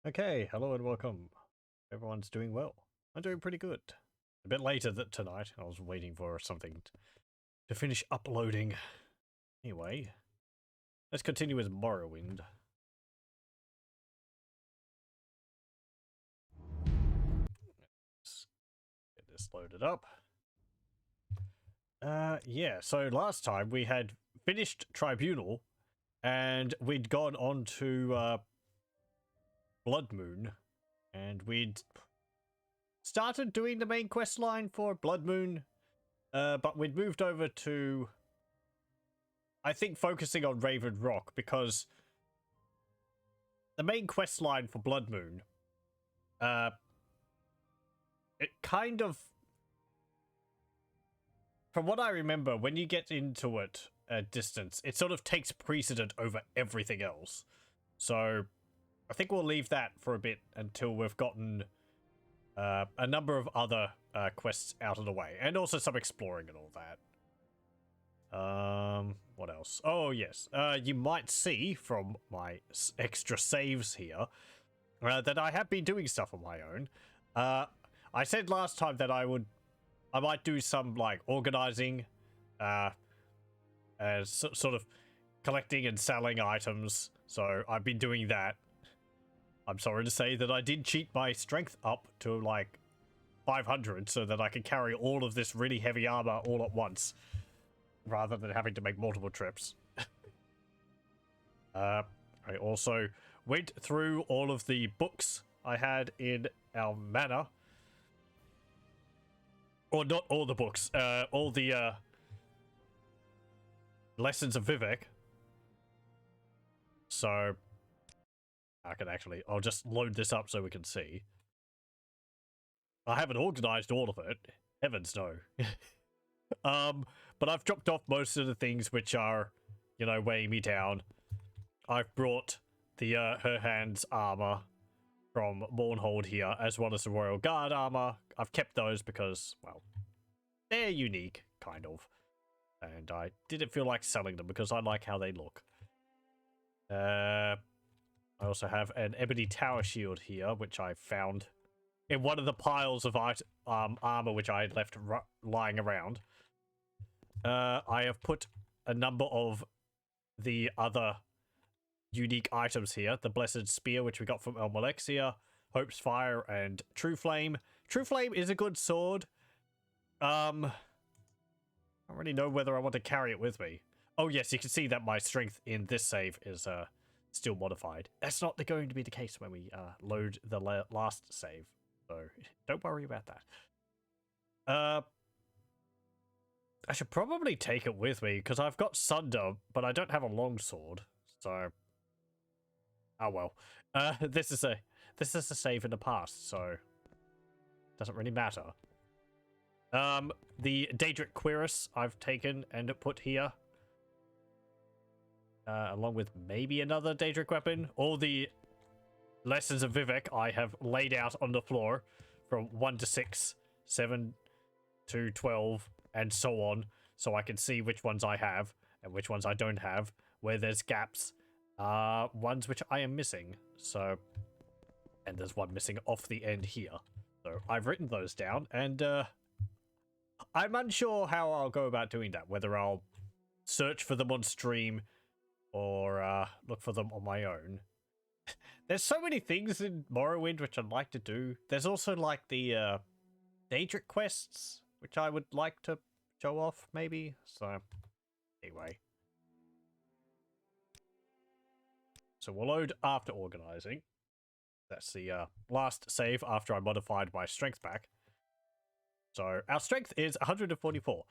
Okay, hello and welcome. Everyone's doing well. I'm doing pretty good. A bit later tonight. I was waiting for something to finish uploading. Anyway, let's continue with Morrowind. Let's get this loaded up. Yeah, so last time we had finished Tribunal and we'd gone on to Bloodmoon and we'd started doing the main quest line for Bloodmoon, but we'd moved over to, I think, focusing on Raven Rock, because the main quest line for Bloodmoon, it kind of, from what I remember, when you get into it at distance, it sort of takes precedent over everything else. So I think we'll leave that for a bit until we've gotten a number of other quests out of the way, and also some exploring and all that. What else? Oh, yes. You might see from my extra saves here that I have been doing stuff on my own. I said last time that I might do some, like, organizing, sort of collecting and selling items. So I've been doing that. I'm sorry to say that I did cheat my strength up to, like, 500 so that I could carry all of this really heavy armor all at once, rather than having to make multiple trips. I also went through all of the books I had in our manor. Or not all the books, all the lessons of Vivek. So I'll just load this up so we can see. I haven't organized all of it. Heavens no. But I've dropped off most of the things which are, you know, weighing me down. I've brought the Her Hand's armor from Mournhold here, as well as the Royal Guard armor. I've kept those because, well, they're unique, kind of. And I didn't feel like selling them because I like how they look. I also have an Ebony Tower Shield here, which I found in one of the piles of armor which I had left lying around. I have put a number of the other unique items here. The Blessed Spear, which we got from Almalexia, Hope's Fire, and True Flame. True Flame is a good sword. I don't really know whether I want to carry it with me. Oh yes, you can see that my strength in this save is still modified. That's not going to be the case when we load the last save, so don't worry about that. I should probably take it with me, because I've got Sunder, but I don't have a longsword, so... Oh well. This is a save in the past, so... Doesn't really matter. The Daedric Cuirass I've taken and put here. Along with maybe another Daedric weapon. All the lessons of Vivek I have laid out on the floor from 1 to 6, 7 to 12, and so on, so I can see which ones I have and which ones I don't have, where there's gaps, ones which I am missing. So, and there's one missing off the end here. So I've written those down, and I'm unsure how I'll go about doing that, whether I'll search for them on stream or look for them on my own. There's so many things in Morrowind which I'd like to do. There's also, like, the Daedric quests, which I would like to show off, maybe. So, anyway. So we'll load after organizing. That's the last save after I modified my strength back. So, our strength is 144.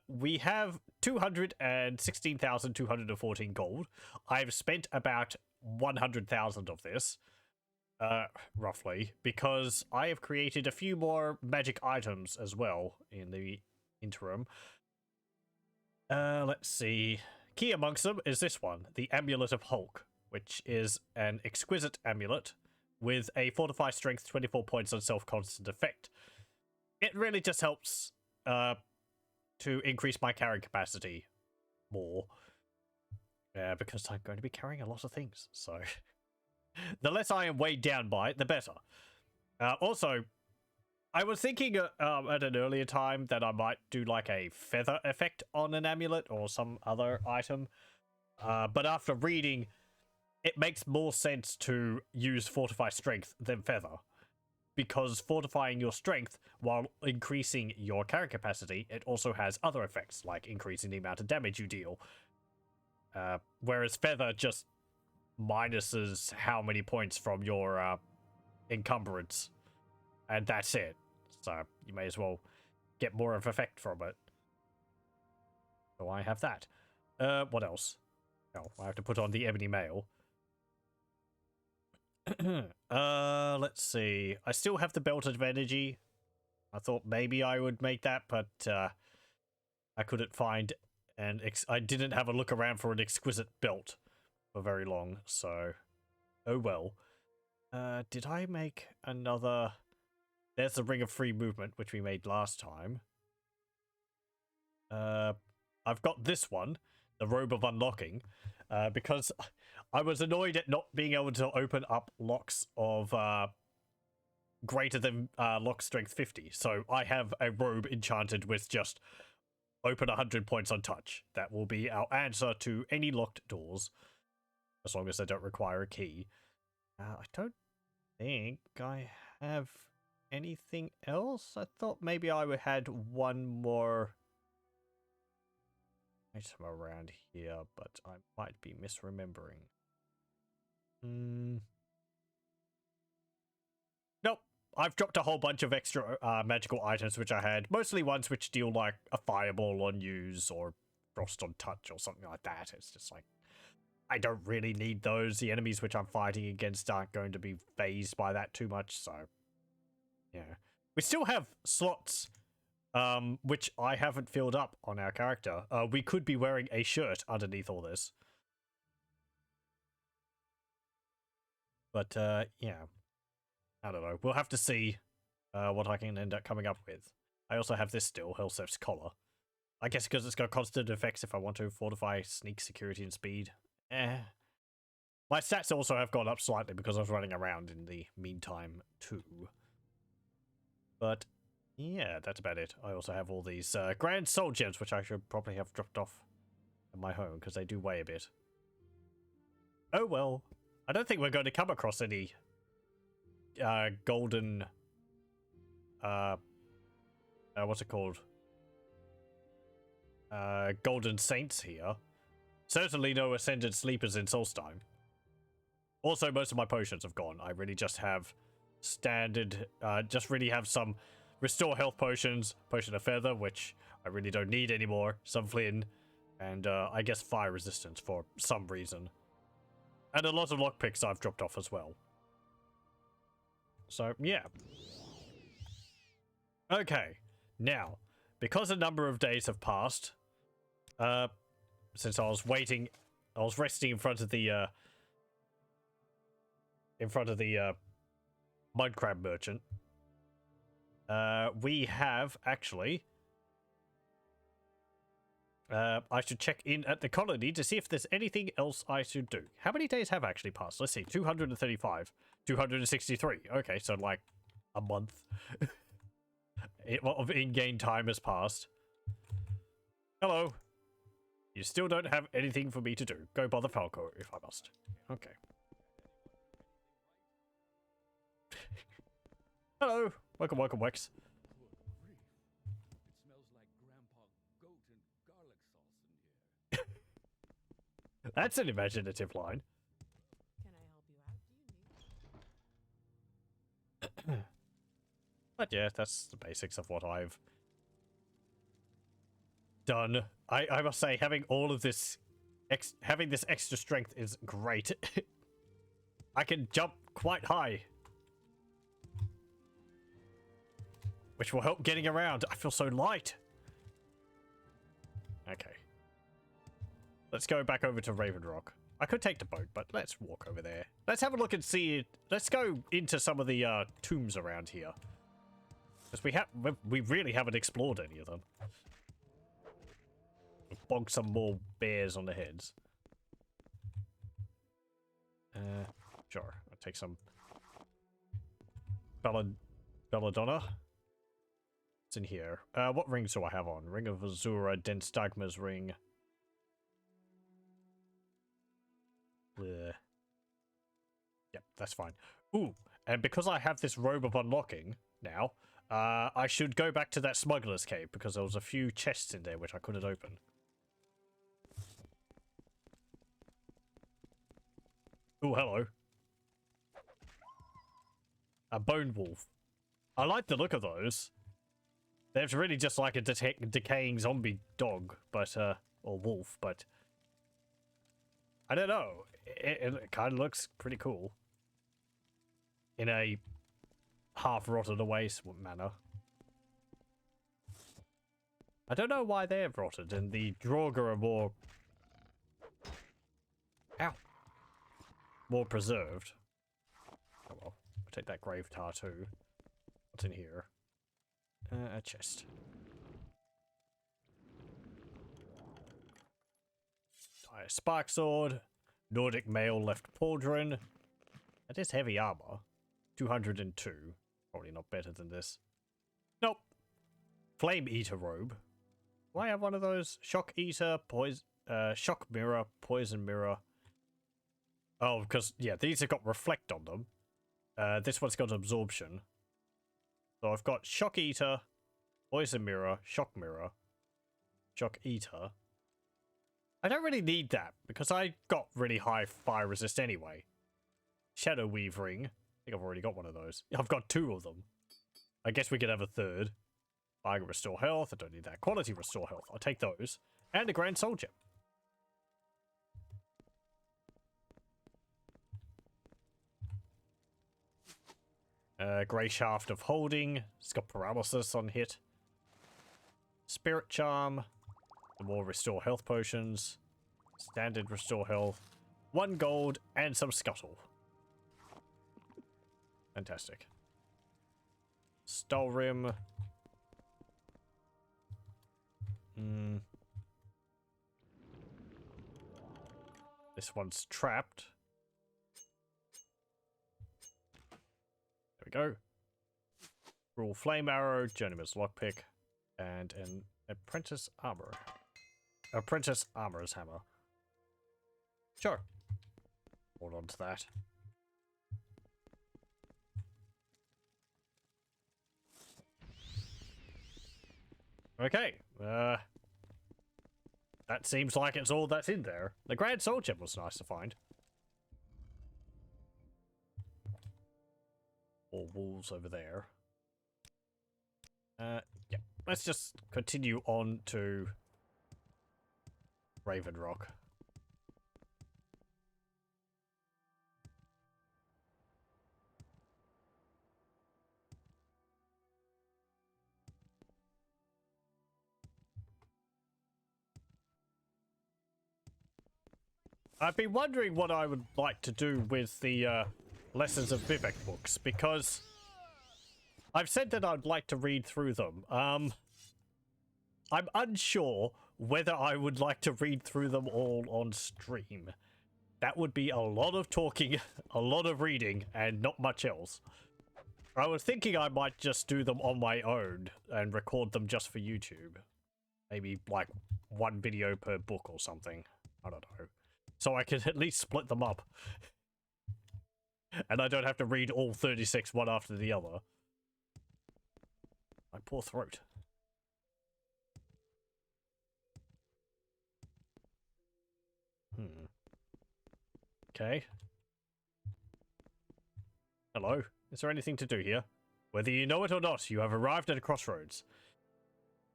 We have 216,214 gold. I've spent about 100,000 of this, roughly, because I have created a few more magic items as well in the interim. Let's see. Key amongst them is this one, the Amulet of Hulk, which is an exquisite amulet with a fortified strength 24 points on self-constant effect. It really just helps to increase my carrying capacity more. Because I'm going to be carrying a lot of things, so... The less I am weighed down by it, the better. Also, I was thinking at an earlier time that I might do like a feather effect on an amulet or some other item. But after reading, it makes more sense to use Fortify Strength than Feather. Because fortifying your strength while increasing your carry capacity, it also has other effects, like increasing the amount of damage you deal. Whereas Feather just minuses how many points from your encumbrance. And that's it. So you may as well get more of effect from it. So I have that. What else? Oh, I have to put on the Ebony Mail. Let's see. I still have the Belt of Energy. I thought maybe I would make that, but I couldn't find I didn't have a look around for an exquisite belt for very long, so oh well. Did I make another? There's the Ring of Free Movement, which we made last time. I've got this one, the Robe of Unlocking, because I was annoyed at not being able to open up locks of greater than lock strength 50. So I have a robe enchanted with just open 100 points on touch. That will be our answer to any locked doors, as long as they don't require a key. I don't think I have anything else. I thought maybe I had one more item around here, but I might be misremembering. Nope. I've dropped a whole bunch of extra magical items which I had. Mostly ones which deal like a fireball on use or frost on touch or something like that. It's just like, I don't really need those. The enemies which I'm fighting against aren't going to be phased by that too much, so yeah. We still have slots which I haven't filled up on our character. We could be wearing a shirt underneath all this. But, yeah. I don't know. We'll have to see what I can end up coming up with. I also have this still, Helsef's Collar. I guess because it's got constant effects if I want to fortify sneak, security, and speed. My stats also have gone up slightly because I was running around in the meantime, too. But, yeah, that's about it. I also have all these Grand Soul Gems, which I should probably have dropped off at my home, because they do weigh a bit. Oh well. I don't think we're going to come across any golden... what's it called? Golden Saints here. Certainly no Ascended Sleepers in Solstheim. Also, most of my potions have gone. I really just have standard, just really have some Restore Health potions, Potion of Feather, which I really don't need anymore, some Flynn, and I guess Fire Resistance for some reason. And a lot of lockpicks I've dropped off as well. So, yeah. Okay, now, because a number of days have passed, since I was waiting, I was resting in front of the mud crab merchant. We have actually. I should check in at the colony to see if there's anything else I should do. How many days have actually passed? Let's see, 235, 263. Okay, so like a month of in-game time has passed. Hello. You still don't have anything for me to do. Go bother Falco if I must. Okay. Hello. Welcome, welcome, Wex. It smells like Grandpa Goat and garlic sauce in here. That's an imaginative line. Can I help you out? But yeah, that's the basics of what I've done. I must say, having all of this, having this extra strength is great. I can jump quite high, which will help getting around. I feel so light. Okay. Let's go back over to Raven Rock. I could take the boat, but let's walk over there. Let's have a look and see it. Let's go into some of the tombs around here. Because we really haven't explored any of them. Bonk some more bears on the heads. Sure. Take some belladonna. What's in here? What rings do I have on? Ring of Azura, Dense Dagma's ring. Bleh. Yep, that's fine. Ooh, and because I have this robe of unlocking now, I should go back to that smuggler's cave because there was a few chests in there which I couldn't open. Ooh, hello. A bone wolf. I like the look of those. They're really just like a decaying zombie dog, but, or wolf, but I don't know. It kind of looks pretty cool. In a half-rotted away manner. I don't know why they're rotted, and the Draugr are more... Ow! More preserved. Oh well. I'll take that grave tar too. What's in here? A chest. Dire spark sword. Nordic mail left pauldron. That is heavy armor. 202. Probably not better than this. Nope. Flame eater robe. Do I have one of those? Shock eater, shock mirror, poison mirror. Oh, because, yeah, these have got reflect on them. This one's got absorption. So I've got shock eater, poison mirror, shock eater. I don't really need that because I got really high fire resist anyway. Shadow weave ring. I think I've already got one of those. I've got 2 of them. I guess we could have a third. Fire restore health. I don't need that. Quality restore health. I'll take those. And a grand soul gem. Grey shaft of holding. It's got paralysis on hit. Spirit charm. Some more restore health potions. Standard restore health. 1 gold and some scuttle. Fantastic. Stalrim. This one's trapped. There we go. Cruel flame arrow, journeyman's lockpick, and an apprentice armor. Apprentice armorer's hammer. Sure. Hold on to that. Okay, that seems like it's all that's in there. The Grand Soul Gem was nice to find. Or wolves over there. Yeah, let's just continue on to Raven Rock. I've been wondering what I would like to do with the Lessons of Vivek books, because I've said that I'd like to read through them. I'm unsure whether I would like to read through them all on stream. That would be a lot of talking, a lot of reading, and not much else. I was thinking I might just do them on my own and record them just for YouTube. Maybe like 1 video per book or something. I don't know. So I can at least split them up. And I don't have to read all 36 one after the other. My poor throat. Okay. Hello. Is there anything to do here? Whether you know it or not, you have arrived at a crossroads.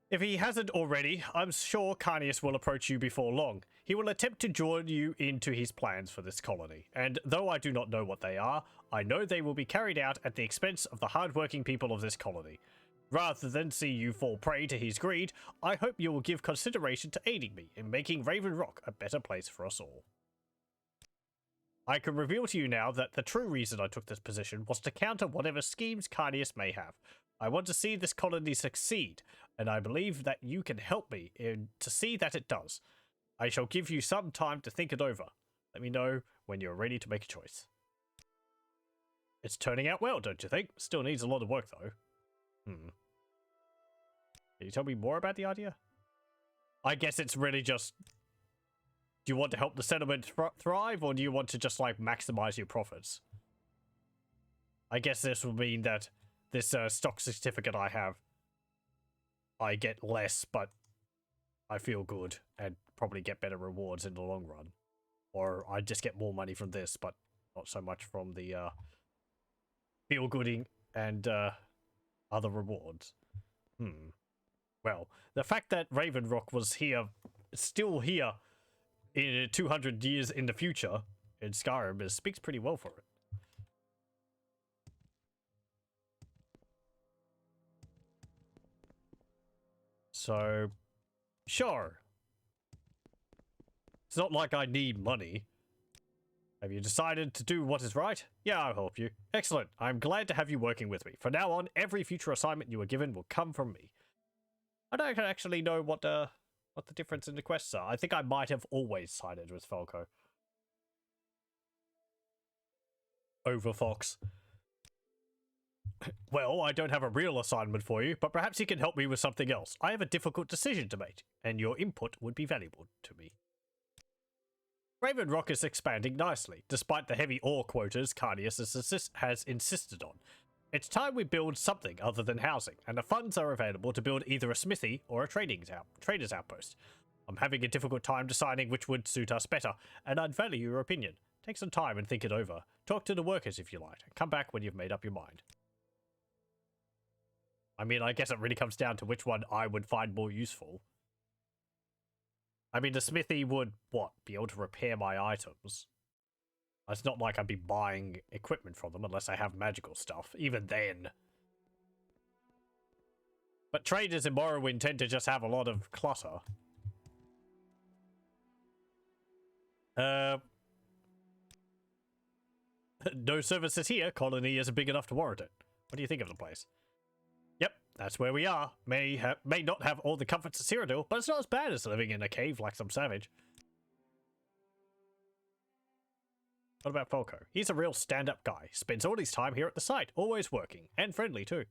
If he hasn't already, I'm sure Carnius will approach you before long. He will attempt to join you into his plans for this colony, and though I do not know what they are, I know they will be carried out at the expense of the hard-working people of this colony. Rather than see you fall prey to his greed, I hope you will give consideration to aiding me in making Raven Rock a better place for us all. I can reveal to you now that the true reason I took this position was to counter whatever schemes Carnius may have. I want to see this colony succeed, and I believe that you can help me to see that it does. I shall give you some time to think it over. Let me know when you're ready to make a choice. It's turning out well, don't you think? Still needs a lot of work, though. Hmm. Can you tell me more about the idea? I guess it's really just... Do you want to help the settlement thrive, or do you want to just, like, maximize your profits? I guess this would mean that this stock certificate I have, I get less, but I feel good and probably get better rewards in the long run. Or I just get more money from this, but not so much from the feel-gooding and other rewards. Well, the fact that Raven Rock was here, still here, in 200 years in the future in Skyrim speaks pretty well for it. So, sure. It's not like I need money. Have you decided to do what is right? Yeah, I'll help you. Excellent. I'm glad to have you working with me. From now on, every future assignment you are given will come from me. I don't actually know what the difference in the quests are. I think I might have always sided with Falco over Fox. Well, I don't have a real assignment for you, but perhaps you can help me with something else. I have a difficult decision to make, and your input would be valuable to me. Raven Rock is expanding nicely, despite the heavy ore quotas Carnius has insisted on. It's time we build something other than housing, and the funds are available to build either a smithy or a trader's outpost. I'm having a difficult time deciding which would suit us better, and I'd value your opinion. Take some time and think it over. Talk to the workers if you like, and come back when you've made up your mind. I mean, I guess it really comes down to which one I would find more useful. I mean, the smithy would, be able to repair my items. It's not like I'd be buying equipment from them unless I have magical stuff. Even then. But traders in Morrowind tend to just have a lot of clutter. No services here. Colony isn't big enough to warrant it. What do you think of the place? Yep, that's where we are. May not have all the comforts of Cyrodiil, but it's not as bad as living in a cave like some savage. What about Falco? He's a real stand-up guy. Spends all his time here at the site, always working, and friendly too.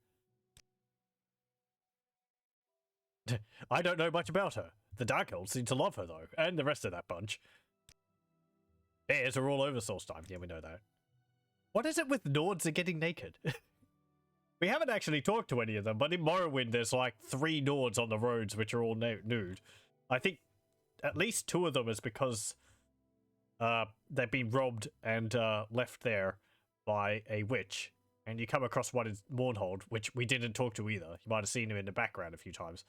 I don't know much about her. The Dark Elves seem to love her though, and the rest of that bunch. Bears are all over Solstheim, yeah we know that. What is it with Nords are getting naked? We haven't actually talked to any of them, but in Morrowind there's like 3 Nords on the roads which are all nude. I think at least 2 of them is because they've been robbed and left there by a witch. And you come across one in Mournhold, which we didn't talk to either. You might have seen him in the background a few times.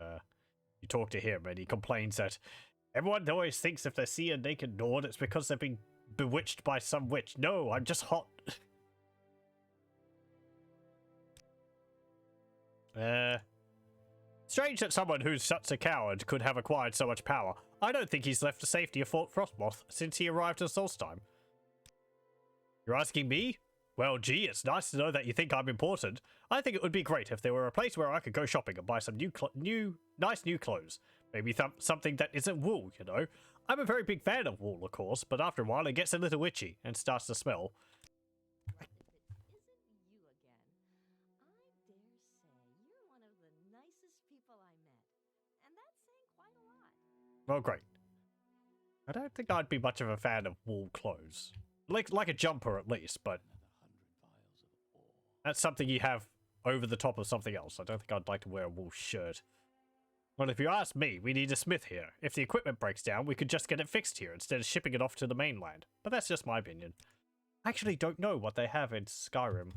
You talk to him and he complains that everyone always thinks if they see a naked Nord, it's because they've been bewitched by some witch. No, I'm just hot. Strange that someone who's such a coward could have acquired so much power. I don't think he's left the safety of Fort Frostmoth since he arrived in Solstheim. You're asking me? Well, gee, it's nice to know that you think I'm important. I think it would be great if there were a place where I could go shopping and buy some nice new clothes. Maybe something that isn't wool, you know. I'm a very big fan of wool, of course, but after a while it gets a little itchy and starts to smell. Oh, great. I don't think I'd be much of a fan of wool clothes. Like a jumper at least, but that's something you have over the top of something else. I don't think I'd like to wear a wool shirt. Well, if you ask me, we need a smith here. If the equipment breaks down, we could just get it fixed here instead of shipping it off to the mainland. But that's just my opinion. I actually don't know what they have in Skyrim,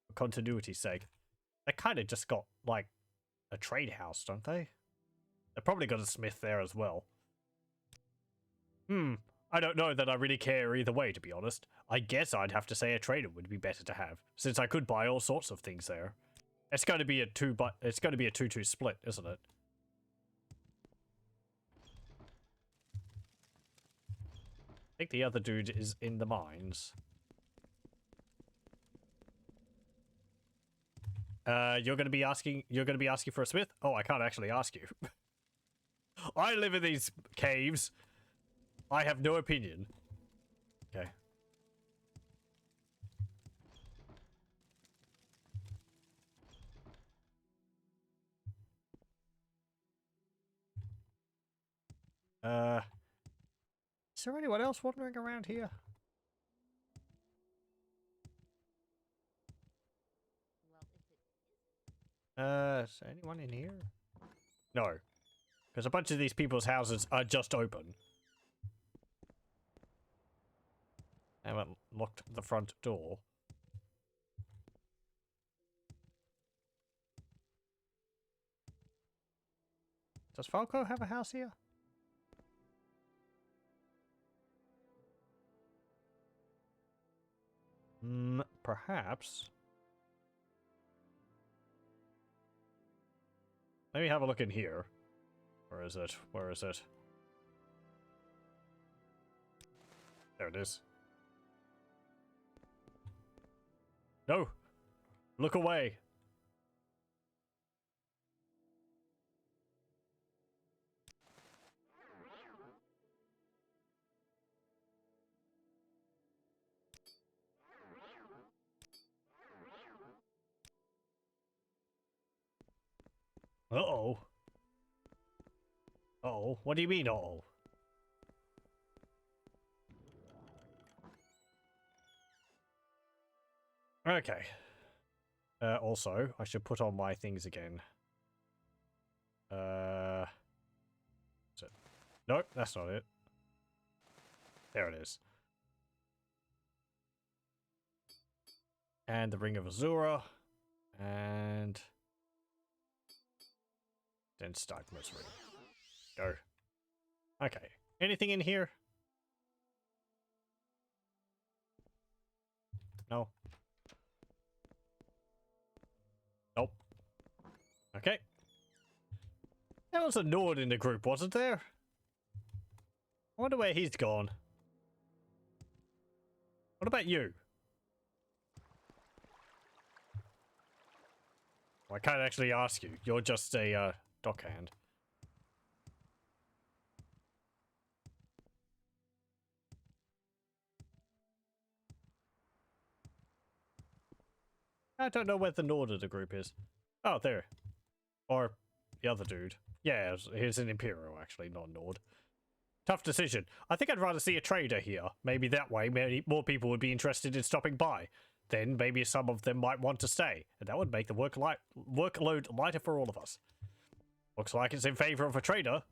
for continuity's sake. They kind of just got, like, a trade house, don't they? They've probably got a smith there as well. I don't know that I really care either way, to be honest. I guess I'd have to say a trader would be better to have, since I could buy all sorts of things there. It's going to be a 2-2 split, isn't it? I think the other dude is in the mines. You're going to be asking for a smith? Oh, I can't actually ask you. I live in these caves. I have no opinion. Okay. Is there anyone else wandering around here? Is there anyone in here? No. Because a bunch of these people's houses are just open. I haven't locked the front door. Does Falco have a house here? Perhaps. Let me have a look in here. Where is it? Where is it? There it is. No! Look away! Uh-oh. Uh-oh. What do you mean, uh-oh? Okay. Also, I should put on my things again. Is it? Nope, that's not it. There it is. And the Ring of Azura. And... then Stagmer's Ring. Go. Okay. Anything in here? No. Nope. Okay. There was a Nord in the group, wasn't there? I wonder where he's gone. What about you? Well, I can't actually ask you. You're just a dockhand. I don't know where the Nord of the group is. Oh, there. Or the other dude. Yeah, he's an Imperial, actually, not Nord. Tough decision. I think I'd rather see a trader here. Maybe that way maybe more people would be interested in stopping by. Then maybe some of them might want to stay. And that would make the workload lighter for all of us. Looks like it's in favor of a trader.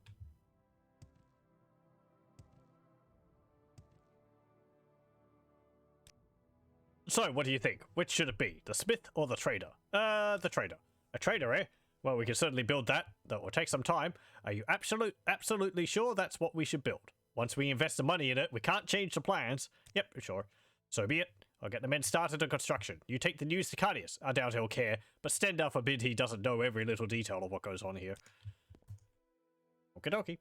So, what do you think? Which should it be? The smith or the trader? The trader. A trader, eh? Well, we can certainly build that. That will take some time. Are you absolutely sure that's what we should build? Once we invest the money in it, we can't change the plans. Yep, sure. So be it. I'll get the men started on construction. You take the news to Cardius. I doubt he'll care, but Stendhal forbid he doesn't know every little detail of what goes on here. Okie dokie.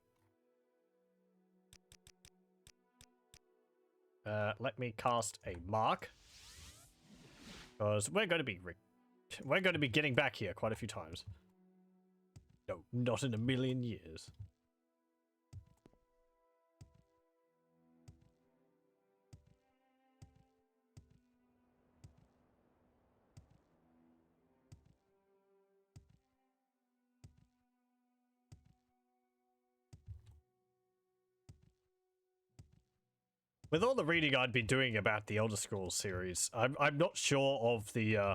Let me cast a mark. Because we're going to be getting back here quite a few times. No, not in a million years. With all the reading I'd been doing about the Elder Scrolls series, I'm not sure of the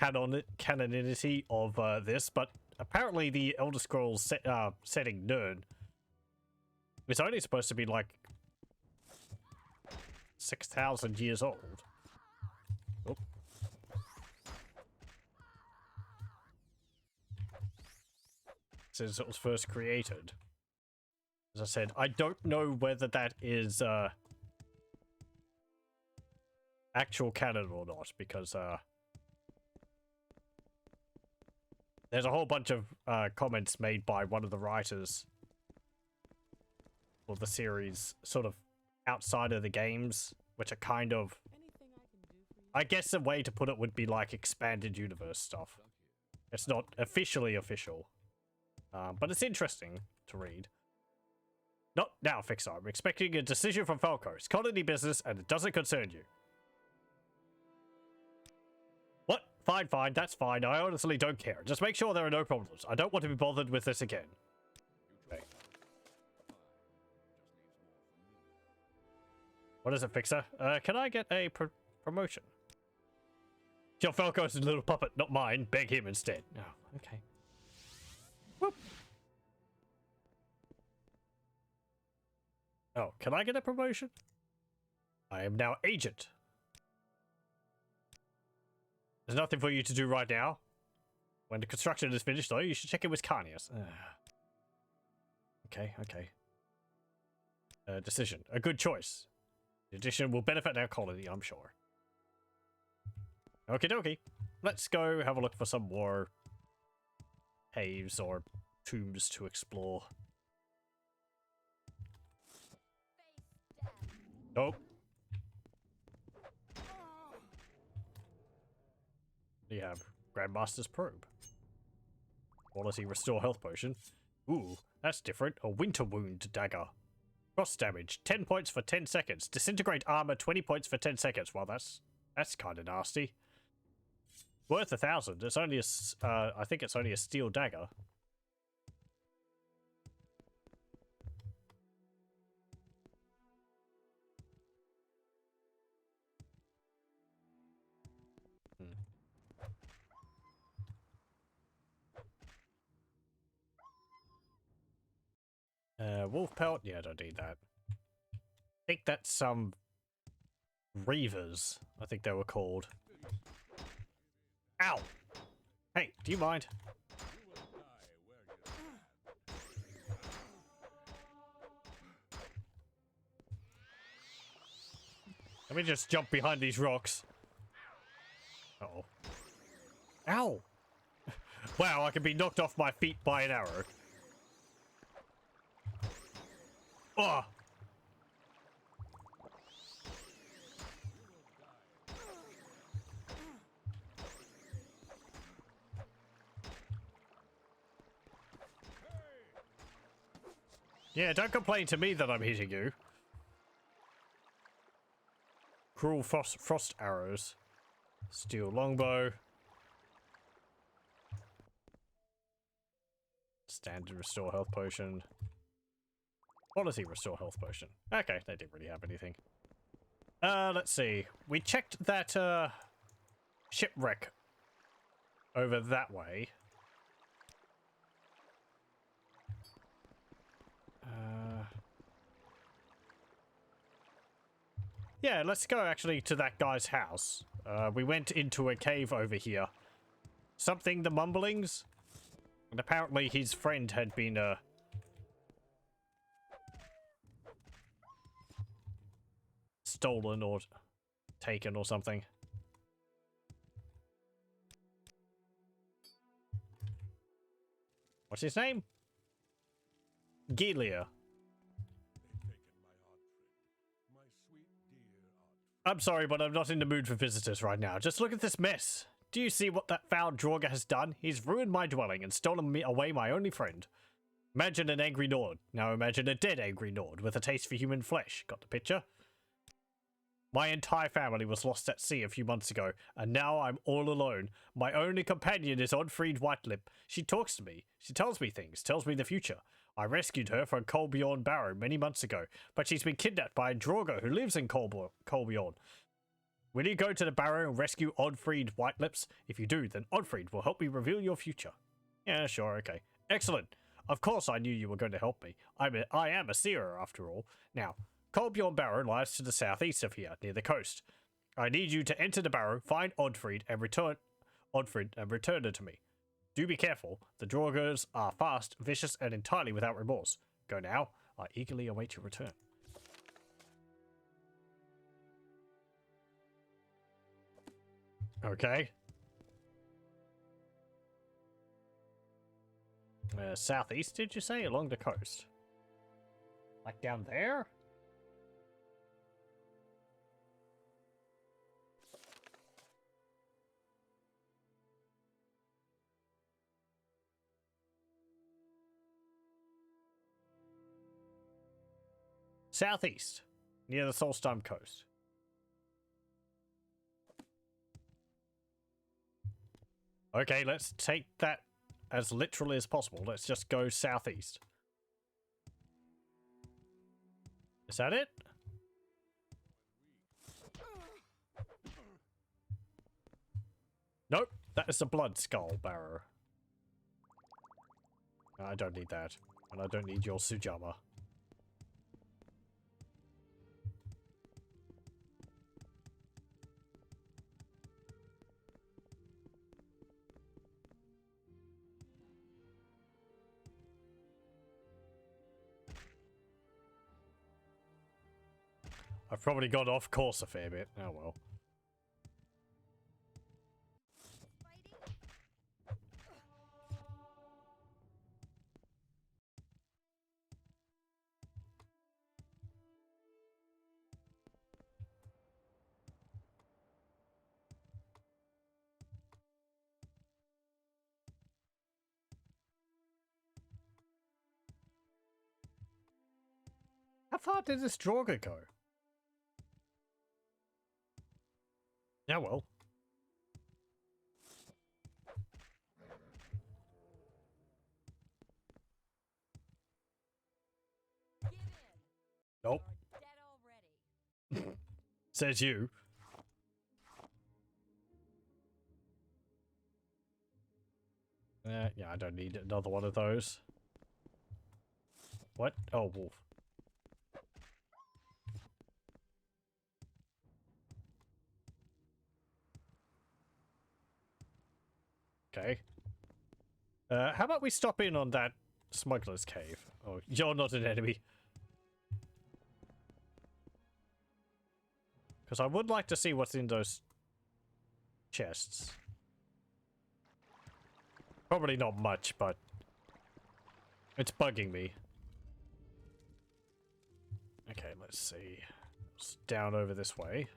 canonicity of this, but apparently the Elder Scrolls setting Nirn is only supposed to be like 6,000 years old. Oh. Since it was first created. As I said, I don't know whether that is actual canon or not, because there's a whole bunch of comments made by one of the writers for the series, sort of outside of the games, which are kind of, I guess a way to put it would be like expanded universe stuff. It's not officially official, but it's interesting to read. Not now, Fixar. I'm expecting a decision from Falco. It's colony business, and it doesn't concern you. What? Fine, fine. That's fine. I honestly don't care. Just make sure there are no problems. I don't want to be bothered with this again. Okay. What is it, Fixer? Can I get a promotion? Kill Falco's little puppet, not mine. Beg him instead. Oh, okay. Whoop. Oh, can I get a promotion? I am now agent. There's nothing for you to do right now. When the construction is finished, though, you should check in with Carnius. Okay. Decision. A good choice. The addition will benefit our colony, I'm sure. Okie dokie. Let's go have a look for some more caves or tombs to explore. Nope. You have Grandmaster's Probe. Quality Restore Health Potion. Ooh, that's different. A Winter Wound Dagger. Cross damage, 10 points for 10 seconds. Disintegrate armor, 20 points for 10 seconds. Well, that's kind of nasty. Worth 1,000. It's only a, I think it's only a steel dagger. Wolf pelt? Yeah, I don't need that. I think that's some Reavers, I think they were called. Ow! Hey, do you mind? Let me just jump behind these rocks. Uh-oh. Ow! Wow, I can be knocked off my feet by an arrow. Oh! Yeah, don't complain to me that I'm hitting you. Cruel frost arrows. Steel longbow. Standard restore health potion. Quality restore health potion. Okay, they didn't really have anything. Let's see. We checked that shipwreck over that way. Yeah, let's go actually to that guy's house. We went into a cave over here. Something the Mumblings? And apparently his friend had been, stolen or taken or something. What's his name? Gilia. I'm sorry, but I'm not in the mood for visitors right now. Just look at this mess. Do you see what that foul Draugr has done? He's ruined my dwelling and stolen away my only friend. Imagine an angry Nord. Now imagine a dead angry Nord with a taste for human flesh. Got the picture? My entire family was lost at sea a few months ago, and now I'm all alone. My only companion is Oddfried Whitelip. She talks to me. She tells me things, tells me the future. I rescued her from Colbjorn Barrow many months ago, but she's been kidnapped by a Draugr who lives in Colbjorn. Will you go to the Barrow and rescue Oddfried Whitelips? If you do, then Oddfried will help me reveal your future. Yeah, sure, okay. Excellent. Of course I knew you were going to help me. I am a seer, after all. Now, Colbjorn Barrow lies to the southeast of here, near the coast. I need you to enter the Barrow, find Oddfried, and return her to me. Do be careful. The Draugrs are fast, vicious, and entirely without remorse. Go now. I eagerly await your return. Okay. Southeast, did you say? Along the coast? Like down there? Southeast, near the Solstheim coast. Okay, let's take that as literally as possible. Let's just go southeast. Is that it? Nope, that is a blood skull barrow. I don't need that. And I don't need your Sujama. I've probably gone off course a fair bit. Oh well. How far did this Draugr go? Yeah, well. Give in. Nope. You're dead already. Says you. Yeah, I don't need another one of those. What? Oh, wolf. Okay. How about we stop in on that smuggler's cave? Oh, you're not an enemy. Because I would like to see what's in those chests. Probably not much, but it's bugging me. Okay, let's see. It's down over this way.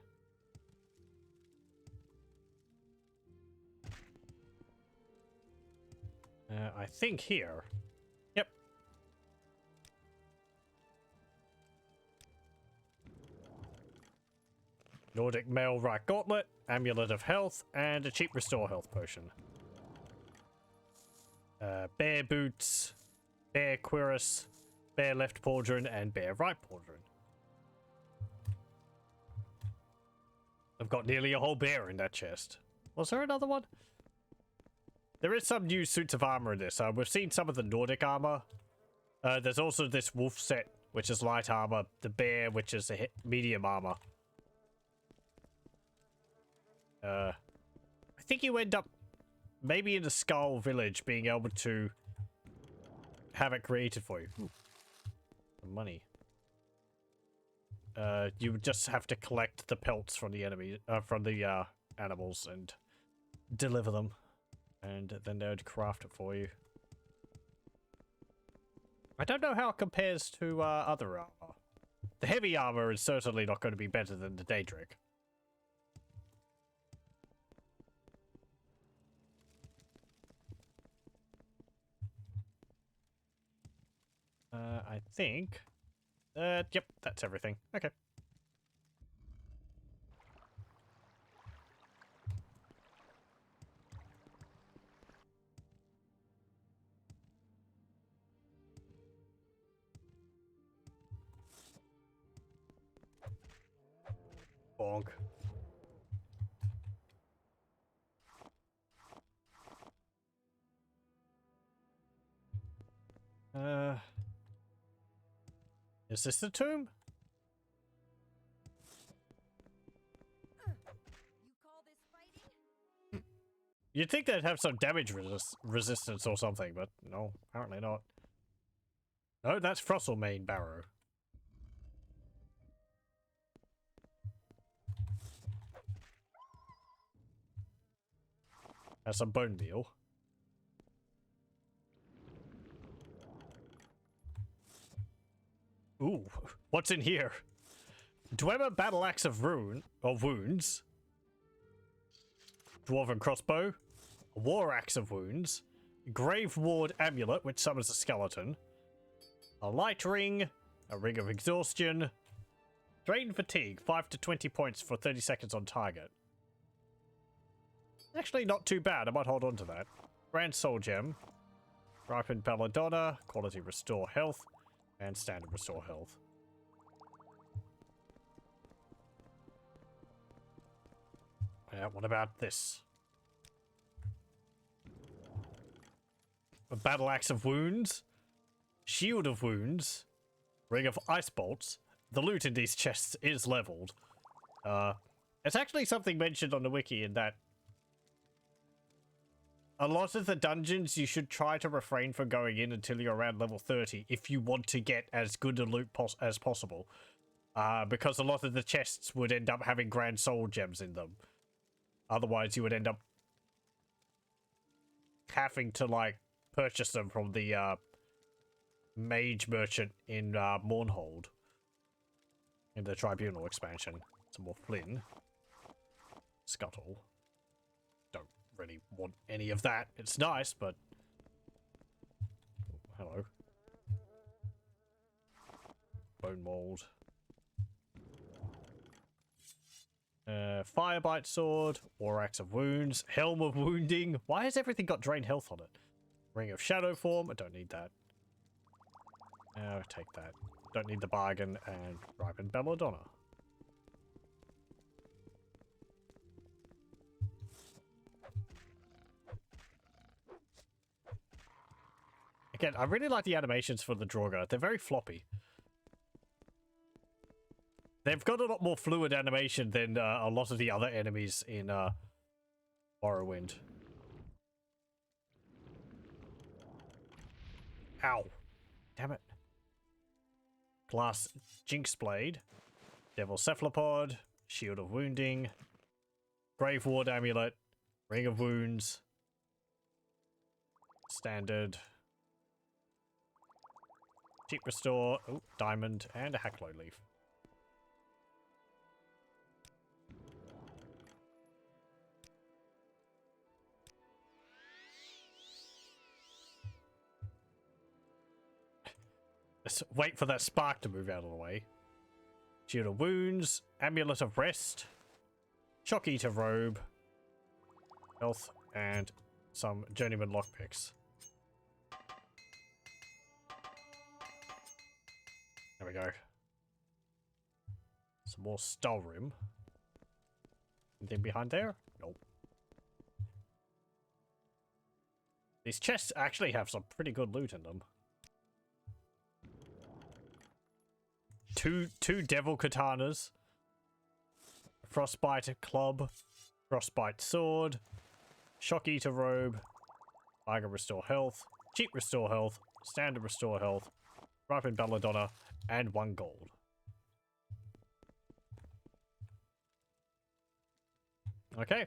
I think here. Yep. Nordic Mail Right Gauntlet, Amulet of Health, and a cheap Restore Health Potion. Bear Boots, Bear Cuirass, Bear Left Pauldron, and Bear Right Pauldron. I've got nearly a whole bear in that chest. Was there another one? There is some new suits of armor in this. We've seen some of the Nordic armor. There's also this wolf set, which is light armor. The bear, which is a medium armor. I think you end up maybe in the Skull Village being able to have it created for you. Ooh. Money. You would just have to collect the pelts from the enemy, from the animals and deliver them. And then they would craft it for you. I don't know how it compares to other armor. The heavy armor is certainly not going to be better than the Daedric. I think... yep, that's everything. Okay. Bonk. Is this the tomb? You call this fighting? You'd think they'd have some damage resistance or something, but no, apparently not. No, that's Frostlemain Barrow. Has some bone meal. Ooh, what's in here? Dwemer Battle Axe of Wounds. Dwarven Crossbow. War Axe of Wounds. Grave Ward Amulet, which summons a skeleton. A Light Ring. A Ring of Exhaustion. Drain Fatigue, 5 to 20 points for 30 seconds on target. Actually not too bad, I might hold on to that. Grand Soul Gem. Ripened Belladonna. Quality Restore Health. And Standard Restore Health. What about this? a Battle Axe of Wounds, Shield of Wounds, Ring of Ice Bolts. The loot in these chests is leveled. It's actually something mentioned on the wiki in that a lot of the dungeons you should try to refrain from going in until you're around level 30 if you want to get as good a loot as possible. Because a lot of the chests would end up having Grand Soul Gems in them. Otherwise, you would end up having to, like, purchase them from the mage merchant in Mournhold. In the Tribunal expansion. Some more Flynn. Scuttle. Don't really want any of that. It's nice, but... Oh, hello. Bone mold. Firebite sword. War Axe of Wounds. Helm of Wounding. Why has everything got drained health on it? Ring of Shadow Form. I don't need that. Take that. Don't need the bargain. And Ripened Belladonna. Again, I really like the animations for the Draugr. They're very floppy. They've got a lot more fluid animation than a lot of the other enemies in Morrowind. Ow. Damn it. Glass Jinx Blade. Devil Cephalopod. Shield of Wounding. Grave Ward Amulet. Ring of Wounds. Standard. Cheap Restore. Oh, Diamond. And a Hacklow Leaf. Let's wait for that spark to move out of the way. Shield of Wounds, Amulet of Rest, Shock Eater Robe, Health, and some Journeyman Lockpicks. There we go. Some more Stalrim. Anything behind there? Nope. These chests actually have some pretty good loot in them. Two devil katanas, frostbite club, frostbite sword, shock eater robe, Tiger restore health, cheap restore health, standard restore health, ripened belladonna, and 1 gold. Okay.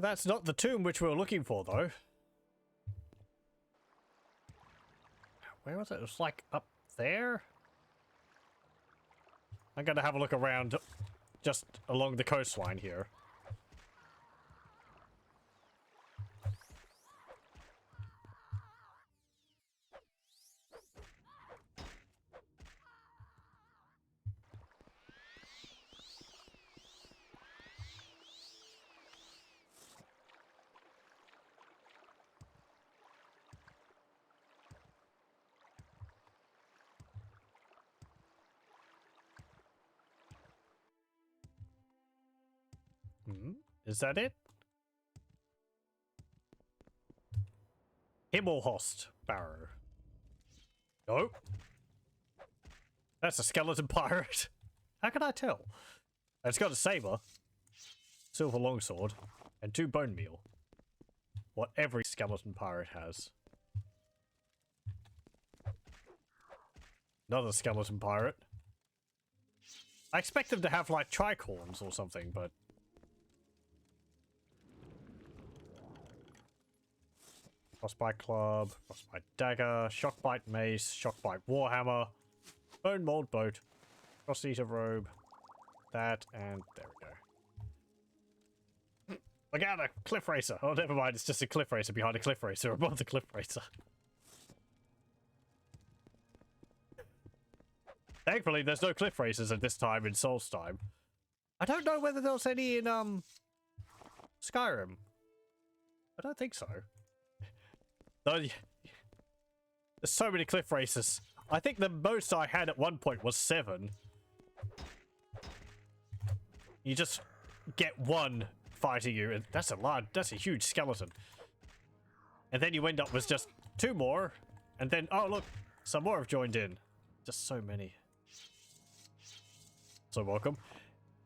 That's not the tomb which we were looking for, though. Where was it? It was like up there? I'm gonna have a look around just along the coastline here. Is that it? Himmelhost Barrow. No. That's a skeleton pirate. How can I tell? It's got a saber, silver longsword, and 2 bone meal. What every skeleton pirate has. Another skeleton pirate. I expect them to have like tricorns or something, but Frostbite Club, Frostbite Dagger, Shockbite Mace, Shockbite Warhammer, Bone Mold Boat, Frost Eater Robe, that, and there we go. Look out, a Cliff Racer! Oh, never mind, it's just a Cliff Racer behind a Cliff Racer above the Cliff Racer. Thankfully, there's no Cliff Racers at this time in Solstheim. I don't know whether there's any in, Skyrim. I don't think so. Though, there's so many Cliff Racers. I think the most I had at one point was 7. You just get one fighting you, and that's a huge skeleton. And then you end up with just 2 more, and then, oh look, some more have joined in. Just so many. So welcome.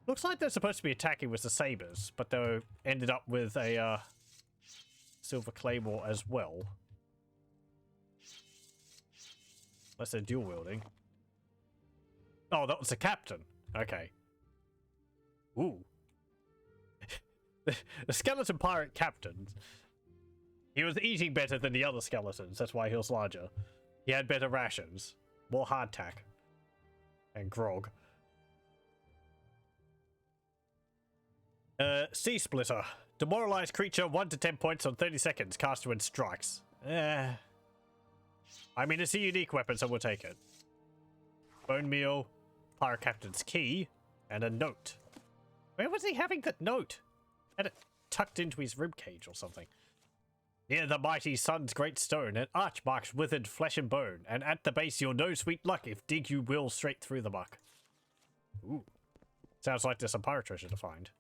Looks like they're supposed to be attacking with the sabers, but they ended up with a silver claymore as well. Unless they're dual wielding. Oh, that was the captain. Okay. Ooh. The skeleton pirate captain. He was eating better than the other skeletons. That's why he was larger. He had better rations. More hardtack. And grog. Sea Splitter. Demoralized creature 1 to 10 points on 30 seconds. Cast when strikes. I mean, it's a unique weapon, so we'll take it. Bone meal. Pirate captain's key. And a note. Where was he having that note? Had it tucked into his ribcage or something. Near the mighty sun's great stone, an arch marks withered flesh and bone, and at the base you'll know sweet luck if dig you will straight through the muck. Ooh. Sounds like there's some pirate treasure to find.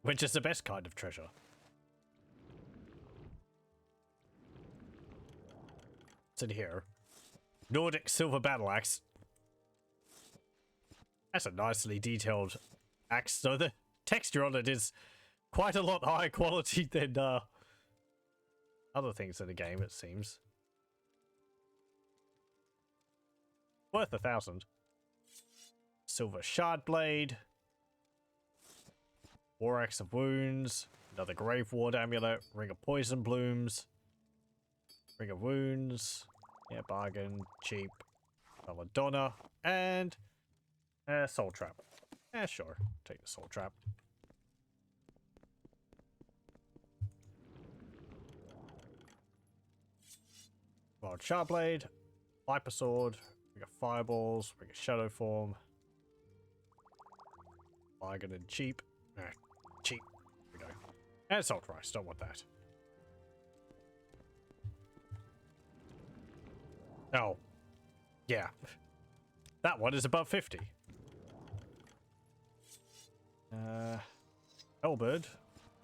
Which is the best kind of treasure. What's in here? Nordic silver battle axe. That's a nicely detailed axe, so the texture on it is quite a lot higher quality than other things in the game, it seems. Worth 1,000. Silver shard blade. War axe of wounds. Another grave ward amulet. Ring of poison blooms. Ring of wounds. Yeah, bargain. Cheap. Belladonna. And soul trap. Yeah, sure. Take the soul trap. Wild Sharblade, Viper Sword, we got Fireballs, we got Shadow Form, Bargain and Cheap. Cheap. There we go. And Salt Rice, don't want that. Oh. Yeah. That one is above 50. Hellbird,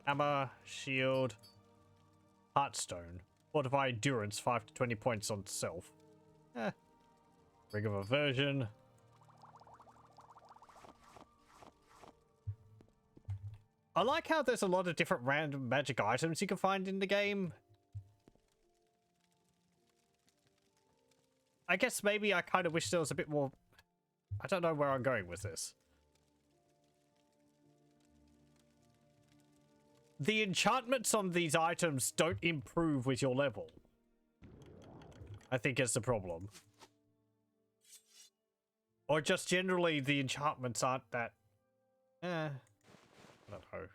Hammer, Shield, Heartstone. Fortify endurance 5 to 20 points on self. Ring of Aversion. I like how there's a lot of different random magic items you can find in the game. I guess maybe I kind of wish there was a bit more... I don't know where I'm going with this. The enchantments on these items don't improve with your level. I think is the problem. Or just generally the enchantments aren't that... I don't know.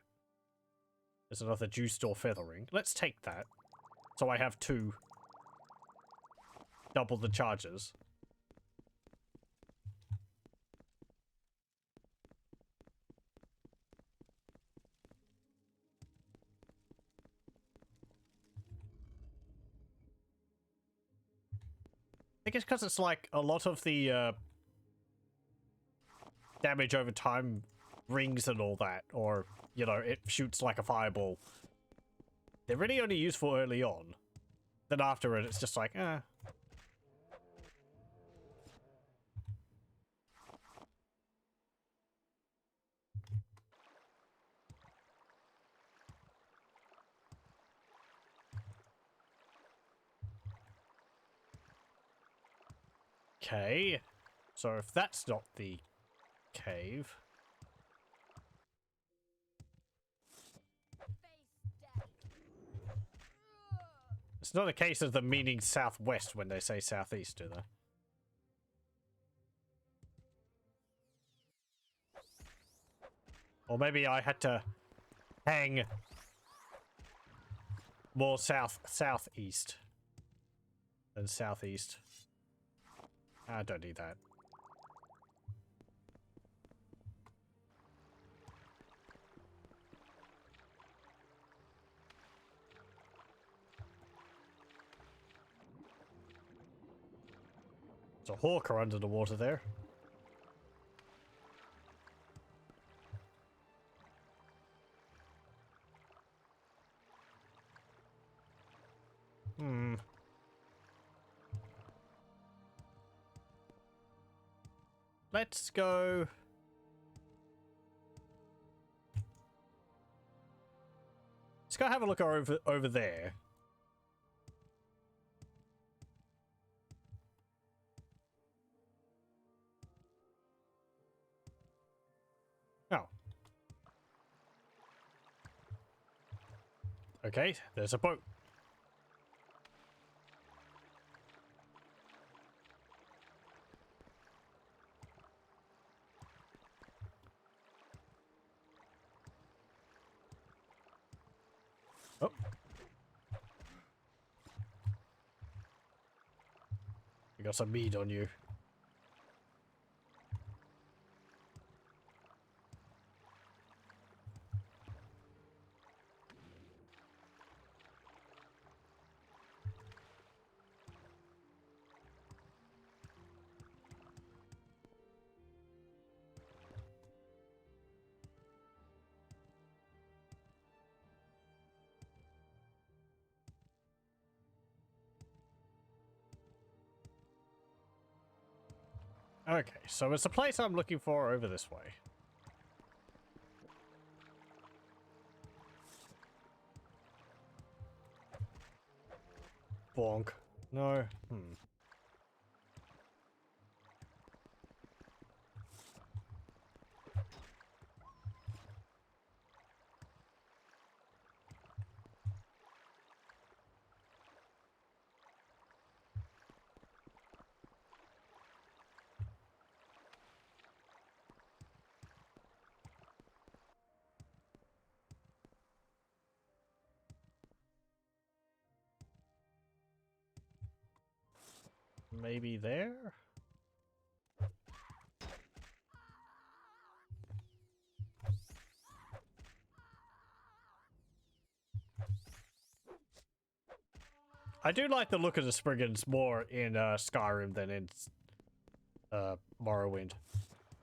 There's another juice store feathering. Let's take that. So I have 2. Double the charges. I think it's because it's like a lot of the damage over time rings and all that, or, you know, it shoots like a fireball. They're really only useful early on. Then after it, it's just like, Okay, so if that's not the cave... It's not a case of them meaning southwest when they say southeast, do they? Or maybe I had to hang more southeast than southeast. I don't need that. There's a hawker under the water there. Hmm. Let's go. Let's go have a look over there. Oh. Okay, there's a boat. Oh. You got some meat on you. Okay, so it's the place I'm looking for over this way. Bonk. No. Maybe there? I do like the look of the Spriggans more in Skyrim than in Morrowind.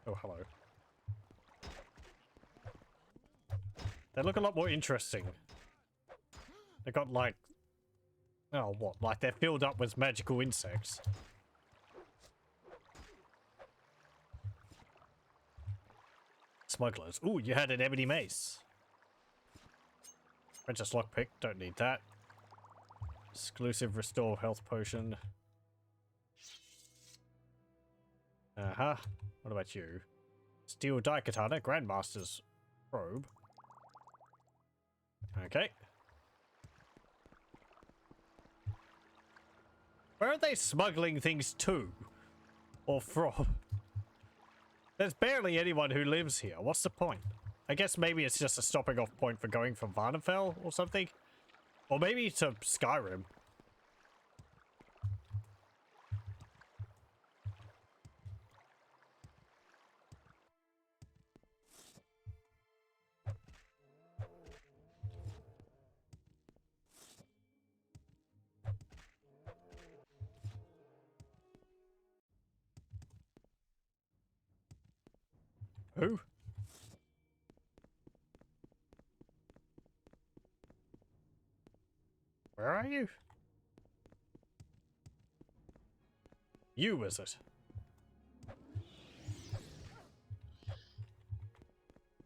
Oh, hello. They look a lot more interesting. They got like... Oh, what? Like they're filled up with magical insects. Smugglers. Ooh, you had an ebony mace. Princess lockpick. Don't need that. Exclusive restore health potion. Uh-huh. What about you? Steel die katana. Grandmaster's probe. Okay. Where are they smuggling things to? Or from? There's barely anyone who lives here. What's the point? I guess maybe it's just a stopping off point for going from Varnamfell or something? Or maybe to Skyrim. Who? Where are you? You, is it?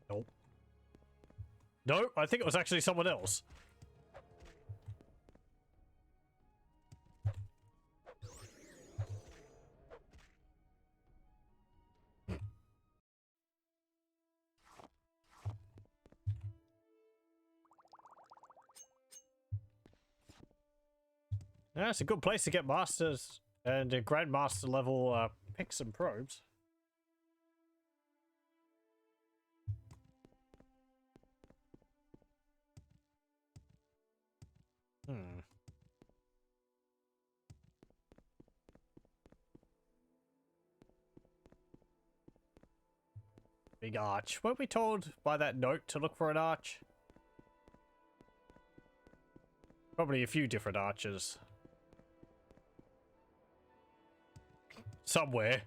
Nope. No, I think it was actually someone else. Yeah, it's a good place to get masters and grandmaster level picks and probes. Big arch. Weren't we told by that note to look for an arch? Probably a few different arches. somewhere.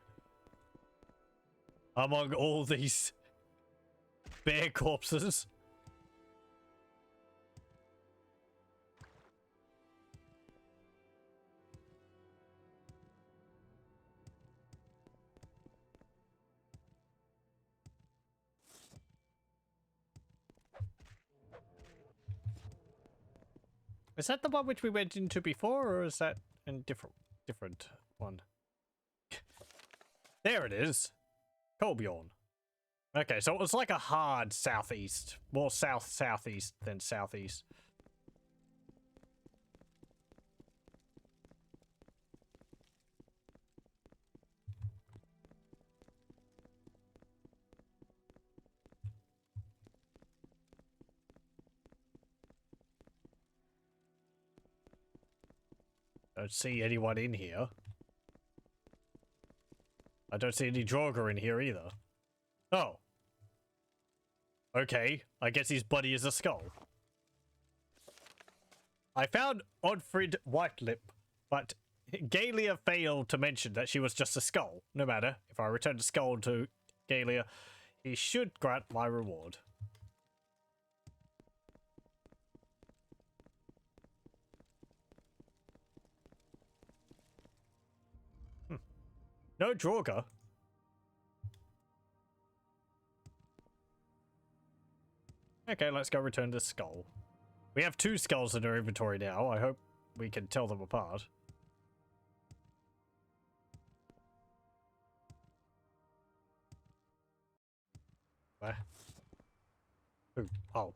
Among all these bear corpses. Is that the one which we went into before, or is that a different one? There it is. Colbjorn. Okay, so it was like a hard southeast. More south-southeast than southeast. Don't see anyone in here. I don't see any Draugr in here either. Oh. Okay, I guess his body is a skull. I found Odfrid Whitelip, but Galia failed to mention that she was just a skull. No matter, if I return the skull to Galia, he should grant my reward. No Draugr. Okay, let's go return the skull. We have 2 skulls in our inventory now. I hope we can tell them apart. Where? Ooh, oh.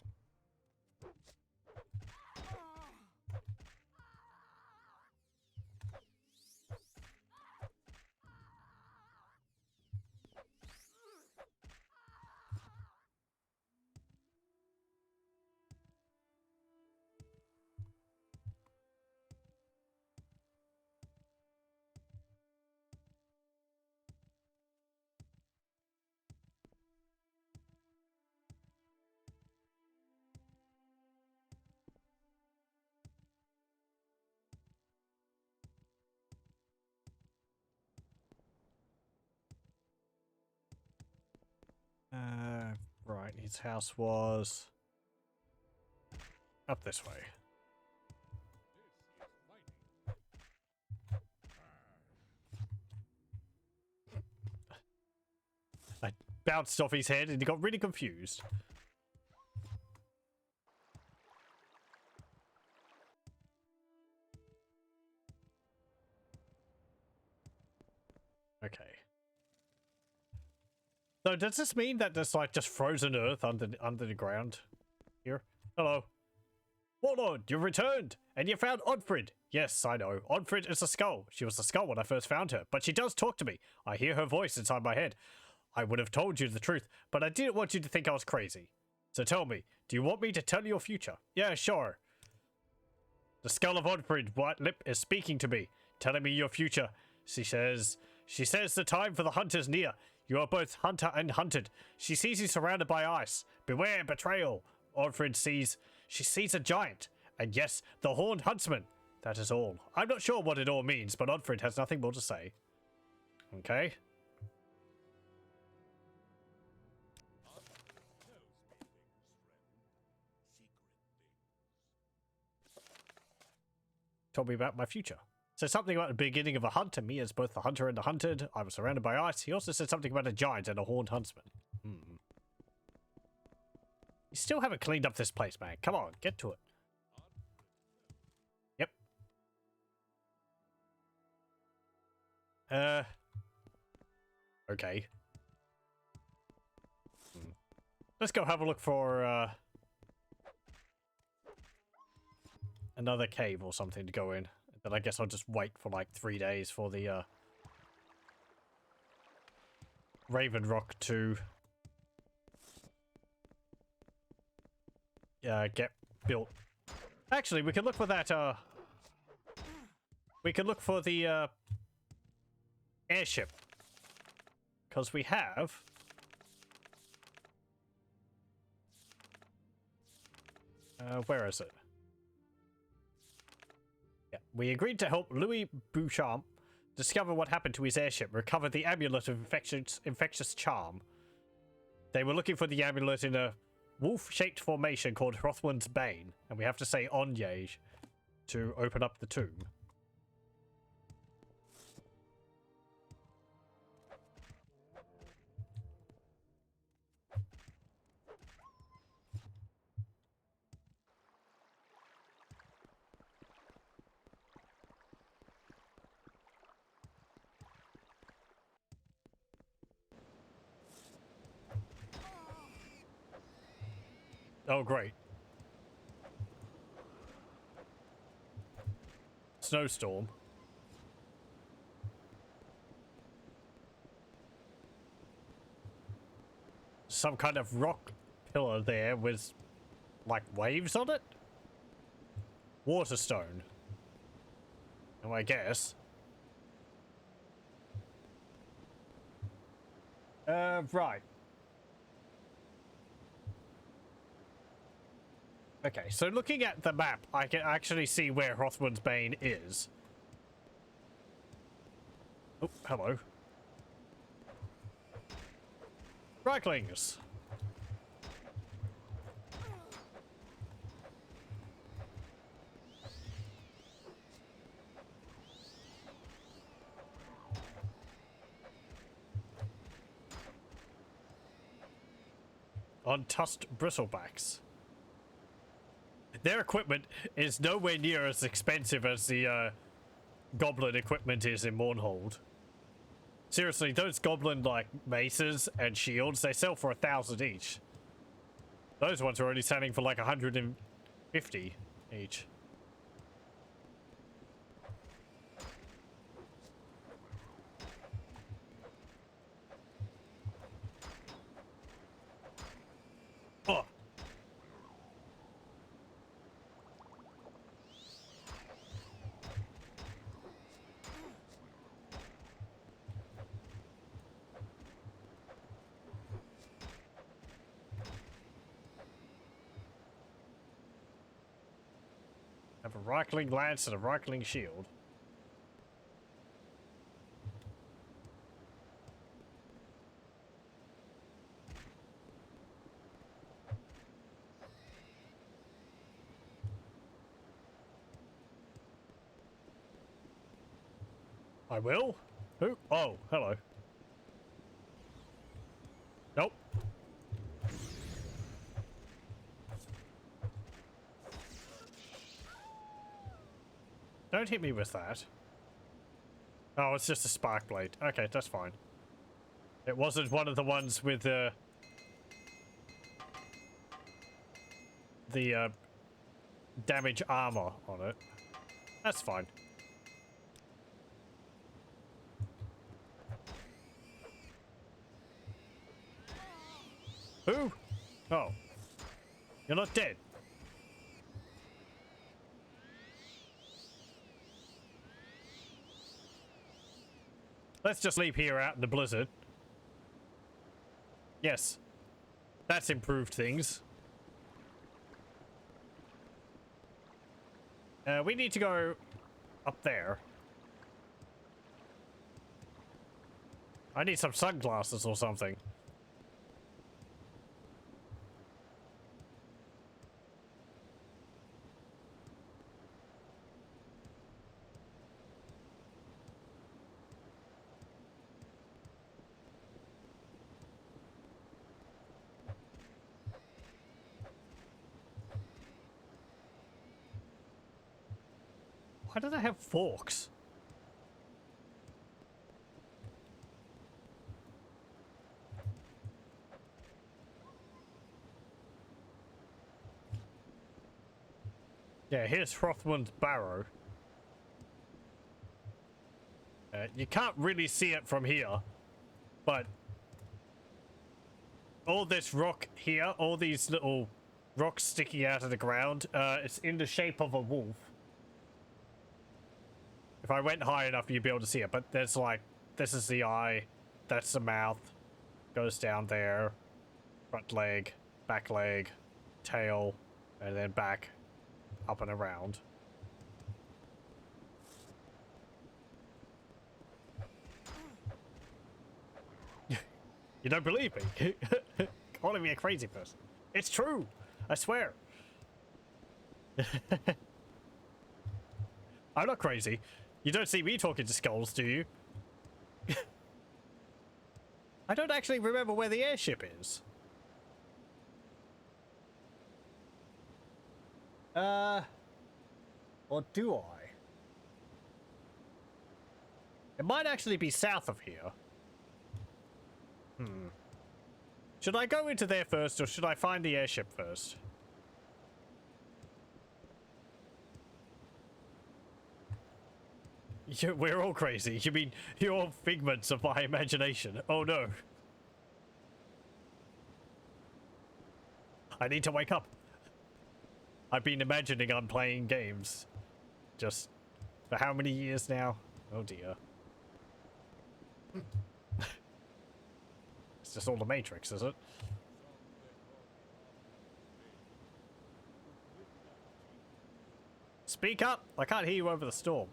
Right, his house was up this way. I bounced off his head and he got really confused. Okay. So does this mean that there's like just frozen earth under the ground here? Hello. Warlord, you returned and you found Odfrid. Yes, I know. Odfrid is a skull. She was a skull when I first found her, but she does talk to me. I hear her voice inside my head. I would have told you the truth, but I didn't want you to think I was crazy. So tell me, do you want me to tell you your future? Yeah, sure. The skull of Odfrid Whitelip is speaking to me, telling me your future. She says the time for the hunt is near. You are both hunter and hunted. She sees you surrounded by ice. Beware betrayal. Odfrid she sees a giant. And yes, the horned huntsman. That is all. I'm not sure what it all means, but Odfrid has nothing more to say. Okay. Told me about my future. Said something about the beginning of a hunt and me as both the hunter and the hunted. I was surrounded by ice. He also said something about a giant and a horned huntsman. You still haven't cleaned up this place, man. Come on, get to it. Yep. Okay. Let's go have a look for another cave or something to go in. Then I guess I'll just wait for like 3 days for the Raven Rock to get built. Actually, we can look for that we can look for the airship, because we have where is it? Yeah, we agreed to help Louis Bouchamp Discover what happened to his airship. Recover the amulet of infectious charm. They were looking for the amulet in a wolf-shaped formation called Hrothmund's Bane, and we have to say Onyej to open up the tomb. Oh, great. Snowstorm. Some kind of rock pillar there with, like, waves on it? Waterstone. Oh, I guess. Right. Okay, so looking at the map, I can actually see where Hrothmund's Bane is. Oh, hello. Rikelings! Untusked bristlebacks. Their equipment is nowhere near as expensive as the goblin equipment is in Mournhold. Seriously, those goblin like maces and shields, they sell for 1,000 each. Those ones are only selling for like 150 each. Oh. Have a Reikling lance and a Reikling shield. I will? Who? Oh, hello. Nope. Don't hit me with that. Oh, it's just a spark blade. Okay, that's fine. It wasn't one of the ones with the damage armor on it. That's fine. Who? Oh. You're not dead. Let's just leave here out in the blizzard. Yes. That's improved things. We need to go up there. I need some sunglasses or something. Why do they have forks? Yeah, here's Hrothmund's barrow. You can't really see it from here, but all this rock here, all these little rocks sticking out of the ground, it's in the shape of a wolf. If I went high enough, you'd be able to see it, but there's like, this is the eye, that's the mouth, goes down there, front leg, back leg, tail, and then back, up and around. You don't believe me? Calling me a crazy person. It's true. I swear. I'm not crazy. You don't see me talking to skulls, do you? I don't actually remember where the airship is. Or do I? It might actually be south of here. Should I go into there first, or should I find the airship first? We're all crazy. You mean you're figments of my imagination? Oh no. I need to wake up. I've been imagining I'm playing games. Just for how many years now? Oh dear. It's just all the Matrix, is it? Speak up! I can't hear you over the storm.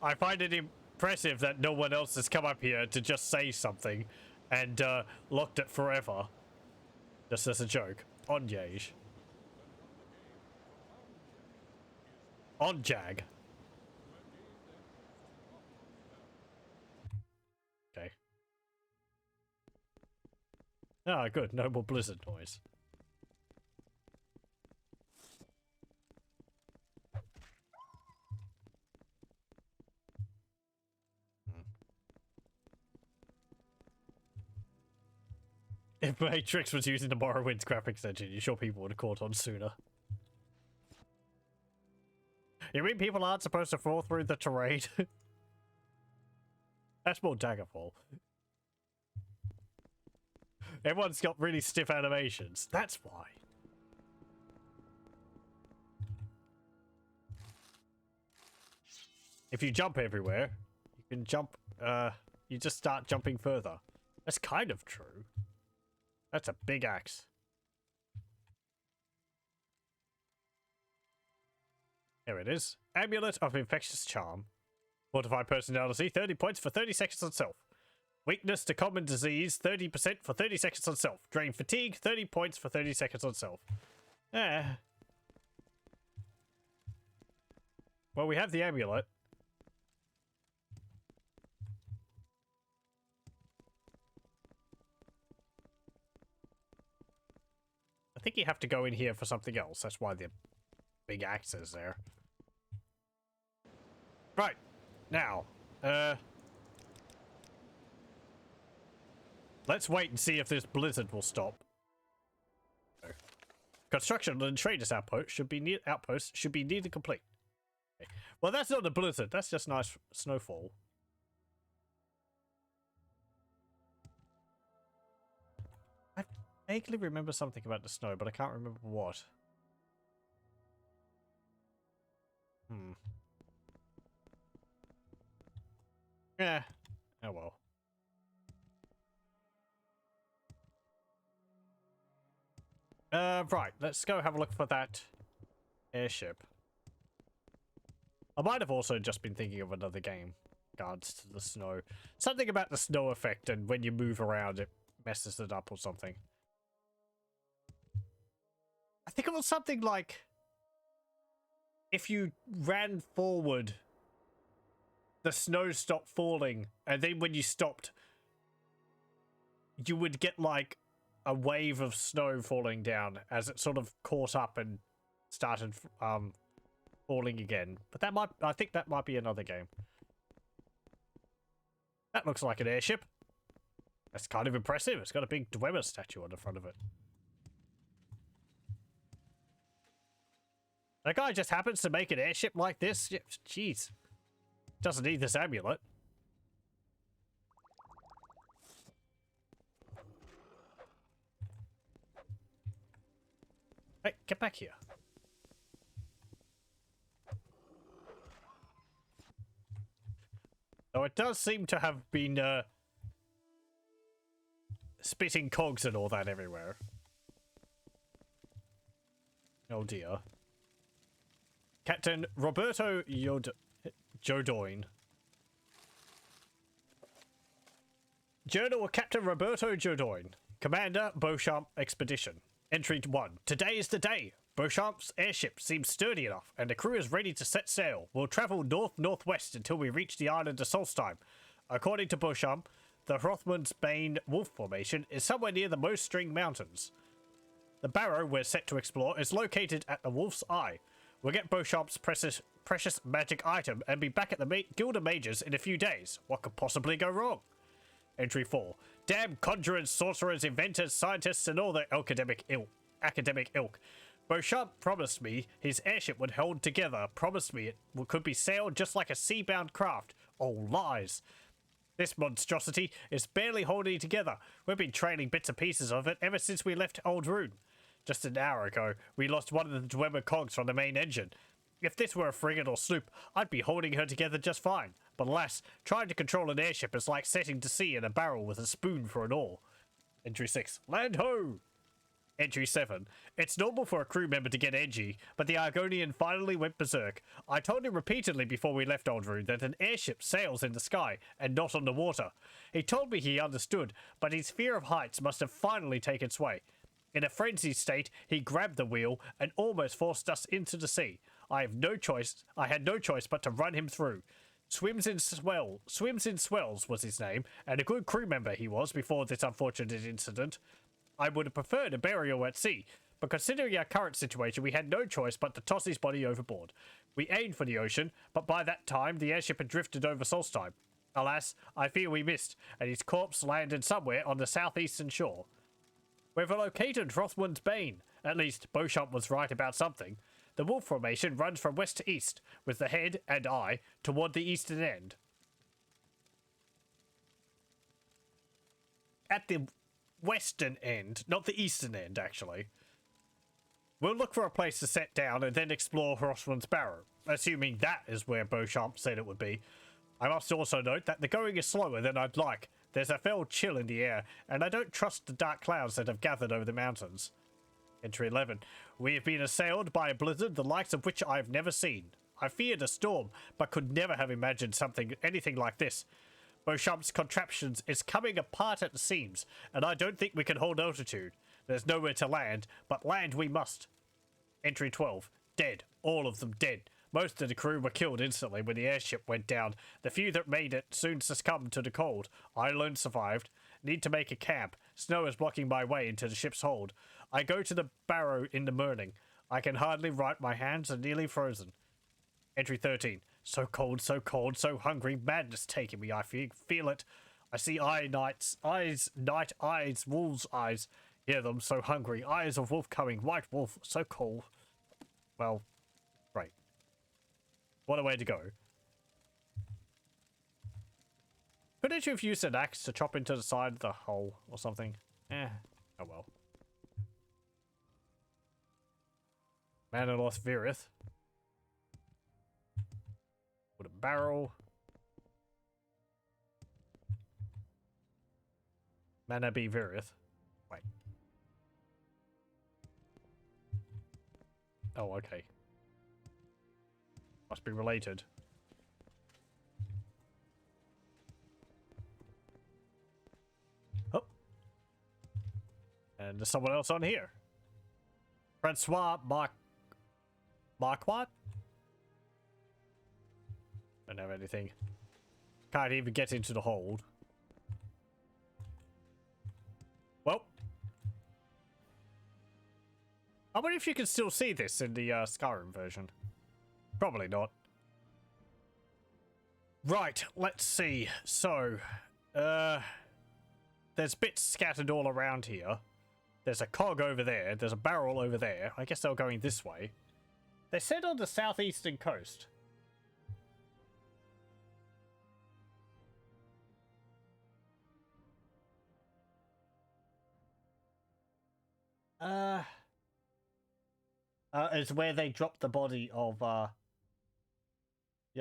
I find it impressive that no one else has come up here to just say something and locked it forever. Just as a joke. On Yage. On Jag. Okay. Ah, good. No more blizzard noise. If Matrix was using the Morrowind graphics engine, you sure people would have caught on sooner. You mean people aren't supposed to fall through the terrain? That's more Daggerfall. Everyone's got really stiff animations. That's why. If you jump everywhere, you can jump, you just start jumping further. That's kind of true. That's a big axe. There it is. Amulet of Infectious Charm. Fortify personality, 30 points for 30 seconds on self. Weakness to common disease, 30% for 30 seconds on self. Drain fatigue, 30 points for 30 seconds on self. Well, we have the amulet. I think you have to go in here for something else. That's why the big axe is there. Right. Now, let's wait and see if this blizzard will stop. Construction on the traders outpost should be nearly complete. Okay. Well, that's not a blizzard. That's just nice snowfall. I vaguely remember something about the snow, but I can't remember what. Yeah. Oh well. Right. Let's go have a look for that airship. I might have also just been thinking of another game in regards to the snow. Something about the snow effect, and when you move around, it messes it up or something. I think it was something like if you ran forward, the snow stopped falling, and then when you stopped, you would get like a wave of snow falling down as it sort of caught up and started falling again. But that might, I think that might be another game. That looks like an airship. That's kind of impressive. It's got a big Dwemer statue on the front of it. That guy just happens to make an airship like this? Jeez. Doesn't need this amulet. Hey, get back here. So it does seem to have been spitting cogs and all that everywhere. Oh dear. Captain Roberto Jodoin. Journal of Captain Roberto Jodoin. Commander, Beauchamp Expedition. Entry 1. Today is the day. Beauchamp's airship seems sturdy enough, and the crew is ready to set sail. We'll travel north-northwest until we reach the island of Solstheim. According to Beauchamp, the Hrothman's Bane Wolf Formation is somewhere near the Most String Mountains. The barrow we're set to explore is located at the Wolf's Eye. We'll get Beauchamp's precious magic item and be back at the Guild of Mages in a few days. What could possibly go wrong? Entry 4. Damn conjurers, sorcerers, inventors, scientists, and all their academic ilk. Beauchamp promised me his airship would hold together, promised me it could be sailed just like a sea-bound craft. All lies. This monstrosity is barely holding together. We've been trailing bits and pieces of it ever since we left Old Rune. Just an hour ago, we lost one of the Dwemer cogs from the main engine. If this were a frigate or sloop, I'd be holding her together just fine. But alas, trying to control an airship is like setting to sea in a barrel with a spoon for an oar. Entry 6. Land ho! Entry 7. It's normal for a crew member to get edgy, but the Argonian finally went berserk. I told him repeatedly before we left Old Rune that an airship sails in the sky and not on the water. He told me he understood, but his fear of heights must have finally taken sway. In a frenzied state, he grabbed the wheel and almost forced us into the sea. I had no choice but to run him through. Swims in Swells was his name, and a good crew member he was before this unfortunate incident. I would have preferred a burial at sea, but considering our current situation, we had no choice but to toss his body overboard. We aimed for the ocean, but by that time the airship had drifted over Solstheim. Alas, I fear we missed, and his corpse landed somewhere on the southeastern shore. We've located Hrothman's Bane. At least, Beauchamp was right about something. The wolf formation runs from west to east, with the head and eye toward the eastern end. At the western end, not the eastern end, actually. We'll look for a place to set down and then explore Hrothman's Barrow, assuming that is where Beauchamp said it would be. I must also note that the going is slower than I'd like. There's a fell chill in the air, and I don't trust the dark clouds that have gathered over the mountains. Entry 11. We have been assailed by a blizzard the likes of which I have never seen. I feared a storm, but could never have imagined anything like this. Beauchamp's contraptions is coming apart at the seams, and I don't think we can hold altitude. There's nowhere to land, but land we must. Entry 12. Dead. All of them dead. Most of the crew were killed instantly when the airship went down. The few that made it soon succumbed to the cold. I alone survived. Need to make a camp. Snow is blocking my way into the ship's hold. I go to the barrow in the morning. I can hardly write, my hands are nearly frozen. Entry 13. So cold, so hungry, madness taking me, I feel it. I see night eyes, wolves' eyes. Hear them, so hungry, eyes of wolf coming, white wolf, so cold. Well, great. What a way to go. Couldn't you have used an axe to chop into the side of the hole or something? Oh well. Mana lost Virith. With a barrel. Mana be Virith. Wait. Oh, okay. Must be related. Oh. And there's someone else on here. Francois Marquardt? Don't have anything. Can't even get into the hold. Well. I wonder if you can still see this in the Skyrim version. Probably not. Right, let's see. So, there's bits scattered all around here. There's a cog over there. There's a barrel over there. I guess they're going this way. They said on the southeastern coast. Is where they dropped the body of, the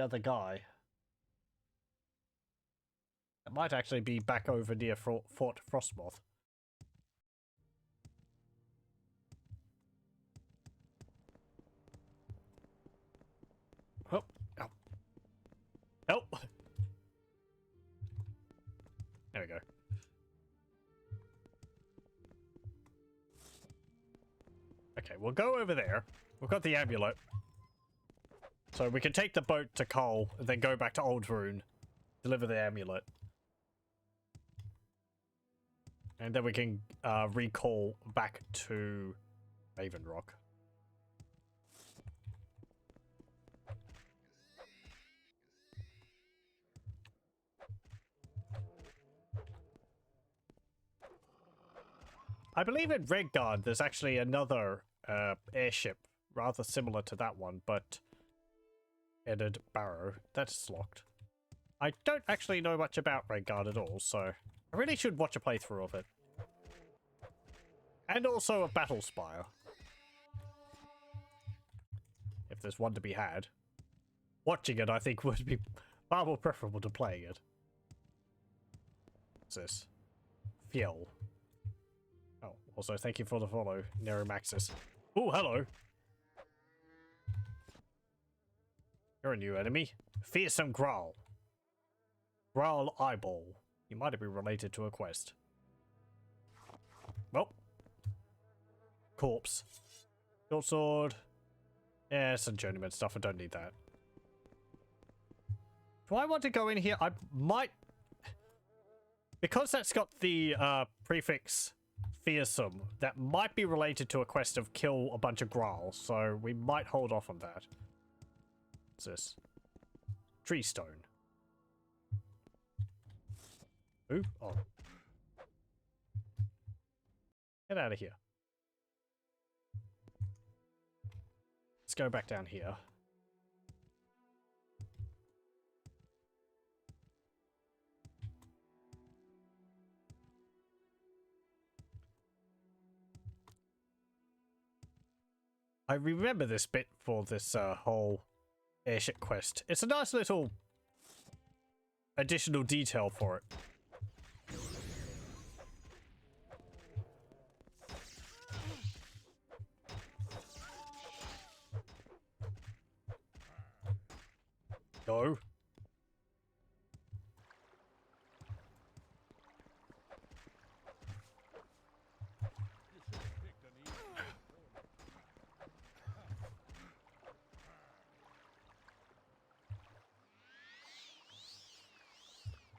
other guy. It might actually be back over near Fort Frostmoth. Oh, oh. Oh! There we go. Okay, we'll go over there. We've got the amulet. So we can take the boat to Cole, and then go back to Old Rune. Deliver the amulet. And then we can recall back to Raven Rock. I believe in Redguard there's actually another airship rather similar to that one, but Eddard Barrow. That's locked. I don't actually know much about Redguard at all, so I really should watch a playthrough of it. And also a Battle Spire. If there's one to be had. Watching it, I think, would be far more preferable to playing it. What's this? Fiel. Oh, also thank you for the follow, Neromaxis. Oh, hello! You're a new enemy. Fearsome Growl. Growl Eyeball. You might be related to a quest. Well. Corpse. Short sword. Yeah, some journeyman stuff. I don't need that. Do I want to go in here? I might... Because that's got the prefix fearsome, that might be related to a quest of kill a bunch of Growls, so we might hold off on that. What's this? Tree stone. Ooh, oh. Get out of here. Let's go back down here. I remember this bit for this whole airship quest. It's a nice little additional detail for it. Go.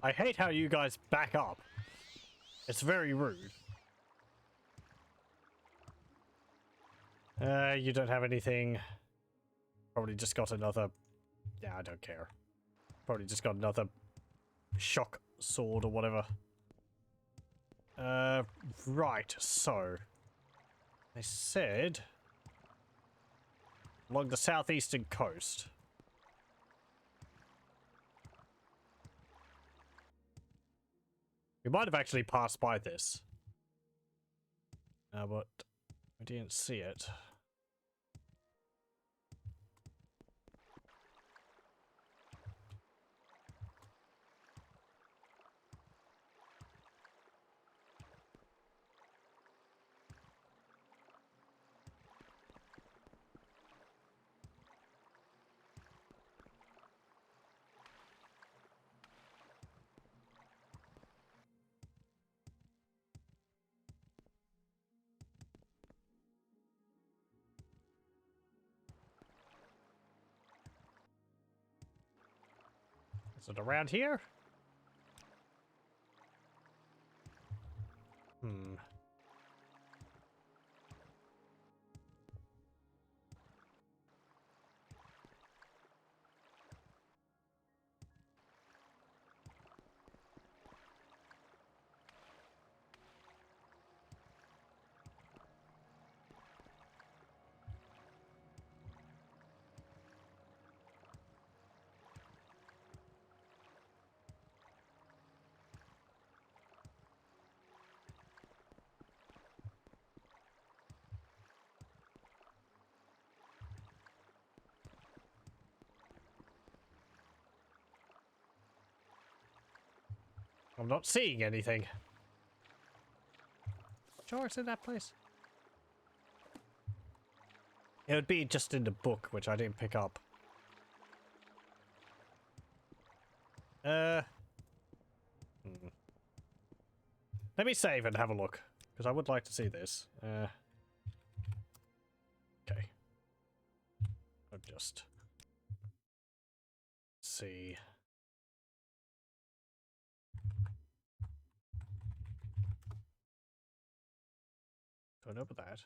I hate how you guys back up. It's very rude. You don't have anything. Probably just got another... Yeah, I don't care. Probably just got another shock sword or whatever. Right, so... They said... Along the southeastern coast. We might have actually passed by this. But we didn't see it. Is it around here? Hmm. I'm not seeing anything. Sure it's in that place? It would be just in the book, which I didn't pick up. Let me save and have a look, because I would like to see this. Okay. I'll just see. Don't open that.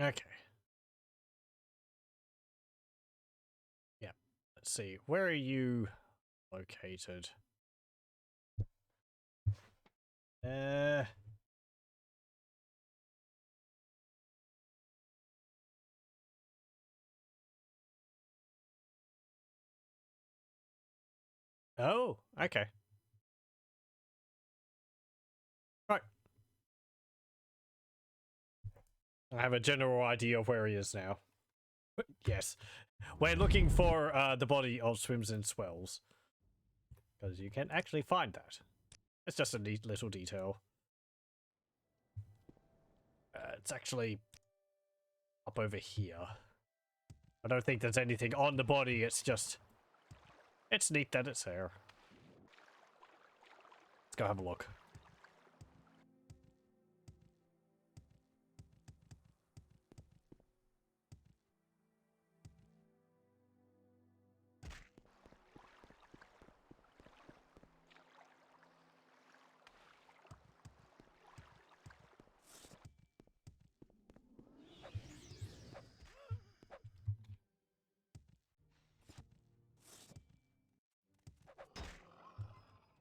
Okay. Yeah. Let's see. Where are you located? Oh, okay. Right. I have a general idea of where he is now. Yes. We're looking for the body of Swims and Swells. Because you can actually find that. It's just a neat little detail. It's actually up over here. I don't think there's anything on the body, it's just... It's neat that it's there. Let's go have a look.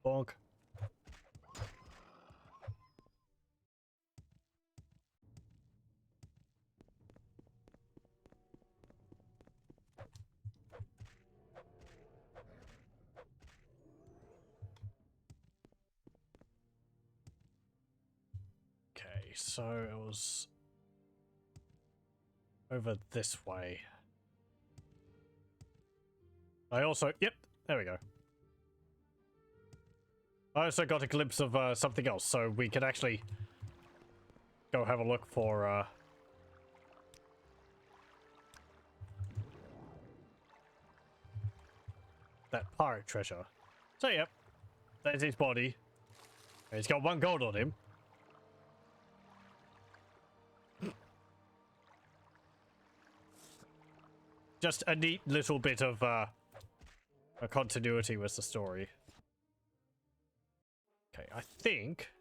Bonk. Okay, so it was over this way. I also... Yep, there we go. I also got a glimpse of something else, so we can actually go have a look for that pirate treasure. So yep, there's his body. He's got 1 gold on him. Just a neat little bit of a continuity with the story. Okay, I think...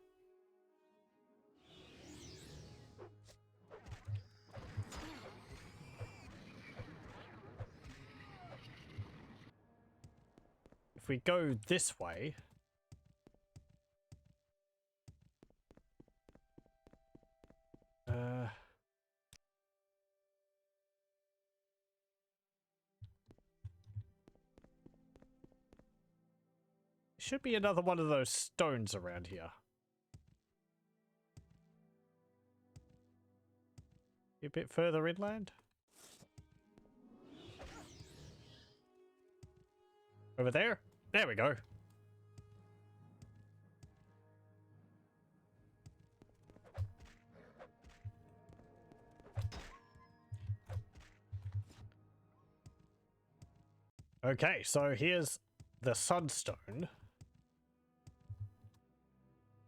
if we go this way... should be another one of those stones around here. A bit further inland. Over there? There we go. Okay, so here's the Sunstone.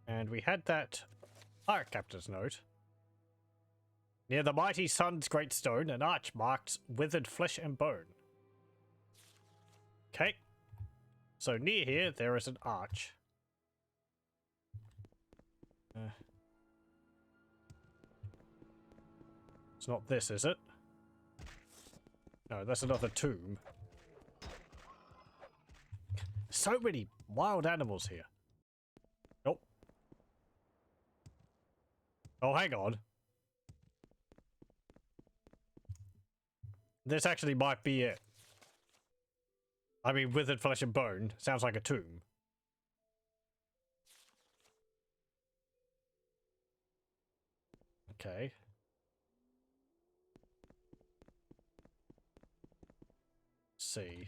And we had that pirate captain's note. Near the mighty sun's great stone, an arch marked withered flesh and bone. Okay. So near here, there is an arch. It's not this, is it? No, that's another tomb. So many wild animals here. Nope. Oh, hang on. This actually might be it. I mean, withered flesh and bone. Sounds like a tomb. Okay. See.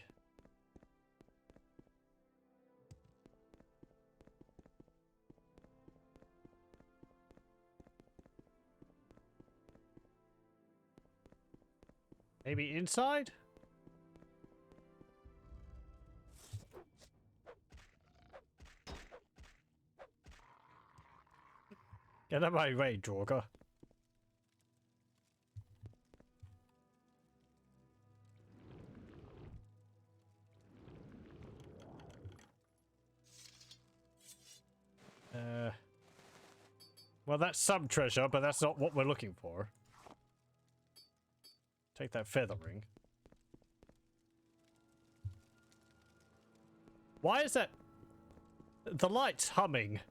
Maybe inside? Get out of my way, Jorga. Well, that's some treasure, but that's not what we're looking for. Take that feather ring. Why is that? The light's humming.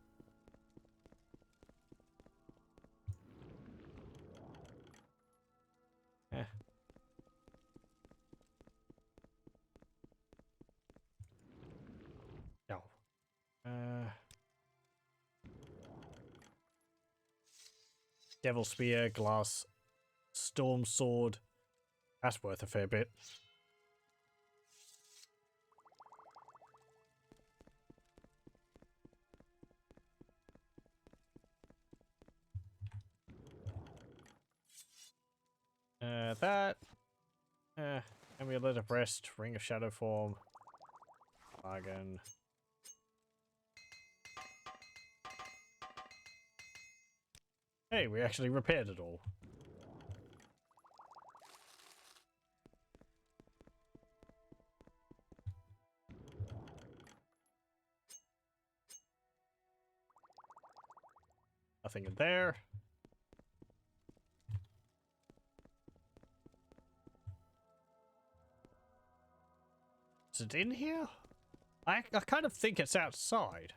Eh. No. Devil Spear, Glass, Storm Sword. That's worth a fair bit. That. Amulet of Rest, Ring of Shadow Form. Bargain. Hey, we actually repaired it all. Nothing in there. Is it in here? I kind of think it's outside.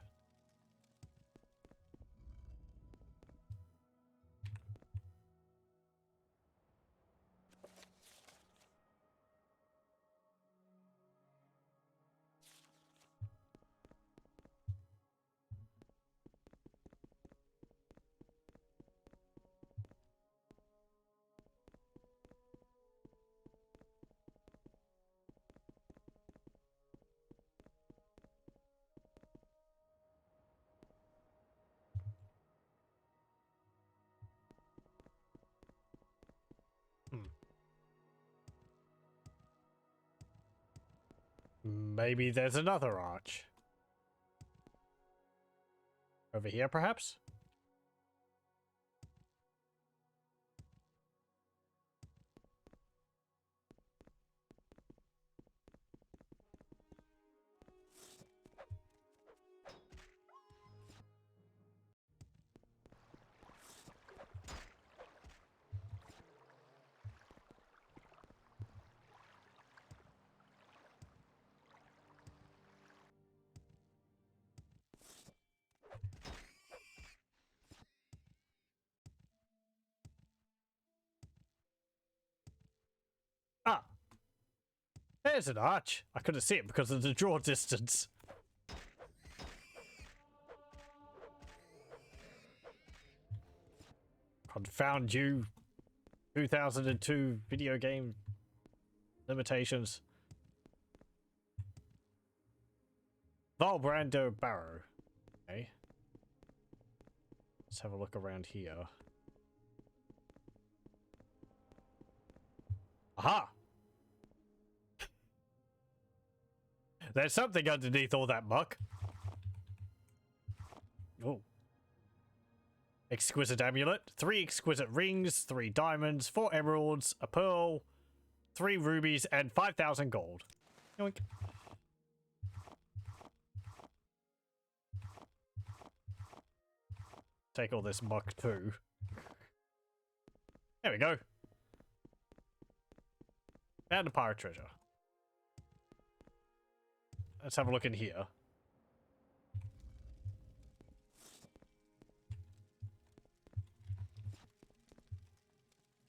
Maybe there's another arch. Over here, perhaps? Ah! There's an arch. I couldn't see it because of the draw distance. Confound you. 2002 video game limitations. Valbrando Barrow. Okay. Let's have a look around here. Aha! There's something underneath all that muck. Oh. Exquisite amulet. 3 exquisite rings, 3 diamonds, 4 emeralds, a pearl, 3 rubies, and 5,000 gold. Yoink. Take all this muck too. There we go. And a pirate treasure. Let's have a look in here.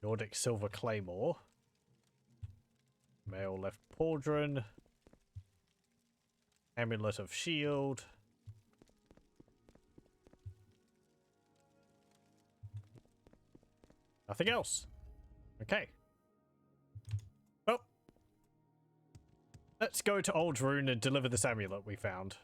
Nordic silver claymore. Male left pauldron. Amulet of shield. Nothing else. Okay. Well, let's go to Old Rune and deliver this amulet we found.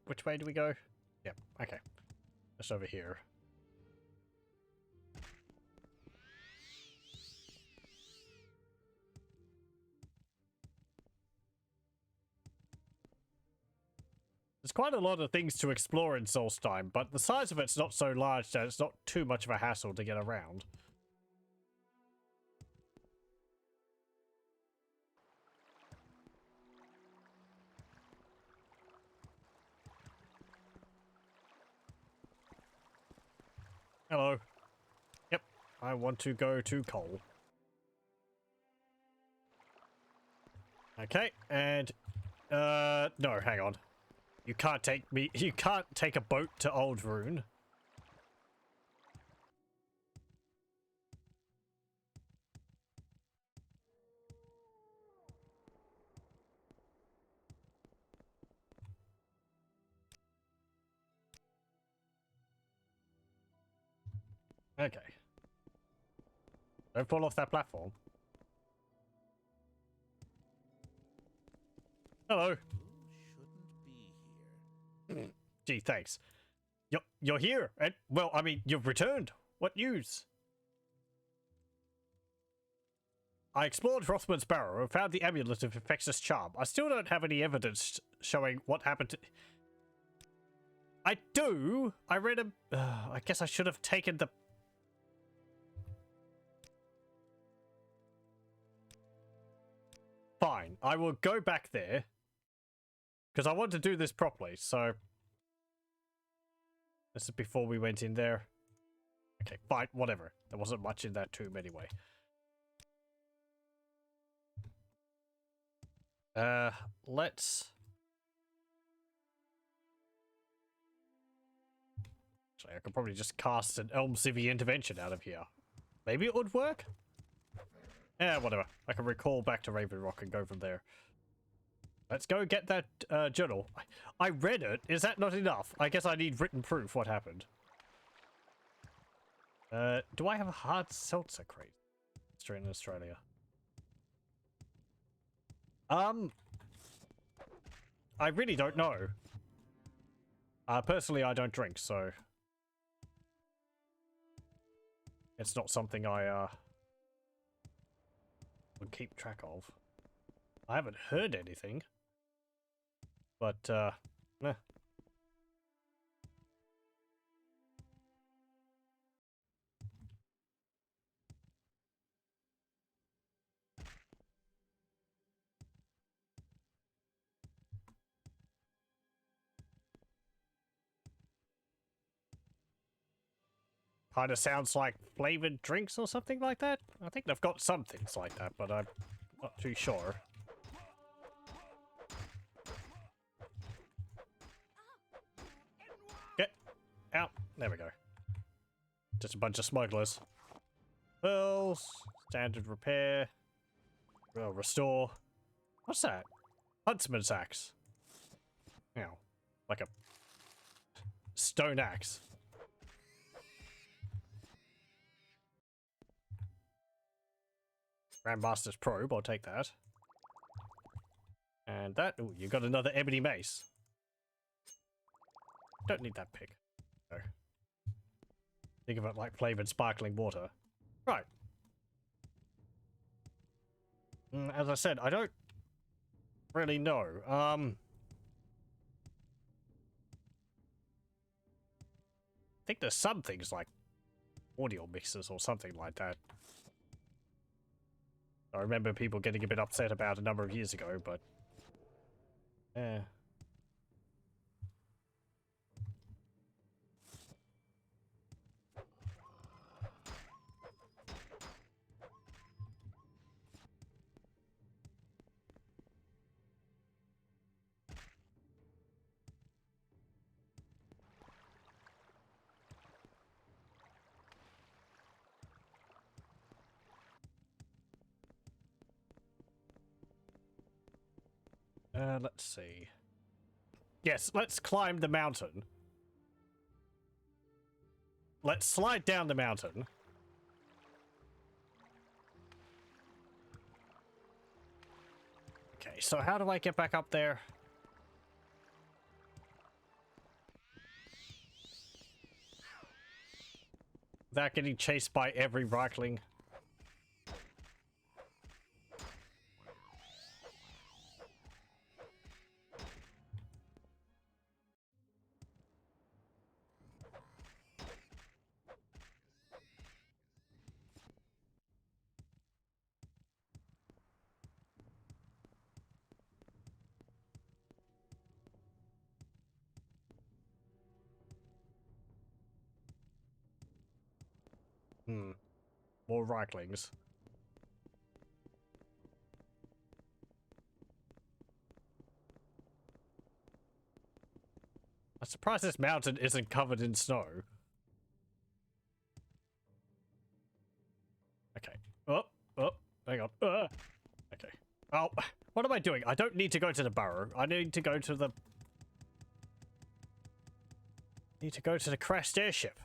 Which way do we go? Yep, okay. Just over here. There's quite a lot of things to explore in Solstheim, but the size of it's not so large that it's not too much of a hassle to get around. Hello. Yep, I want to go to coal. Okay, and no, hang on. You can't take a boat to Old Rune. Okay. Don't fall off that platform. Hello. Shouldn't be here. Gee, thanks. You're here, and well, I mean, you've returned. What news? I explored Rothman's Barrow and found the Amulet of Infectious Charm. I still don't have any evidence showing what happened to... I do! I read a... I guess I should have taken the... Fine, I will go back there. Because I want to do this properly, so... This is before we went in there. Okay, fine, whatever. There wasn't much in that tomb anyway. Let's... Actually, I could probably just cast an Elm Civvy intervention out of here. Maybe it would work? Yeah, whatever. I can recall back to Raven Rock and go from there. Let's go get that journal. I read it. Is that not enough? I guess I need written proof what happened. Do I have a hard seltzer crate? Straight in Australia. I really don't know. Personally, I don't drink, so... It's not something I, would keep track of. I haven't heard anything. But, meh. Kind of sounds like flavored drinks or something like that. I think they've got some things like that, but I'm not too sure. Get out. There we go. Just a bunch of smugglers. Pearls, standard repair, well, restore. What's that? Huntsman's axe. Now, like a stone axe. Grandmaster's probe, I'll take that. And that, ooh, you got another ebony mace. Don't need that pick. No. Think of it like flavored sparkling water. Right. As I said, I don't really know. I think there's some things like audio mixers or something like that. I remember people getting a bit upset about a number of years ago, but... Let's see. Yes, let's climb the mountain. Let's slide down the mountain. Okay, so how do I get back up there? Without getting chased by every Reichling. More Reiklings. I'm surprised this mountain isn't covered in snow. Okay. Oh, hang on. Okay. Oh, what am I doing? I don't need to go to the burrow. I need to go to the... Need to go to the crashed airship.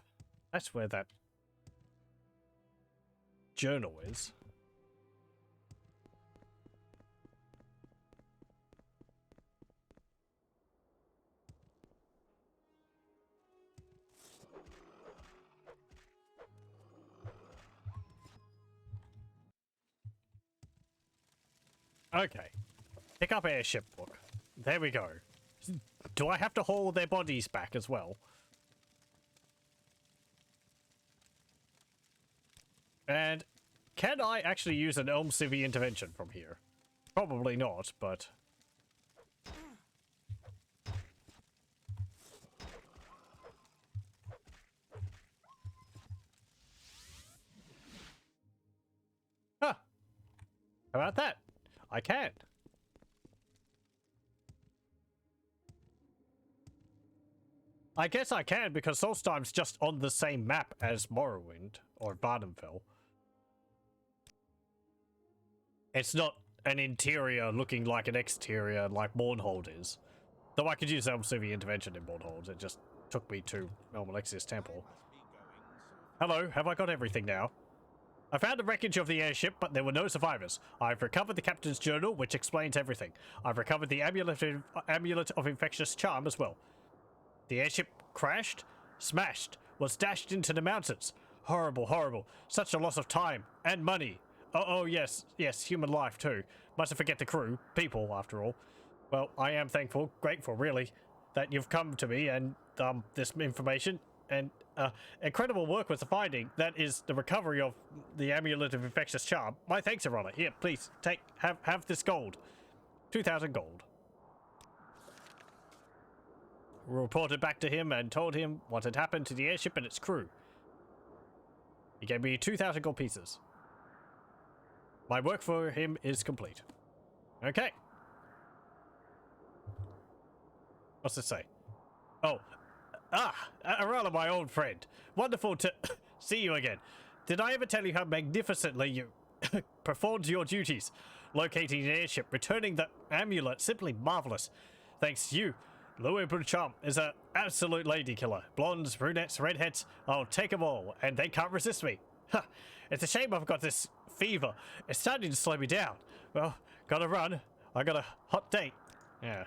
That's where that journal is. Okay. Pick up airship book. There we go. Do I have to haul their bodies back as well? And can I actually use an Elm Civvy intervention from here? Probably not, but... Huh. How about that? I can. I guess I can because Solstheim's just on the same map as Morrowind or Vardenfell. It's not an interior looking like an exterior like Mournhold is. Though I could use Elm Civvy intervention in Mournhold, it just took me to Alexia's temple. Hello, have I got everything now? I found the wreckage of the airship, but there were no survivors. I've recovered the captain's journal, which explains everything. I've recovered the amulet of infectious charm as well. The airship crashed, smashed, was dashed into the mountains. Horrible, horrible. Such a loss of time and money. Oh, yes, human life too. Mustn't forget the crew, people, after all. Well, I am thankful, grateful, really, that you've come to me and this information and incredible work with the finding. That is the recovery of the amulet of infectious charm. My thanks are on it. Here, please have this gold. 2,000 gold. We reported back to him and told him what had happened to the airship and its crew. He gave me 2,000 gold pieces. My work for him is complete. Okay. What's this say? Oh. Arala, my old friend. Wonderful to see you again. Did I ever tell you how magnificently you performed your duties? Locating an airship, returning the amulet, simply marvelous. Thanks to you, Louis Brucham is an absolute lady killer. Blondes, brunettes, redheads, I'll take them all, and they can't resist me. It's a shame I've got this fever. It's starting to slow me down. Well, gotta run. I got a hot date. Yeah.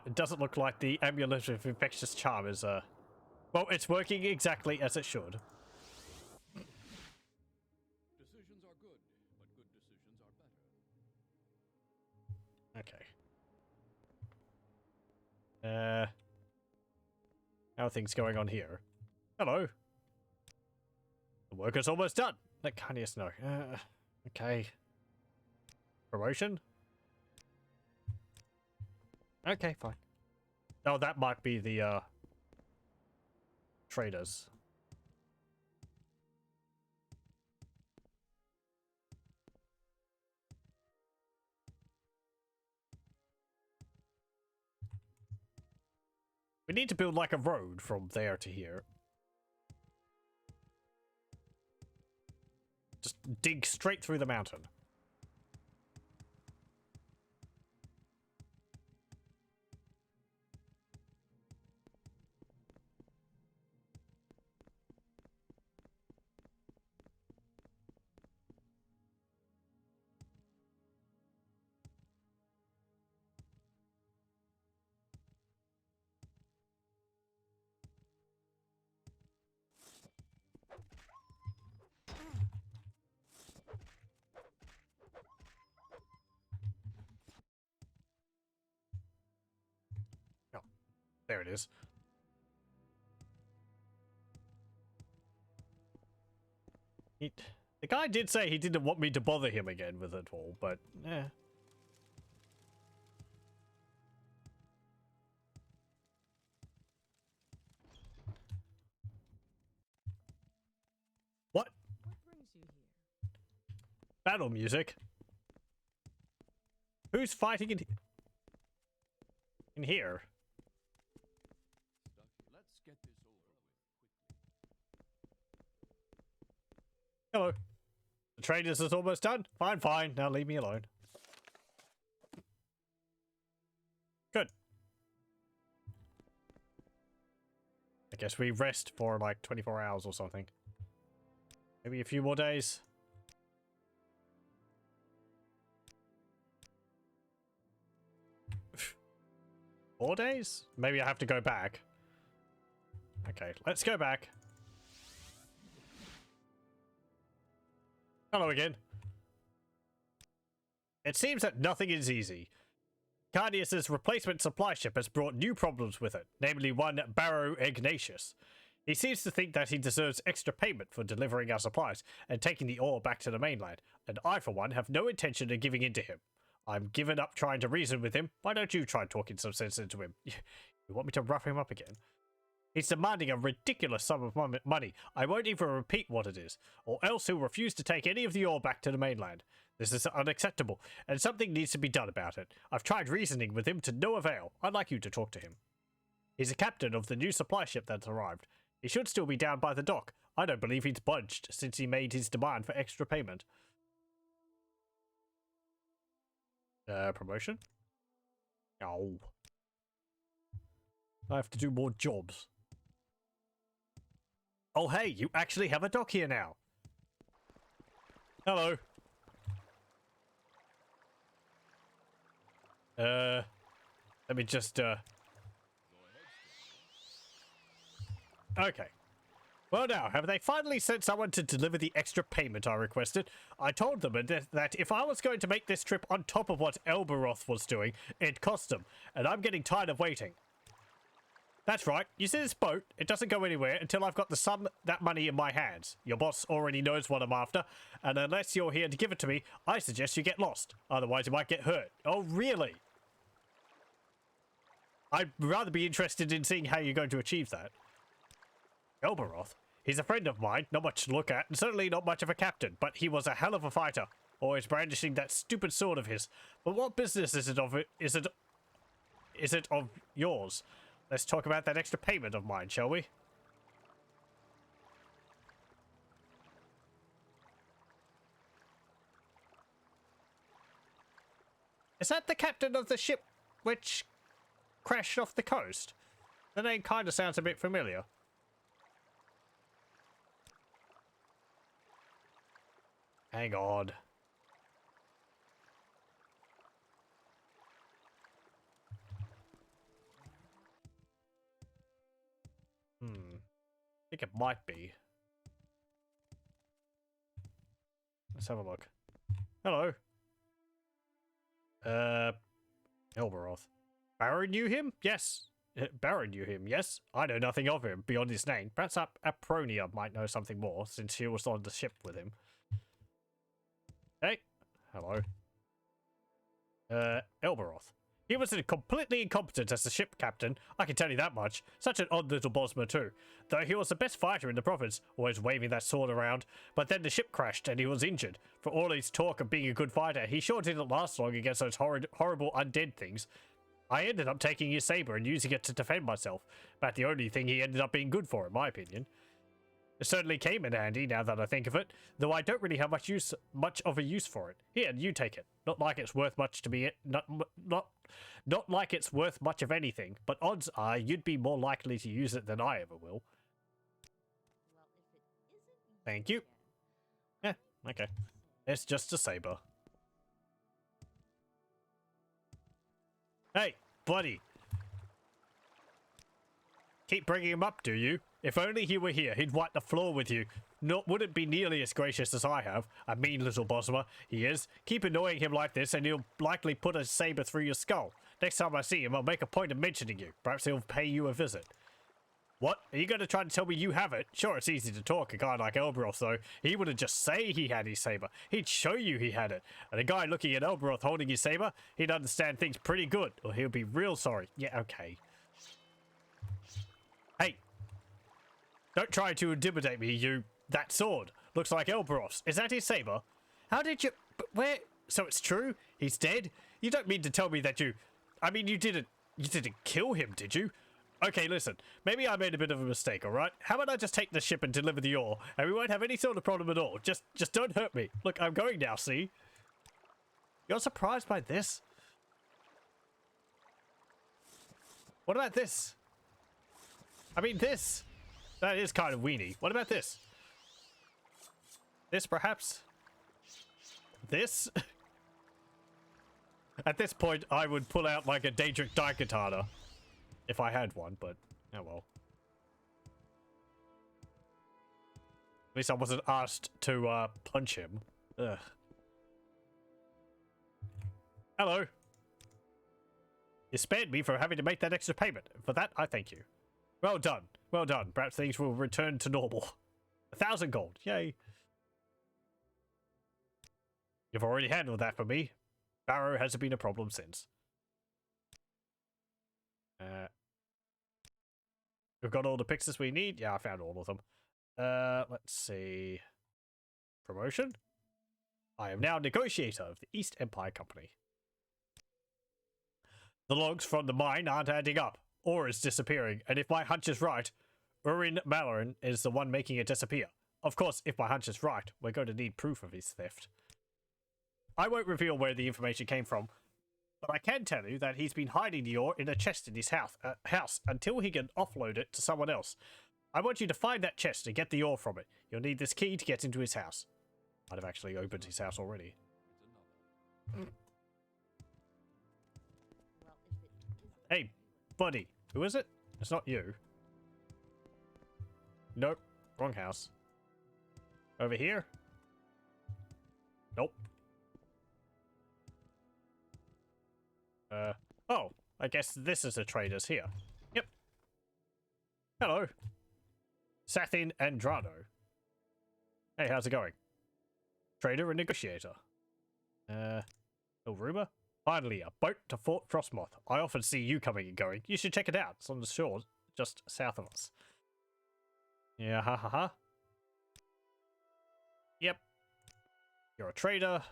It doesn't look like the amulet of infectious charm is, well, it's working exactly as it should. Decisions are good, but good decisions are better. Okay. How are things going on here? Hello. The work is almost done. Let Carnius know. Okay. Promotion? Okay, fine. Oh, that might be the, traders. We need to build like a road from there to here. Just dig straight through the mountain. There it is. The guy did say he didn't want me to bother him again with it all, but eh. What? What brings you here? Battle music? Who's fighting in here? Stucky. Let's get this over with quickly. Hello. The traders is almost done. Fine, fine. Now leave me alone. Good. I guess we rest for like 24 hours or something. Maybe a few more days. Four days? Maybe I have to go back. Okay, let's go back. Hello again. It seems that nothing is easy. Cardius's replacement supply ship has brought new problems with it, namely one Barrow Ignatius. He seems to think that he deserves extra payment for delivering our supplies and taking the ore back to the mainland, and I, for one, have no intention of giving in to him. I'm given up trying to reason with him. Why don't you try talking some sense into him? You want me to rough him up again? He's demanding a ridiculous sum of money. I won't even repeat what it is, or else he'll refuse to take any of the ore back to the mainland. This is unacceptable, and something needs to be done about it. I've tried reasoning with him to no avail. I'd like you to talk to him. He's a captain of the new supply ship that's arrived. He should still be down by the dock. I don't believe he's budged since he made his demand for extra payment. Promotion? Oh. I have to do more jobs. Oh, hey, you actually have a dock here now. Hello. Let me just, Okay. Well now, have they finally sent someone to deliver the extra payment I requested? I told them that if I was going to make this trip on top of what Elberoth was doing, it'd cost them, and I'm getting tired of waiting. That's right. You see this boat? It doesn't go anywhere until I've got that money in my hands. Your boss already knows what I'm after, and unless you're here to give it to me, I suggest you get lost. Otherwise, you might get hurt. Oh, really? I'd rather be interested in seeing how you're going to achieve that. Elberoth? He's a friend of mine, not much to look at, and certainly not much of a captain, but he was a hell of a fighter, always brandishing that stupid sword of his. But what business is it of yours? Let's talk about that extra payment of mine, shall we? Is that the captain of the ship which crashed off the coast? The name kind of sounds a bit familiar. Hang on. I think it might be. Let's have a look. Hello. Elberoth. Baron knew him? Yes. Baron knew him, yes. I know nothing of him beyond his name. Perhaps Apronia might know something more, since she was on the ship with him. Hey. Hello. Elberoth. He was completely incompetent as the ship captain, I can tell you that much. Such an odd little bosmer too. Though he was the best fighter in the province, always waving that sword around. But then the ship crashed and he was injured. For all his talk of being a good fighter, he sure didn't last long against those horrible undead things. I ended up taking his saber and using it to defend myself. About the only thing he ended up being good for, in my opinion. It certainly came in handy now that I think of it, though I don't really have much of a use for it. Here, you take it. Not like it's worth much to be not like it's worth much of anything, but odds are you'd be more likely to use it than I ever will. Well, if it isn't Thank you. Yeah, okay. It's just a saber. Hey, buddy. Keep bringing him up, do you? If only he were here, he'd wipe the floor with you. Wouldn't be nearly as gracious as I have. A mean little bosmer, he is. Keep annoying him like this and he'll likely put a saber through your skull. Next time I see him, I'll make a point of mentioning you. Perhaps he'll pay you a visit. What? Are you going to try to tell me you have it? Sure, it's easy to talk. A guy like Elberoth, though, he wouldn't just say he had his saber. He'd show you he had it. And a guy looking at Elberoth holding his saber, he'd understand things pretty good, or he'll be real sorry. Yeah, okay. Hey. Don't try to intimidate me, you... That sword. Looks like Elberoth's. Is that his saber? How did you... But where... So it's true? He's dead? You don't mean to tell me that you... I mean, you didn't kill him, did you? Okay, listen. Maybe I made a bit of a mistake, alright? How about I just take the ship and deliver the ore, and we won't have any sort of problem at all. Just don't hurt me. Look, I'm going now, see? You're surprised by this? What about this? I mean, this. That is kind of weenie. What about this? This, perhaps? This? At this point, I would pull out like a Daedric Daikatana. If I had one, but oh well. At least I wasn't asked to punch him. Ugh. Hello. You spared me from having to make that extra payment. For that, I thank you. Well done. Well done. Perhaps things will return to normal. 1,000 gold. Yay. You've already handled that for me. Barrow hasn't been a problem since. We've got all the pixels we need. Yeah, I found all of them. Let's see. Promotion? I am now negotiator of the East Empire Company. The logs from the mine aren't adding up. Ore is disappearing, and if my hunch is right, Urin Malaran is the one making it disappear. Of course, if my hunch is right, we're going to need proof of his theft. I won't reveal where the information came from, but I can tell you that he's been hiding the ore in a chest in his house until he can offload it to someone else. I want you to find that chest and get the ore from it. You'll need this key to get into his house. I'd have actually opened his house already. Hey, buddy. Who is it? It's not you. Nope. Wrong house. Over here? Nope. Oh, I guess this is the traders here. Yep. Hello. Sathin Andrado. Hey, how's it going? Trader and negotiator. No rumor? Finally, a boat to Fort Frostmoth. I often see you coming and going. You should check it out. It's on the shore just south of us. Yeah, ha ha ha. Yep. You're a trader.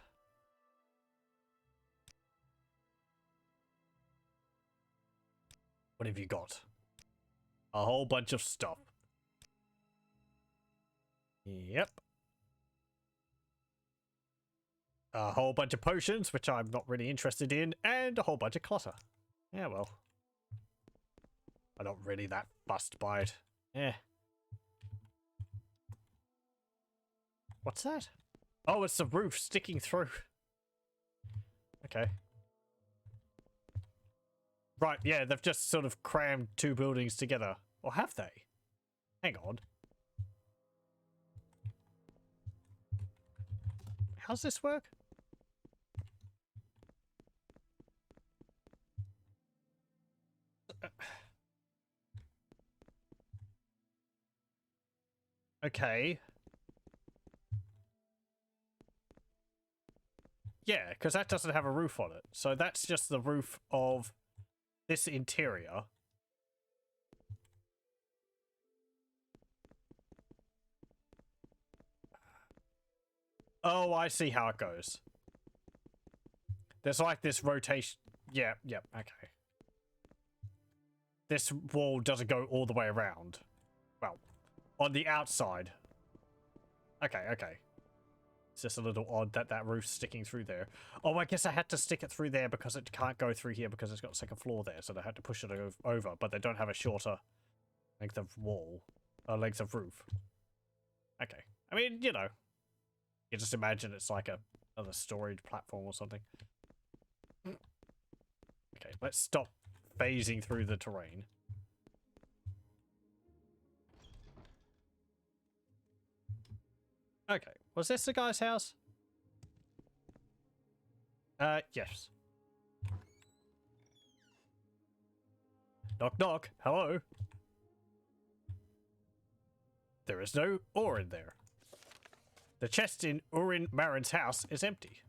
What have you got? A whole bunch of stuff. Yep. A whole bunch of potions, which I'm not really interested in, and a whole bunch of clutter. Yeah, well. I'm not really that fussed by it. Yeah. What's that? Oh, it's the roof sticking through. Okay. Right, yeah, they've just sort of crammed two buildings together. Or have they? Hang on. How's this work? Okay. Yeah, because that doesn't have a roof on it. So that's just the roof of this interior. Oh, I see how it goes. There's like this rotation. Yeah, okay. This wall doesn't go all the way around. Well, on the outside. Okay. It's just a little odd that that roof's sticking through there. Oh, I guess I had to stick it through there because it can't go through here because it's got a second floor there. So they had to push it over, but they don't have a shorter length of wall, length of roof. Okay. I mean, you know, you just imagine it's like another storage platform or something. Okay, let's stop phasing through the terrain. Okay, was this the guy's house? Yes. Knock knock. Hello. There is no ore in there. The chest in Urin Marin's house is empty.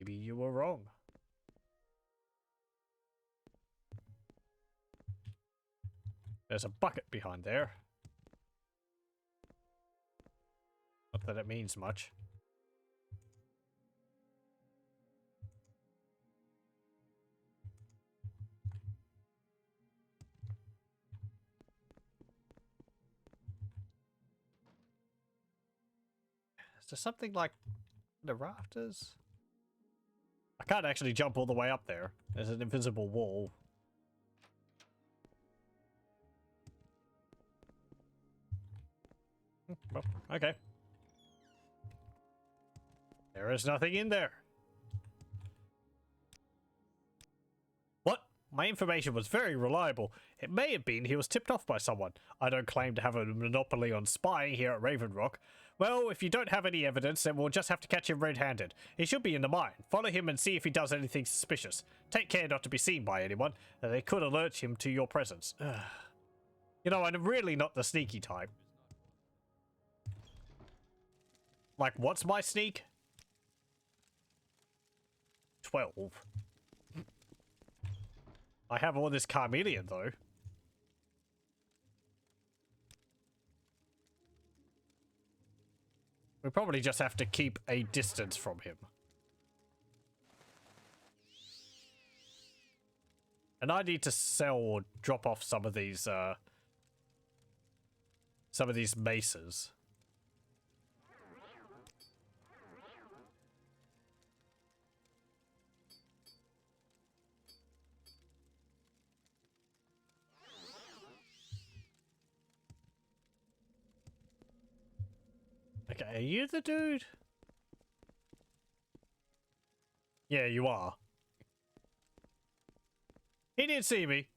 Maybe you were wrong. There's a bucket behind there. Not that it means much. Is there something like the rafters? I can't actually jump all the way up there. There's an invisible wall. Well, okay. There is nothing in there. What? My information was very reliable. It may have been he was tipped off by someone. I don't claim to have a monopoly on spying here at Raven Rock. Well, if you don't have any evidence, then we'll just have to catch him red-handed. He should be in the mine. Follow him and see if he does anything suspicious. Take care not to be seen by anyone. They could alert him to your presence. You know, I'm really not the sneaky type. Like, what's my sneak? 12. I have all this Carmelian, though. We probably just have to keep a distance from him. And I need to sell or drop off some of these maces. Okay, are you the dude? Yeah, you are. He didn't see me.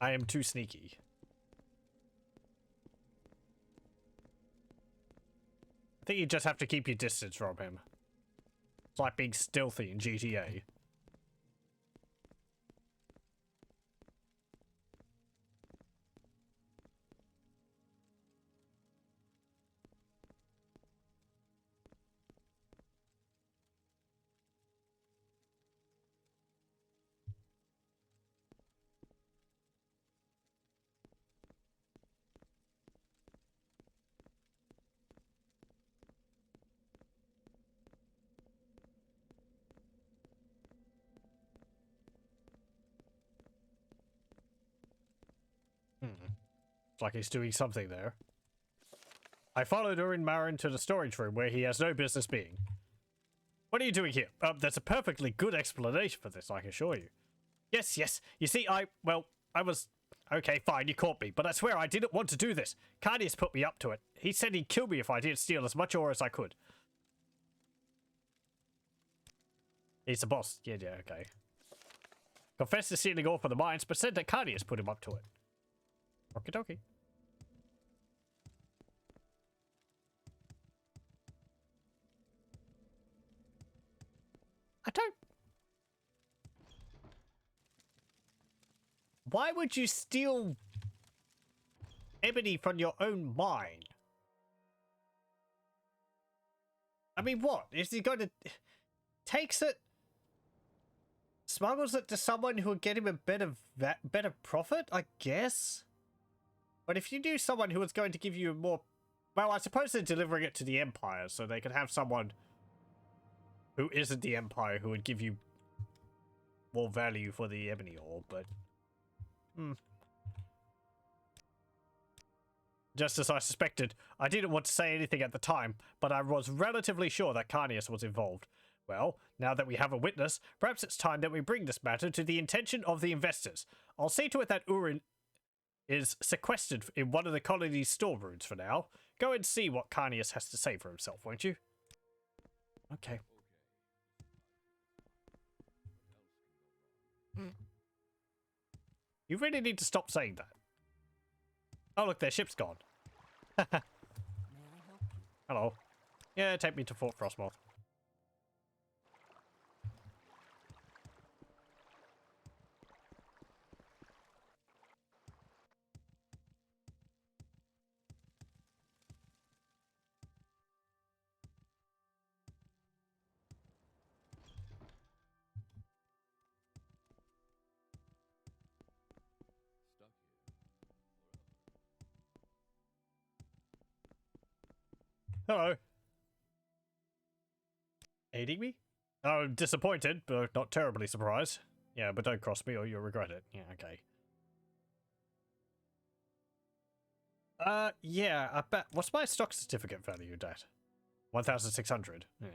I am too sneaky. I think you just have to keep your distance from him. It's like being stealthy in GTA. It's like he's doing something there. I followed Urin Marin to the storage room where he has no business being. What are you doing here? There's a perfectly good explanation for this, I can assure you. Yes. You see, I was... Okay, fine, you caught me, but I swear I didn't want to do this. Cardius put me up to it. He said he'd kill me if I didn't steal as much ore as I could. He's the boss. Yeah, okay. Confessed to stealing ore for the mines, but said that Cardius put him up to it. Okie dokie. I don't... Why would you steal Ebony from your own mine? I mean, what? Is he going to... Takes it... Smuggles it to someone who would get him a better profit, I guess? But if you knew someone who was going to give you more... Well, I suppose they're delivering it to the Empire, so they could have someone who isn't the Empire who would give you more value for the Ebony ore, but... Just as I suspected, I didn't want to say anything at the time, but I was relatively sure that Carnius was involved. Well, now that we have a witness, perhaps it's time that we bring this matter to the attention of the investors. I'll see to it that Urin is sequestered in one of the colony's storerooms for now. Go and see what Carnius has to say for himself, won't you? Okay. You really need to stop saying that. Oh, look, their ship's gone. May I help you? Hello. Yeah, take me to Fort Frostmoth. Stuck here. Hello. Aiding me? I'm disappointed, but not terribly surprised. Yeah, but don't cross me or you'll regret it. Yeah, okay. Yeah, I bet. What's my stock certificate valued at? 1,600. Yeah.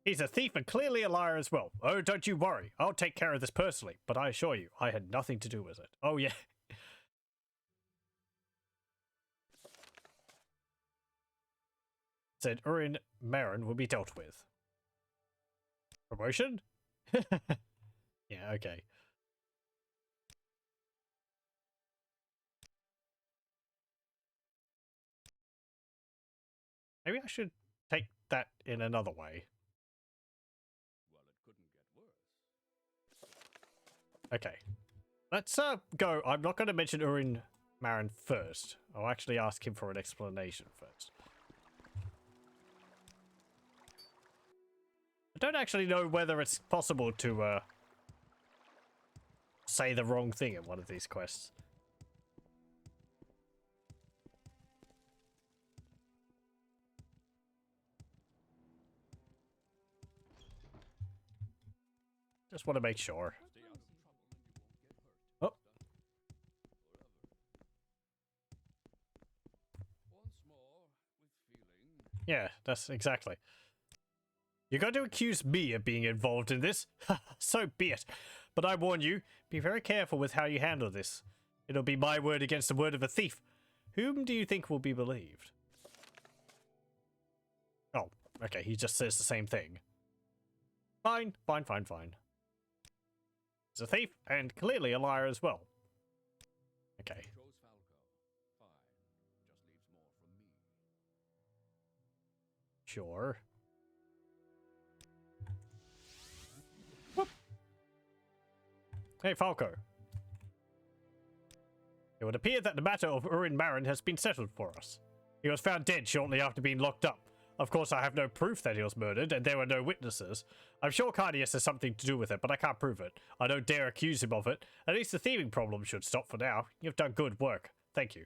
He's a thief and clearly a liar as well. Oh, don't you worry. I'll take care of this personally, but I assure you, I had nothing to do with it. Oh, yeah. Said Urin Marin will be dealt with. Promotion? Yeah, okay. Maybe I should take that in another way. Well, it couldn't get worse. Okay. Let's go. I'm not going to mention Urin Marin first. I'll actually ask him for an explanation first. I don't actually know whether it's possible to say the wrong thing in one of these quests. Just want to make sure. Stay out of trouble and you won't get hurt. Oh. Forever. Once more, with feeling. Yeah, that's exactly. You're going to accuse me of being involved in this? So be it. But I warn you, be very careful with how you handle this. It'll be my word against the word of a thief. Whom do you think will be believed? Oh, okay, he just says the same thing. Fine, fine, fine, fine. He's a thief, and clearly a liar as well. Okay. Chose Falco. Fine. Just leaves more from me. Sure. Whoop. Hey, Falco. It would appear that the matter of Urin Marin has been settled for us. He was found dead shortly after being locked up. Of course, I have no proof that he was murdered, and there were no witnesses. I'm sure Cardius has something to do with it, but I can't prove it. I don't dare accuse him of it. At least the thieving problem should stop for now. You've done good work. Thank you.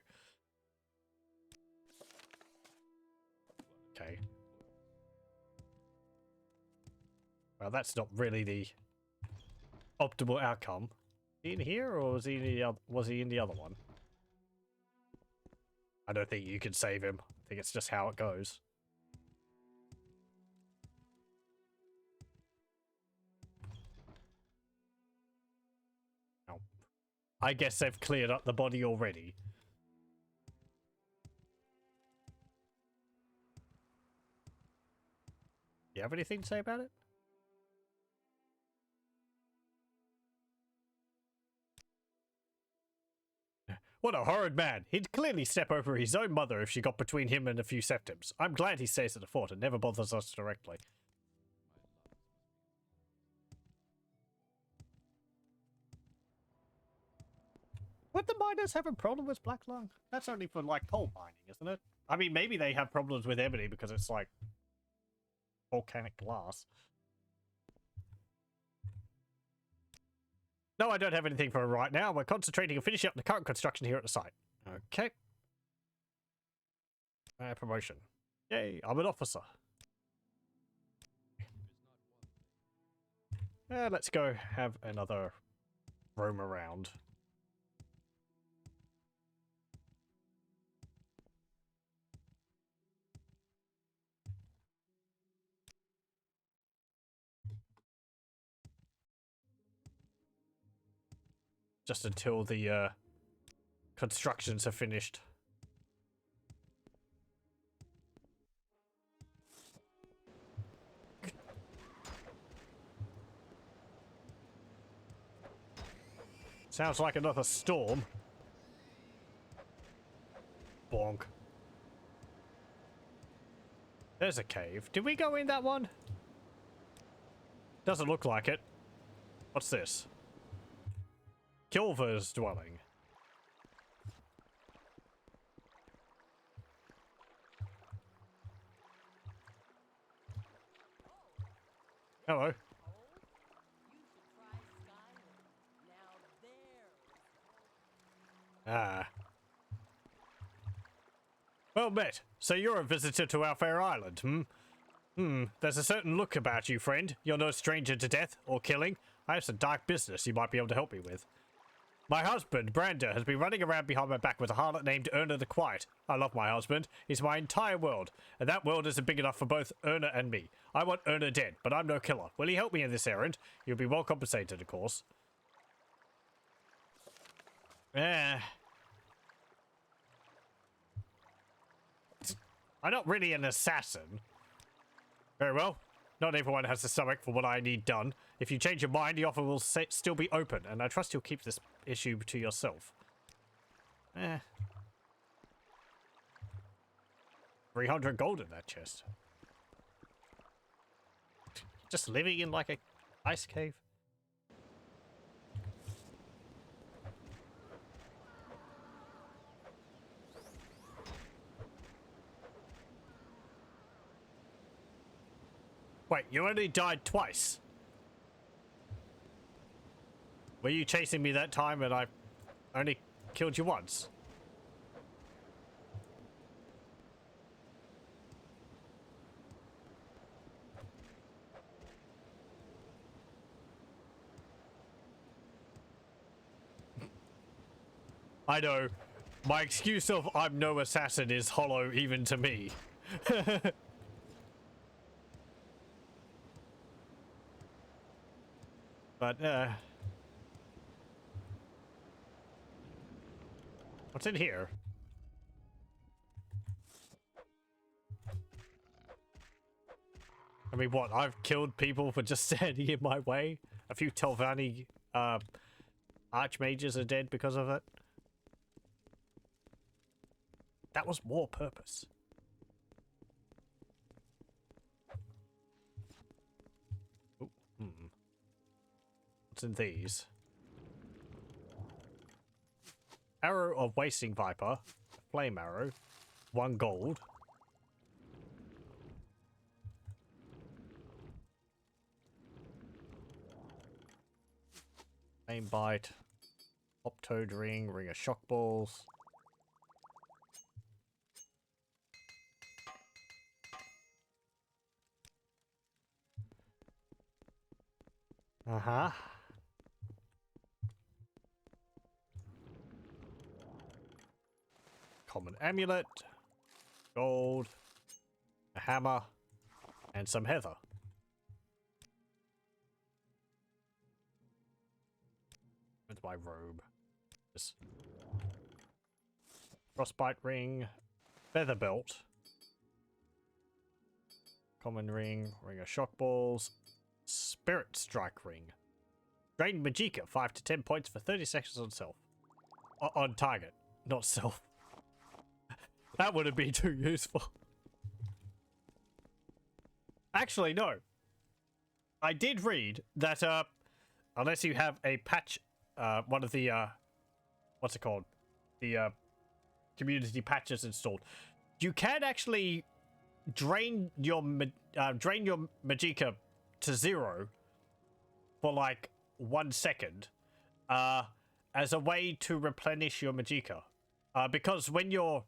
Okay. Well, that's not really the optimal outcome. Is he in here, or was he in the other one? I don't think you can save him. I think it's just how it goes. Oh. I guess they've cleared up the body already. Do you have anything to say about it? What a horrid man. He'd clearly step over his own mother if she got between him and a few septims. I'm glad he stays at the fort and never bothers us directly. Would the miners have a problem with black lung? That's only for, like, coal mining, isn't it? I mean, maybe they have problems with ebony because it's, like, volcanic glass. No, I don't have anything for right now. We're concentrating on finishing up the current construction here at the site. Okay. Promotion. Yay, I'm an officer. Let's go have another roam around. Just until the constructions are finished. Sounds like another storm. Bonk. There's a cave. Did we go in that one? Doesn't look like it. What's this? Kilver's dwelling. Hello. You should try Skyward. Now there. Ah. Well met. So you're a visitor to our fair island, There's a certain look about you, friend. You're no stranger to death or killing. I have some dark business you might be able to help me with. My husband, Brander, has been running around behind my back with a harlot named Erna the Quiet. I love my husband. He's my entire world, and that world isn't big enough for both Erna and me. I want Erna dead, but I'm no killer. Will he help me in this errand? You'll be well compensated, of course. I'm not really an assassin. Very well. Not everyone has the stomach for what I need done. If you change your mind, the offer will still be open, and I trust you'll keep this issue to yourself. 300 gold in that chest. Just living in like a ice cave. Wait, you only died twice? Were you chasing me that time and I only killed you once? I know. My excuse of I'm no assassin is hollow even to me. But, what's in here? I mean, what? I've killed people for just standing in my way? A few Telvanni, archmages are dead because of it? That was more purpose. Ooh, What's in these? Arrow of Wasting Viper, Flame Arrow, 1 gold. Flame Bite, Hop-Toad Ring, Ring of Shock Balls. Uh-huh. Common Amulet, gold, a hammer, and some heather. With my robe. This Frostbite Ring, Feather Belt, Common Ring, Ring of Shock Balls, Spirit Strike Ring. Drain Magicka 5 to 10 points for 30 seconds on self. On target, not self. That wouldn't be too useful. Actually, no. I did read that unless you have a patch, one of the what's it called? The community patches installed, you can actually drain your Magicka to 0 for like 1 second as a way to replenish your Magicka. Because when your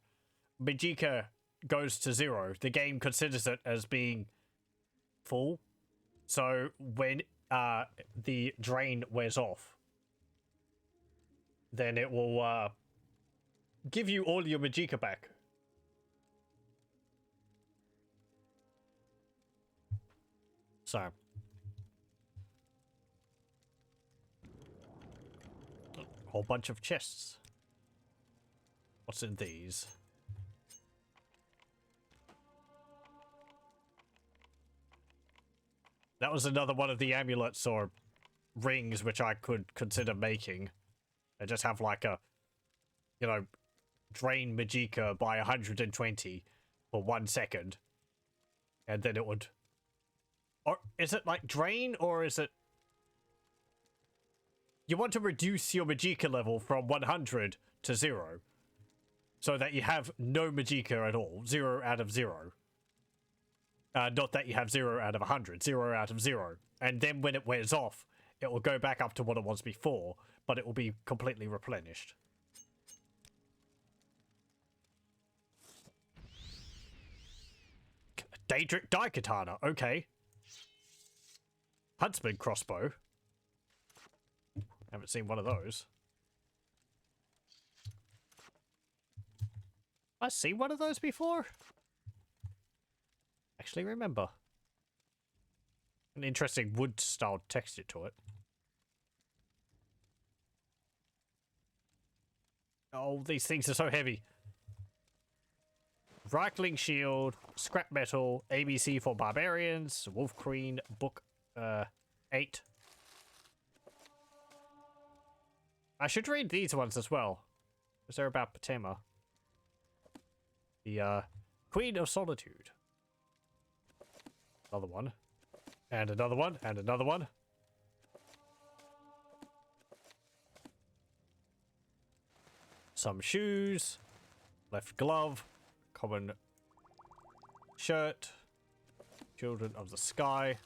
Magicka goes to 0, the game considers it as being full. So when the drain wears off, then it will give you all your Magicka back. So whole bunch of chests. What's in these? That was another one of the amulets or rings which I could consider making. and just have like a, you know, drain Magicka by 120 for 1 second, and then it would. Or is it like drain, or is it you want to reduce your Magicka level from 100 to 0 so that you have no Magicka at all, 0 out of 0. Not that you have 0 out of 100, 0 out of 0. And then when it wears off, it will go back up to what it was before, but it will be completely replenished. Daedric Daikatana, okay. Huntsman Crossbow. Haven't seen one of those. I seen one of those before? Actually remember. An interesting wood-style texture to it. Oh, these things are so heavy. Reichling Shield, Scrap Metal, ABC for Barbarians, Wolf Queen, Book 8. I should read these ones as well. Because they're about Patema. The Queen of Solitude. Another one. And another one. And another one. Some shoes. Left glove. Common shirt. Children of the Sky.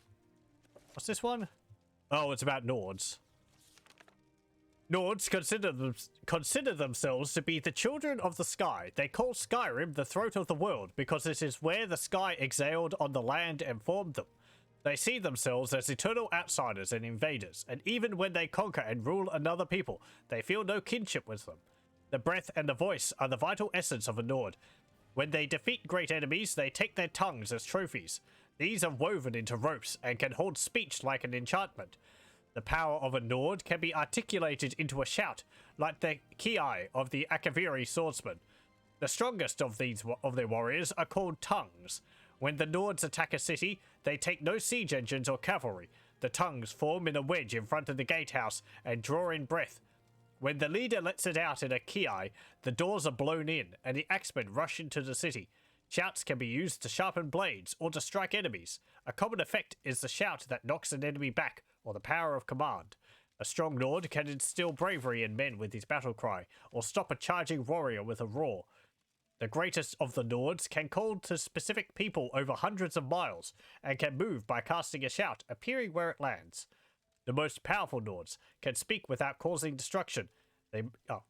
What's this one? Oh, it's about Nords. Nords consider themselves to be the children of the sky. They call Skyrim the throat of the world because it is where the sky exhaled on the land and formed them. They see themselves as eternal outsiders and invaders, and even when they conquer and rule another people, they feel no kinship with them. The breath and the voice are the vital essence of a Nord. When they defeat great enemies, they take their tongues as trophies. These are woven into ropes and can hold speech like an enchantment. The power of a Nord can be articulated into a shout, like the Ki of the Akaviri swordsman. The strongest of their warriors are called tongues. When the Nords attack a city, they take no siege engines or cavalry. The tongues form in a wedge in front of the gatehouse and draw in breath. When the leader lets it out in a Ki, the doors are blown in and the axemen rush into the city. Shouts can be used to sharpen blades or to strike enemies. A common effect is the shout that knocks an enemy back, or the power of command. A strong Nord can instill bravery in men with his battle cry, or stop a charging warrior with a roar. The greatest of the Nords can call to specific people over hundreds of miles, and can move by casting a shout, appearing where it lands. The most powerful Nords can speak without causing destruction. They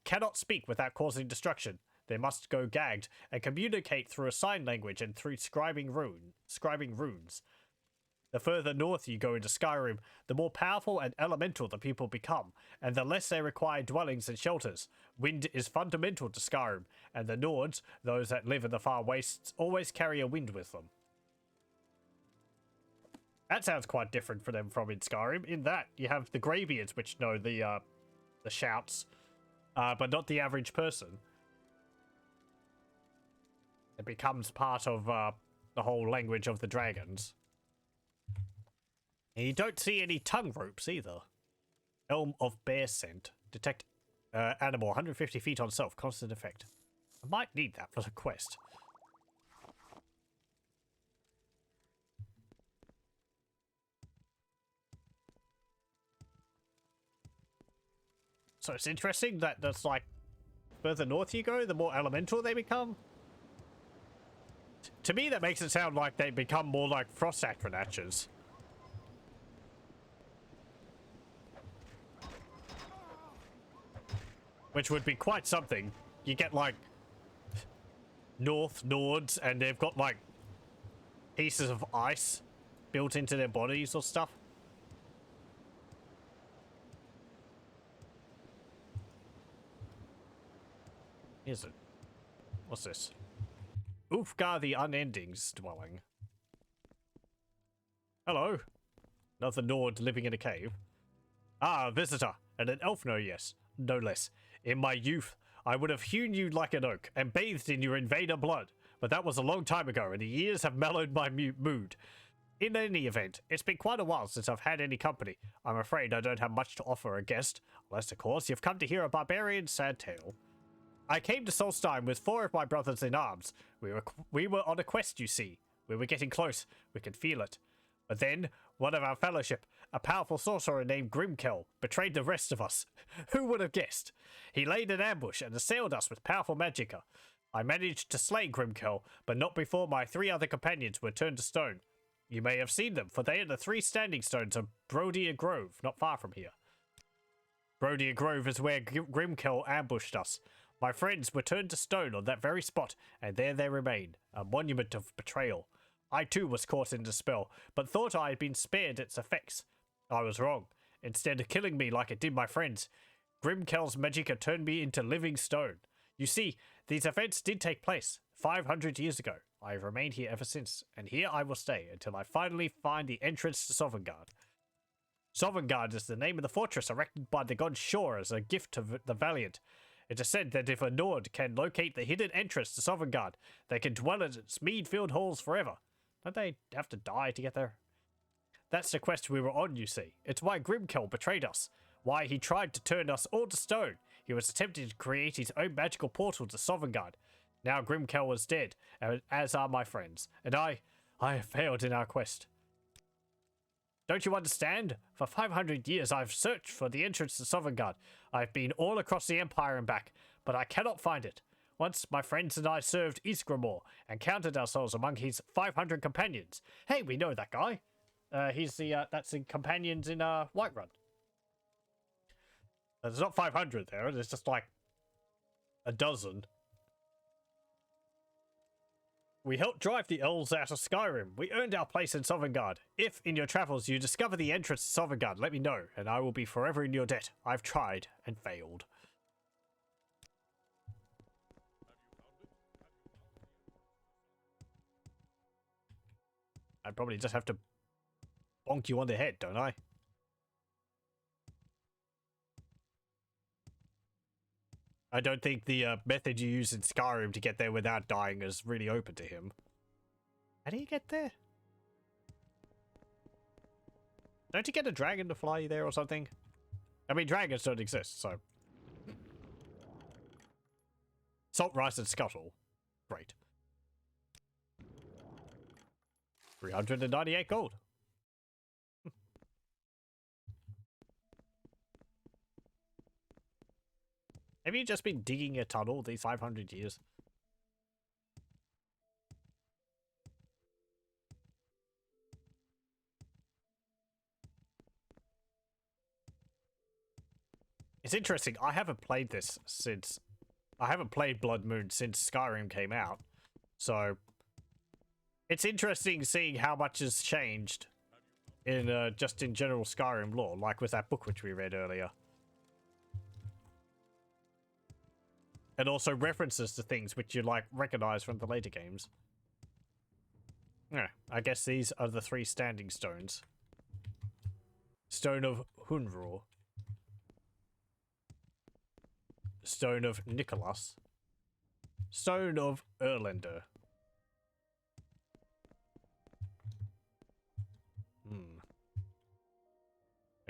cannot speak without causing destruction. They must go gagged and communicate through a sign language and through scribing runes. The further north you go into Skyrim, the more powerful and elemental the people become, and the less they require dwellings and shelters. Wind is fundamental to Skyrim, and the Nords, those that live in the far wastes, always carry a wind with them. That sounds quite different for them from in Skyrim, in that you have the Greybeards, which know the shouts, but not the average person. It becomes part of the whole language of the dragons. And you don't see any tongue ropes either. Elm of Bear Scent. Detect animal 150 feet on self. Constant effect. I might need that for the quest. So it's interesting that that's like further north you go, the more elemental they become. To me, that makes it sound like they become more like frost Atronachs. Which would be quite something. You get like North Nords and they've got like pieces of ice built into their bodies or stuff. Is it? What's this? Ulfgar the Unending's dwelling. Hello. Another Nord living in a cave. Ah, a visitor. And an elf, no less. In my youth, I would have hewn you like an oak and bathed in your invader blood. But that was a long time ago, and the years have mellowed my mood. In any event, it's been quite a while since I've had any company. I'm afraid I don't have much to offer a guest, unless, of course, you've come to hear a barbarian's sad tale. I came to Solstheim with 4 of my brothers in arms. We were on a quest, you see. We were getting close. We could feel it. But then, one of our fellowship, a powerful sorcerer named Grimkel, betrayed the rest of us. Who would have guessed? He laid an ambush and assailed us with powerful magicka. I managed to slay Grimkel, but not before my 3 other companions were turned to stone. You may have seen them, for they are the 3 standing stones of Brodia Grove, not far from here. Brodia Grove is where Grimkel ambushed us. My friends were turned to stone on that very spot, and there they remain, a monument of betrayal. I too was caught in the spell, but thought I had been spared its effects. I was wrong. Instead of killing me like it did my friends, Grimkel's magicka turned me into living stone. You see, these events did take place 500 years ago. I have remained here ever since, and here I will stay until I finally find the entrance to Sovngarde. Sovngarde is the name of the fortress erected by the god Shor as a gift to the valiant. It is said that if a Nord can locate the hidden entrance to Sovngarde, they can dwell in its mead-filled halls forever. Don't they have to die to get there? That's the quest we were on, you see. It's why Grimkel betrayed us. Why he tried to turn us all to stone. He was attempting to create his own magical portal to Sovngarde. Now Grimkel is dead, as are my friends. And I have failed in our quest. Don't you understand? For 500 years I've searched for the entrance to Sovngarde. I've been all across the Empire and back, but I cannot find it. Once my friends and I served Isgramor and counted ourselves among his 500 companions. Hey, we know that guy. He's that's the companions in Whiterun. There's not 500 there. There's just like a dozen. We helped drive the elves out of Skyrim. We earned our place in Sovngarde. If, in your travels, you discover the entrance to Sovngarde, let me know, and I will be forever in your debt. I've tried and failed. I probably just have to bonk you on the head, don't I? I don't think the method you use in Skyrim to get there without dying is really open to him. How do you get there? Don't you get a dragon to fly you there or something? I mean, dragons don't exist, so... Salt, rice, and scuttle. Great. 398 gold. Have you just been digging a tunnel these 500 years? It's interesting. I haven't played this since... I haven't played Bloodmoon since Skyrim came out. So... It's interesting seeing how much has changed in just in general Skyrim lore, like with that book which we read earlier. And also references to things which you like recognize from the later games. Yeah, I guess these are the 3 standing stones. Stone of Hunror. Stone of Nicholas. Stone of Erlander.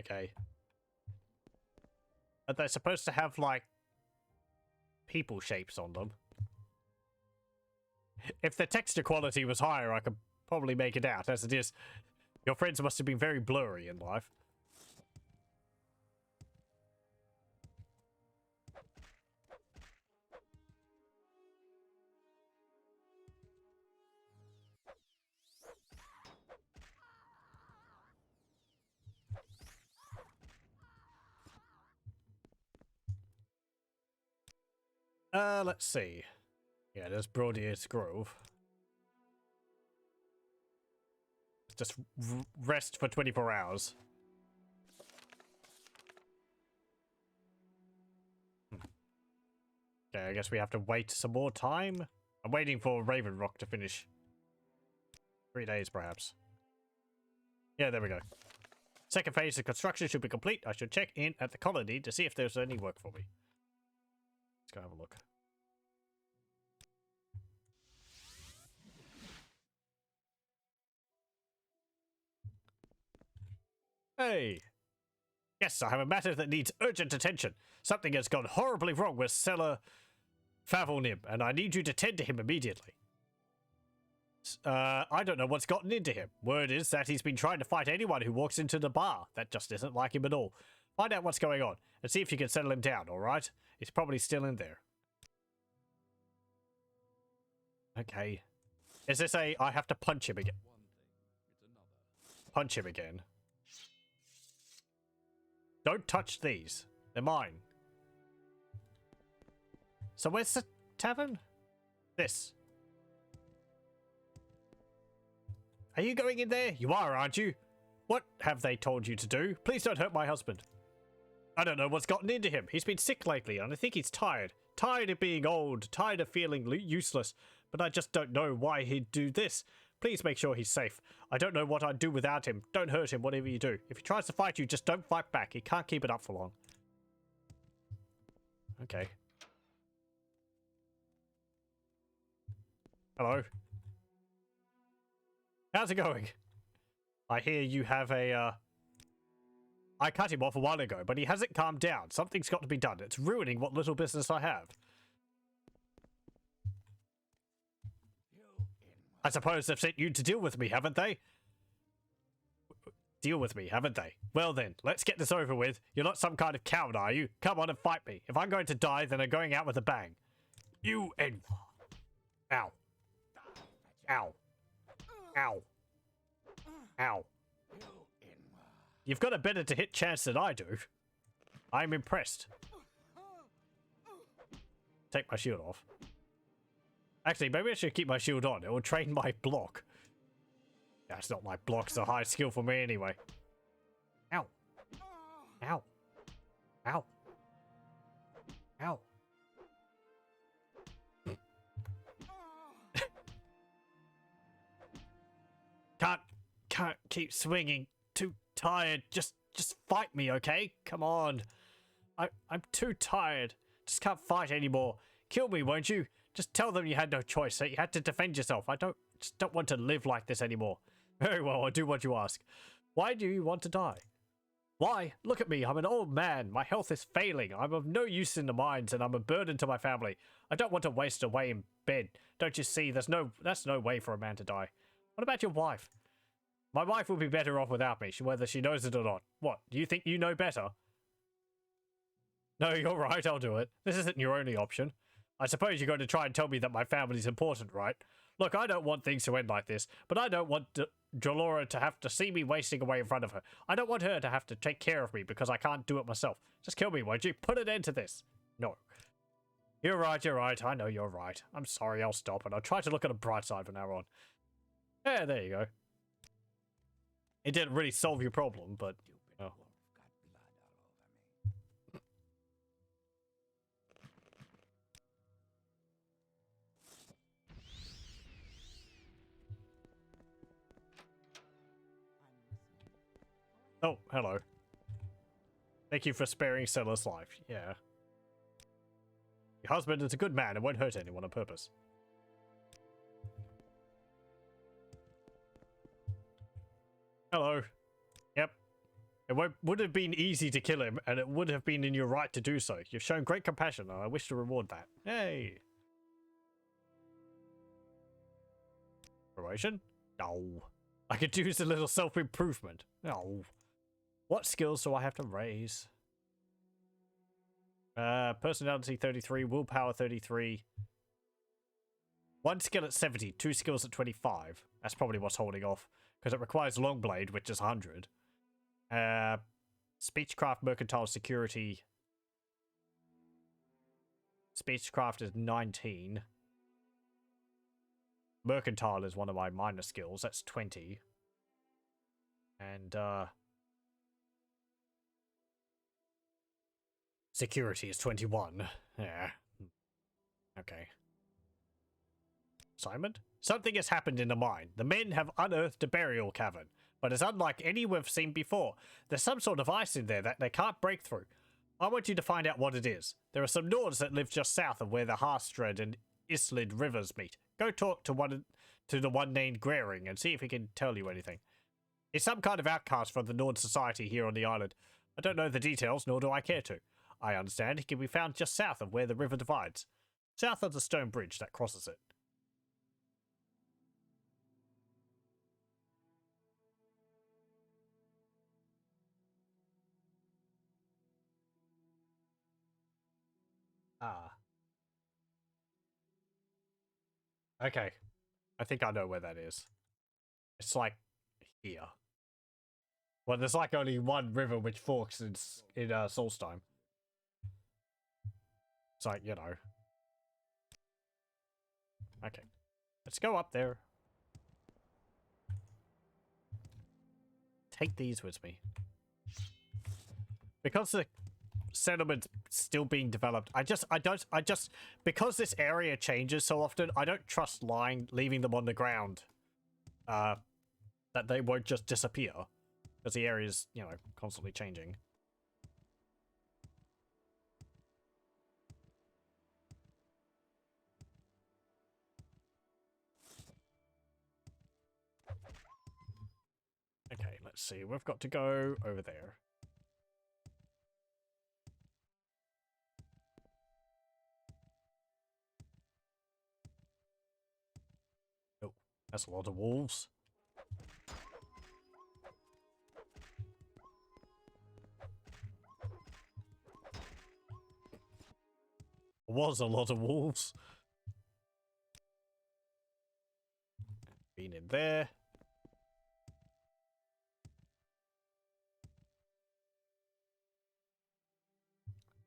Okay. Are they supposed to have, like, people shapes on them? If the texture quality was higher, I could probably make it out. As it is, your friends must have been very blurry in life. Let's see. Yeah, there's Brodia's Grove. Just rest for 24 hours. Okay, I guess we have to wait some more time. I'm waiting for Raven Rock to finish. 3 days, perhaps. Yeah, there we go. Second phase of construction should be complete. I should check in at the colony to see if there's any work for me. Let's go have a look. Hey. Yes, I have a matter that needs urgent attention. Something has gone horribly wrong with Cellar Favelnim, and I need you to tend to him immediately. I don't know what's gotten into him. Word is that he's been trying to fight anyone who walks into the bar. That just isn't like him at all. Find out what's going on, and see if you can settle him down, alright? He's probably still in there. Okay. Is this a... I have to punch him again? Punch him again. Don't touch these. They're mine. So where's the tavern? This. Are you going in there? You are, aren't you? What have they told you to do? Please don't hurt my husband. I don't know what's gotten into him. He's been sick lately, and I think he's tired. Tired of being old. Tired of feeling useless. But I just don't know why he'd do this. Please make sure he's safe. I don't know what I'd do without him. Don't hurt him, whatever you do. If he tries to fight you, just don't fight back. He can't keep it up for long. Okay. Hello. How's it going? I hear you have a, I cut him off a while ago, but he hasn't calmed down. Something's got to be done. It's ruining what little business I have. I suppose they've sent you to deal with me, haven't they? Deal with me, haven't they? Well then, let's get this over with. You're not some kind of coward, are you? Come on and fight me. If I'm going to die, then I'm going out with a bang. You and... Ow. Ow. Ow. Ow. You've got a better to hit chance than I do. I'm impressed. Take my shield off. Actually, maybe I should keep my shield on. It will train my block. That's not my block. It's a high skill for me anyway. Ow. Ow. Ow. Ow. Can't keep swinging. Too tired. Just fight me, okay? Come on. I'm too tired. Just can't fight anymore. Kill me, won't you? Just tell them you had no choice, that you had to defend yourself. I just don't want to live like this anymore. Very well, I'll do what you ask. Why do you want to die? Why? Look at me, I'm an old man. My health is failing. I'm of no use in the mines, and I'm a burden to my family. I don't want to waste away in bed. Don't you see, that's no way for a man to die. What about your wife? My wife will be better off without me, whether she knows it or not. What, do you think you know better? No, you're right, I'll do it. This isn't your only option. I suppose you're going to try and tell me that my family's important, right? Look, I don't want things to end like this, but I don't want Dolora to have to see me wasting away in front of her. I don't want her to have to take care of me because I can't do it myself. Just kill me, won't you? Put an end to this. No. You're right. I know you're right. I'm sorry, I'll stop, and I'll try to look at the bright side from now on. Yeah, there you go. It didn't really solve your problem, but... Oh. Oh, hello. Thank you for sparing Stella's life. Yeah. Your husband is a good man and won't hurt anyone on purpose. Hello. Yep. It would have been easy to kill him, and it would have been in your right to do so. You've shown great compassion, and I wish to reward that. Hey. Promotion? No. I could use a little self-improvement. No. What skills do I have to raise? Personality 33, willpower 33. One skill at 70, two skills at 25. That's probably what's holding off, because it requires Longblade, which is 100. Speechcraft, Mercantile, Security. Speechcraft is 19. Mercantile is one of my minor skills. That's 20. And, Security is 21. Yeah. Okay. Assignment? Something has happened in the mine. The men have unearthed a burial cavern, but it's unlike any we've seen before. There's some sort of ice in there that they can't break through. I want you to find out what it is. There are some Nords that live just south of where the Harstred and Islid rivers meet. Go talk to the one named Graring and see if he can tell you anything. He's some kind of outcast from the Nord society here on the island. I don't know the details, nor do I care to. I understand he can be found just south of where the river divides. South of the stone bridge that crosses it. Ah. Okay. I think I know where that is. It's like here. Well, there's like only one river which forks in Solstheim. It's like, you know. Okay. Let's go up there. Take these with me. Because the settlement's still being developed, because this area changes so often, I don't trust leaving them on the ground. That they won't just disappear. Because the area's, you know, constantly changing. Okay, let's see. We've got to go over there. Oh, that's a lot of wolves. Was a lot of wolves. Been in there.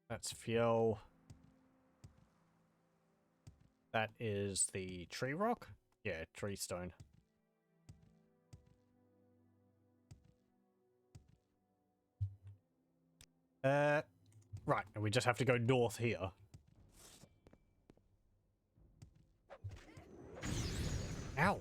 That's fuel. That is the tree rock? Yeah, tree stone. Right, and we just have to go north here. Ow!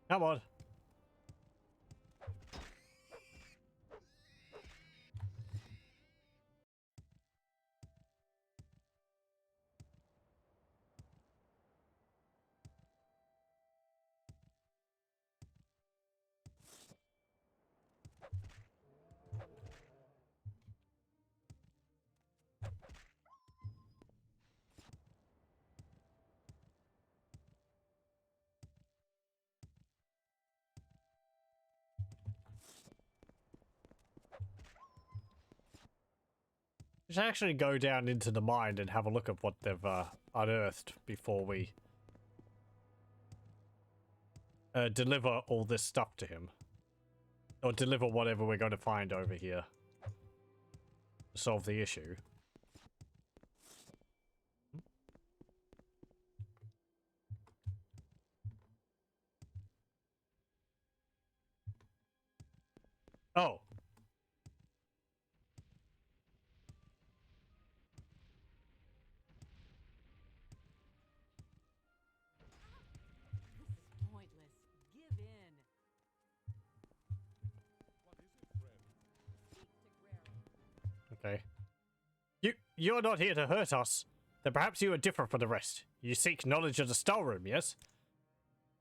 Come on. We should actually go down into the mine and have a look at what they've unearthed before we deliver all this stuff to him. Or deliver whatever we're going to find over here to solve the issue. Oh. This is pointless. Give in. What is it, friend? Speak to Grera. Okay. You're not here to hurt us. Then perhaps you are different from the rest. You seek knowledge of the storeroom, yes?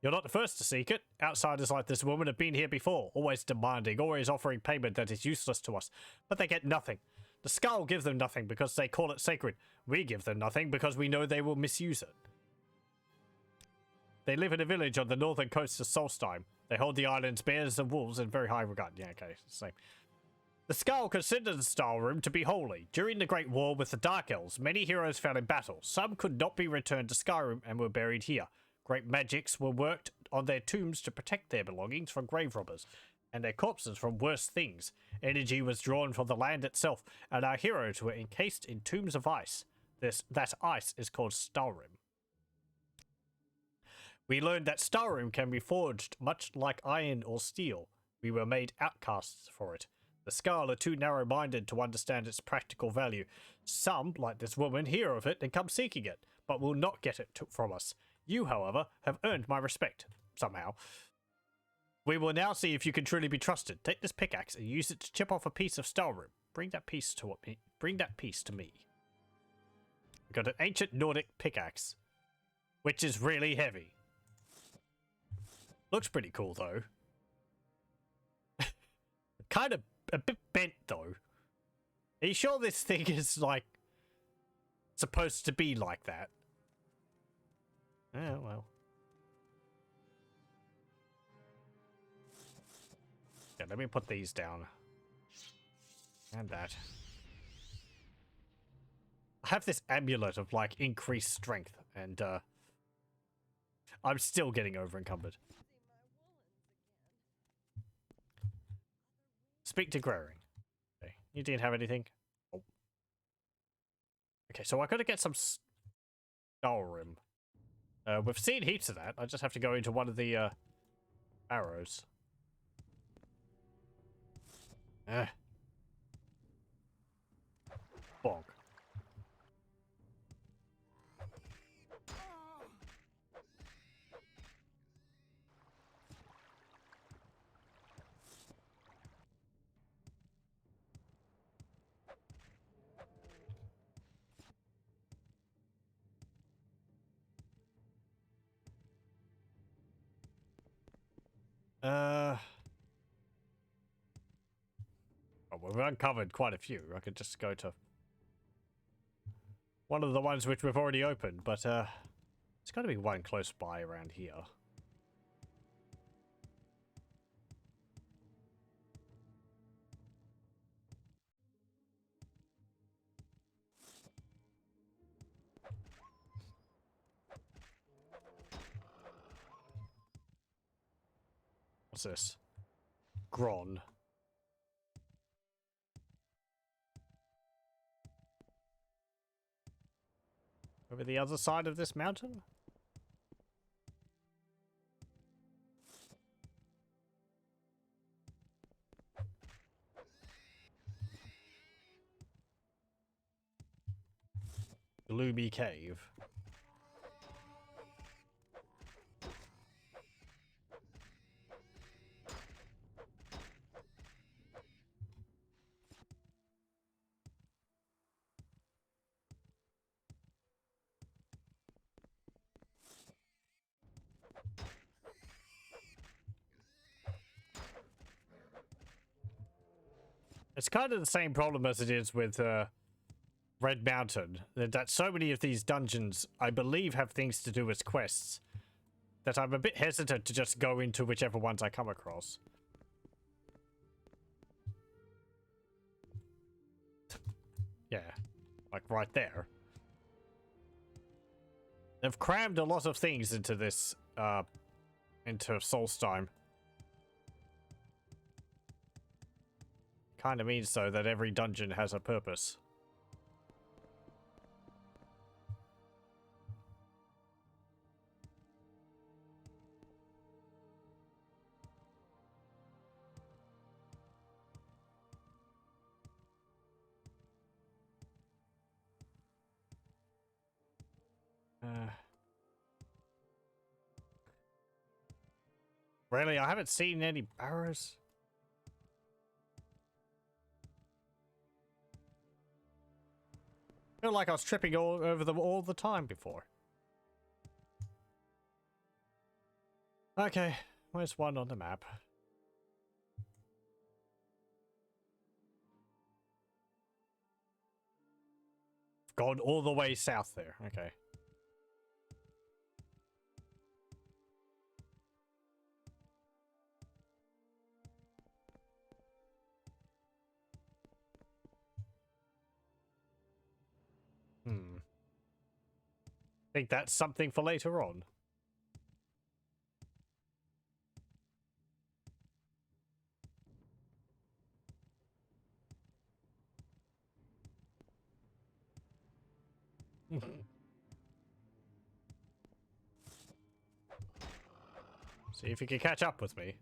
You're not the first to seek it. Outsiders like this woman have been here before, always demanding, always offering payment that is useless to us. But they get nothing. The skull gives them nothing because they call it sacred. We give them nothing because we know they will misuse it. They live in a village on the northern coast of Solstheim. They hold the island's bears and wolves in very high regard. Yeah, okay, same. The skull considered the storeroom to be holy. During the Great War with the Dark Elves, many heroes fell in battle. Some could not be returned to Skyrim and were buried here. Great magics were worked on their tombs to protect their belongings from grave robbers, and their corpses from worse things. Energy was drawn from the land itself, and our heroes were encased in tombs of ice. That ice is called Stalrim. We learned that Stalrim can be forged much like iron or steel. We were made outcasts for it. The Skull are too narrow-minded to understand its practical value. Some, like this woman, hear of it and come seeking it, but will not get it from us. You, however, have earned my respect, somehow. We will now see if you can truly be trusted. Take this pickaxe and use it to chip off a piece of stoneroom. Bring that piece to me. Bring that piece to me. Got an ancient Nordic pickaxe, which is really heavy. Looks pretty cool though. Kind of a bit bent though. Are you sure this thing is like supposed to be like that? Oh well. Yeah, let me put these down. And that. I have this amulet of like increased strength, and I'm still getting over encumbered. Speak to Growing. Okay. You didn't have anything? Oh. Okay, so I gotta get some Stalrim. We've seen heaps of that. I just have to go into one of the arrows. Bonk. Well, we've uncovered quite a few. I could just go to one of the ones which we've already opened, but there's got to be one close by around here. What's this? Gron. Over the other side of this mountain? Gloomy cave. It's kind of the same problem as it is with Red Mountain, that so many of these dungeons, I believe, have things to do with quests, that I'm a bit hesitant to just go into whichever ones I come across. Yeah, like right there. They've crammed a lot of things into this, into Solstheim. Kind of means, though, that every dungeon has a purpose. Really? I haven't seen any barrows. I feel like I was tripping all over them all the time before. Okay, where's one on the map? Gone all the way south there. Okay. Think that's something for later on. See if you can catch up with me.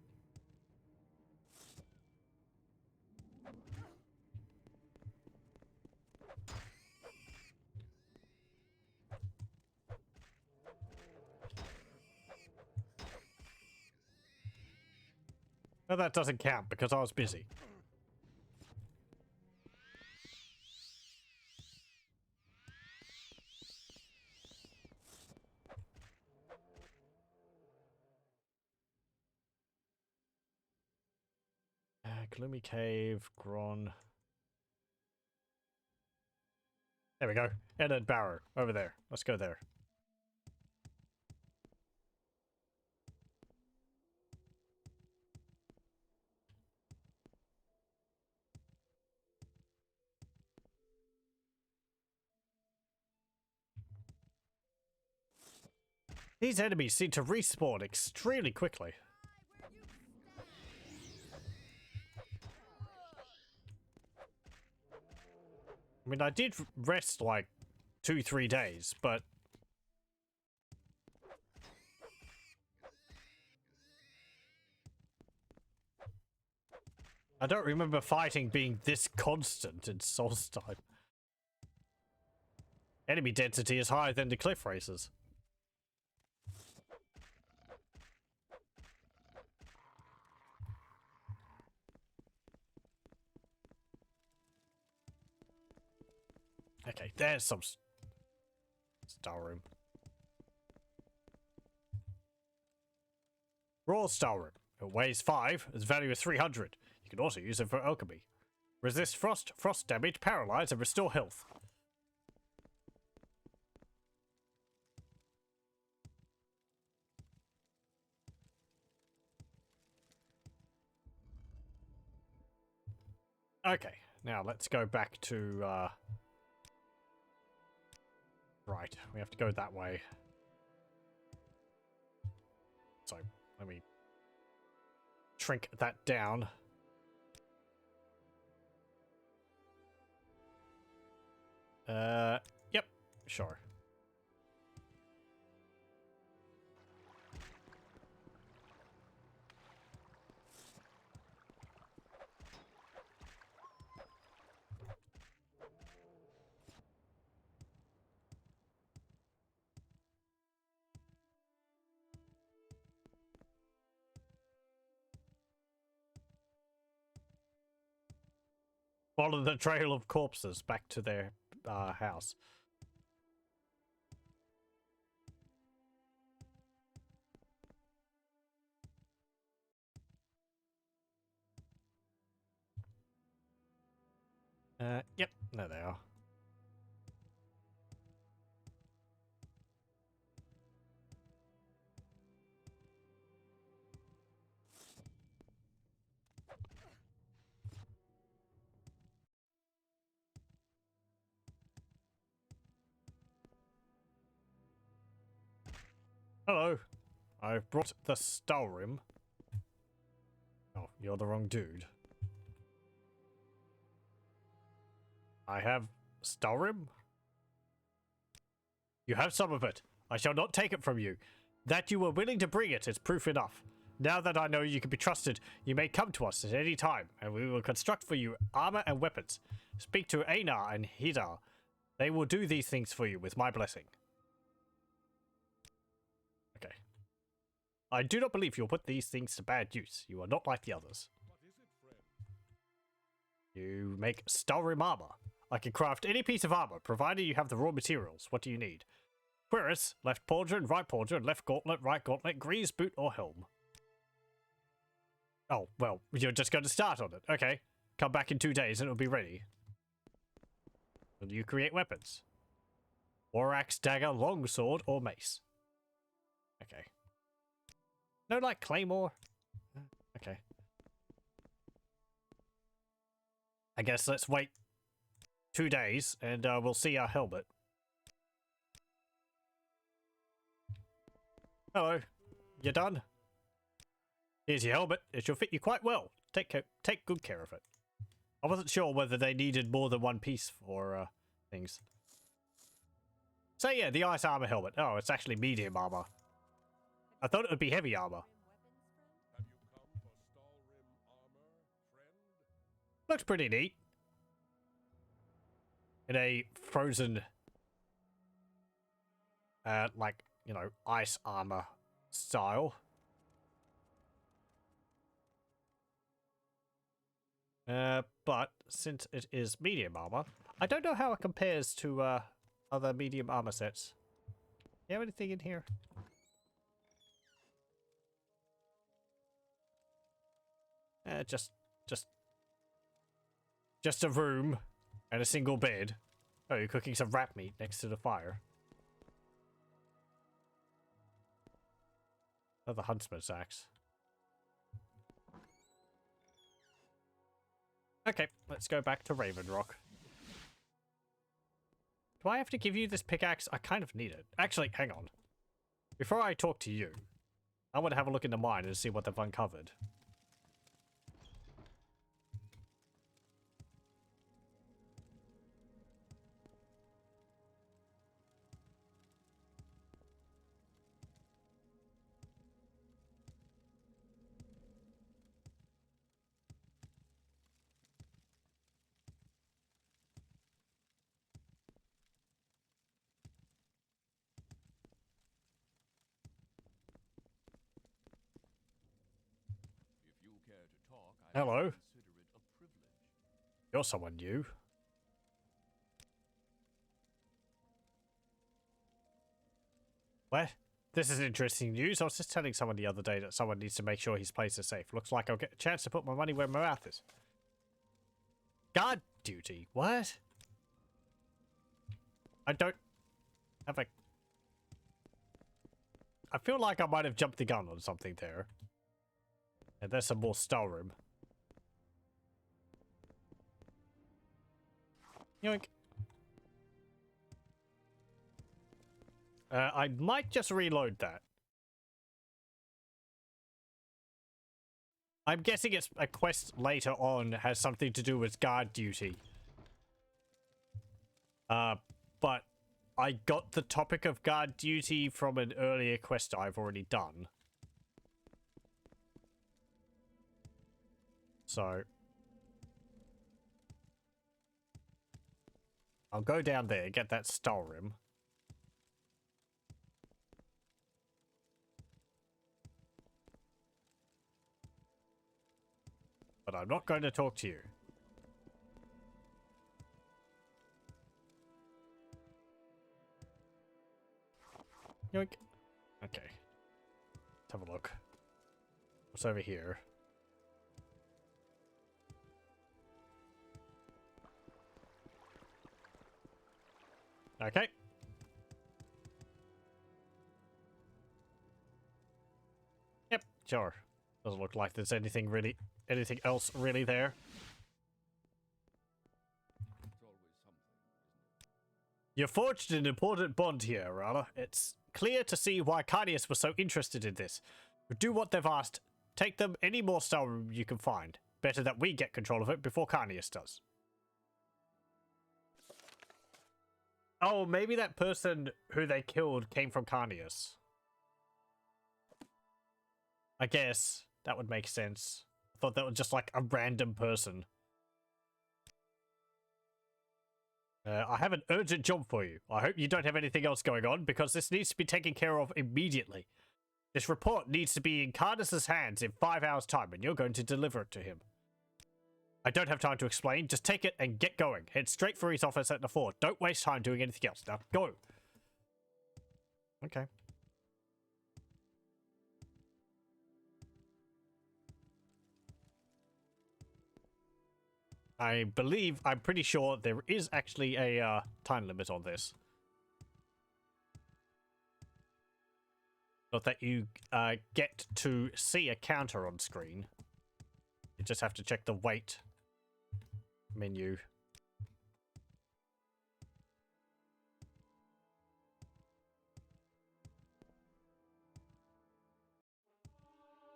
No, that doesn't count because I was busy. Gloomy Cave, Gron. There we go. Edward Barrow, over there. Let's go there. These enemies seem to respawn extremely quickly. I mean, I did rest like 2-3 days, but I don't remember fighting being this constant in Solstheim. Enemy density is higher than the cliff races. Okay, there's some star room. Raw star room. It weighs 5, its value is 300. You can also use it for alchemy. Resist frost, frost damage, paralyze, and restore health. Okay, now let's go back to, right, we have to go that way. So, let me shrink that down. Yep, sure. Follow the trail of corpses back to their house. Yep, there they are. Hello. I've brought the Stalrim. Oh, you're the wrong dude. I have Stalrim? You have some of it. I shall not take it from you. That you were willing to bring it is proof enough. Now that I know you can be trusted, you may come to us at any time, and we will construct for you armor and weapons. Speak to Einar and Hidar. They will do these things for you with my blessing. Okay. I do not believe you'll put these things to bad use. You are not like the others. What is it, friend? You make Stalrim armor. I can craft any piece of armor, provided you have the raw materials. What do you need? Cuirass, left pauldron, right pauldron, left gauntlet, right gauntlet, grease, boot, or helm. Oh, well, you're just going to start on it. Okay. Come back in 2 days and it'll be ready. Will you create weapons? War axe, dagger, longsword, or mace? Okay. No, like claymore? Okay. I guess let's wait 2 days and we'll see our helmet. Hello. You done? Here's your helmet. It shall fit you quite well. Take good care of it. I wasn't sure whether they needed more than one piece for things. So yeah, the ice armor helmet. Oh, it's actually medium armor. I thought it would be heavy armor. Have you come for Stalrim armor, friend? Looks pretty neat. In a frozen, like, you know, ice armor style. But since it is medium armor, I don't know how it compares to other medium armor sets. You have anything in here? Just a room and a single bed. Oh, you're cooking some rat meat next to the fire. Another huntsman's axe. Okay, let's go back to Raven Rock. Do I have to give you this pickaxe? I kind of need it. Actually, hang on. Before I talk to you, I want to have a look in the mine and see what they've uncovered. If you care to talk, Hello. consider it a privilege. You're someone new. What? This is interesting news. I was just telling someone the other day that someone needs to make sure his place is safe. Looks like I'll get a chance to put my money where my mouth is. Guard duty? What? I don't have a... I feel like I might have jumped the gun on something there. And there's some more storeroom. Yoink. I might just reload that. I'm guessing it's a quest later on has something to do with guard duty. But I got the topic of guard duty from an earlier quest I've already done. So I'll go down there, get that storeroom. But I'm not going to talk to you. Yoink. Okay. Let's have a look. What's over here? Okay. Yep, sure. Doesn't look like there's anything else really there. It's always something, isn't it? You forged an important bond here, Rana. It's clear to see why Carnius was so interested in this. Do what they've asked. Take them any more storeroom you can find. Better that we get control of it before Carnius does. Oh, maybe that person who they killed came from Carnius. I guess that would make sense. I thought that was just like a random person. I have an urgent job for you. I hope you don't have anything else going on, because this needs to be taken care of immediately. This report needs to be in Carnius's hands in 5 hours' time, and you're going to deliver it to him. I don't have time to explain. Just take it and get going. Head straight for his office at the fort. Don't waste time doing anything else. Now, go. Okay. I'm pretty sure there is actually a time limit on this. Not that you get to see a counter on screen. You just have to check the wait menu.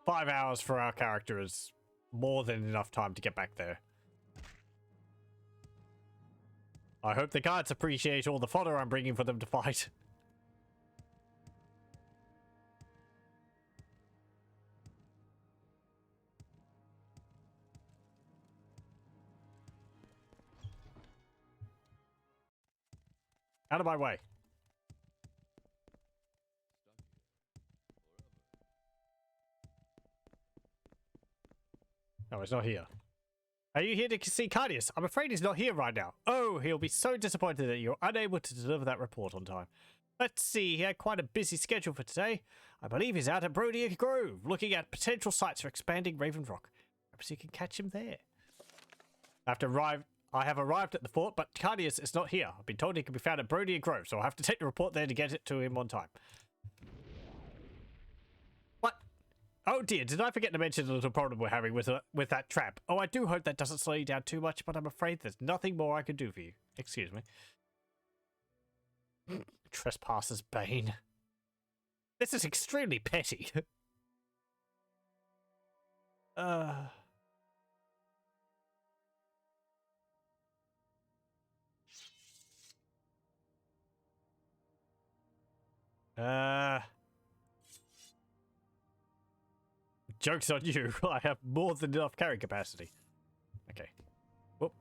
Five hours for our character is more than enough time to get back there. I hope the guards appreciate all the fodder I'm bringing for them to fight. Out of my way. No, it's not here. Are you here to see Cardius? I'm afraid he's not here right now. Oh, he'll be so disappointed that you're unable to deliver that report on time. Let's see, he had quite a busy schedule for today. I believe he's out at Brodia Grove, looking at potential sites for expanding Raven Rock. Perhaps you can catch him there. I have arrived at the fort, but Cardius is not here. I've been told he can be found at Brodia Grove, so I'll have to take the report there to get it to him on time. What? Oh dear, did I forget to mention the little problem we're having with that trap? Oh, I do hope that doesn't slow you down too much, but I'm afraid there's nothing more I can do for you. Excuse me. Trespasser's Bane. This is extremely petty. Joke's on you. I have more than enough carrying capacity. Okay. Whoop.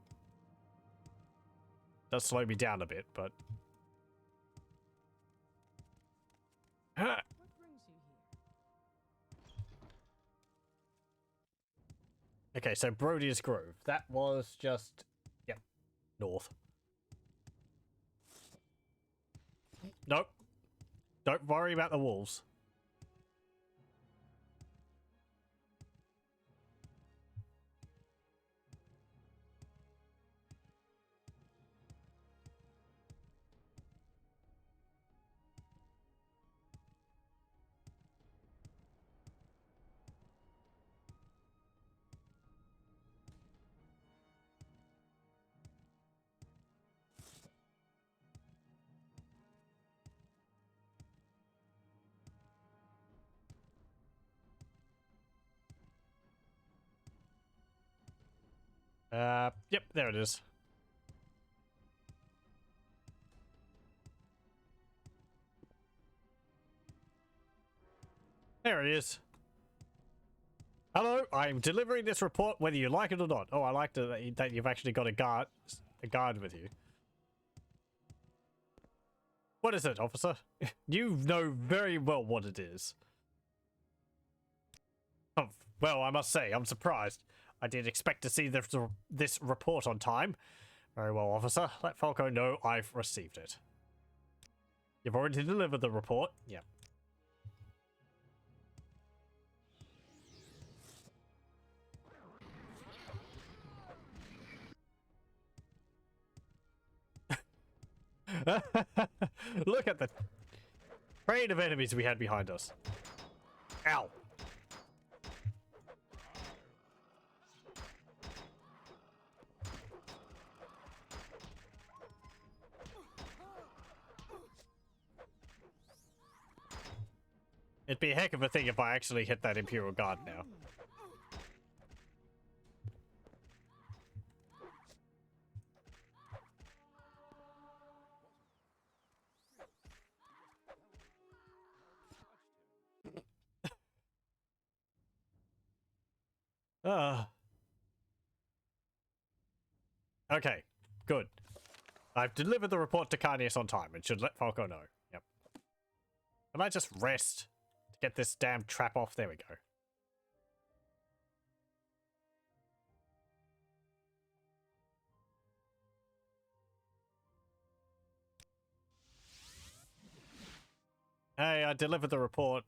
Does slow me down a bit, but... What brings you here? Okay, so Brodia's Grove. That was just... Yep. North. Nope. Don't worry about the wolves. Yep, there it is. There it is. Hello, I'm delivering this report whether you like it or not. Oh, I like that you've actually got a guard with you. What is it, officer? You know very well what it is. Oh, well, I must say, I'm surprised. I did expect to see this report on time. Very well, officer. Let Falco know I've received it. You've already delivered the report? Yeah. Look at the train of enemies we had behind us. Ow. It'd be a heck of a thing if I actually hit that Imperial Guard now. Okay, good. I've delivered the report to Carnius on time and should let Falco know. Yep. Can I just rest to get this damn trap off? There we go. Hey, I delivered the report.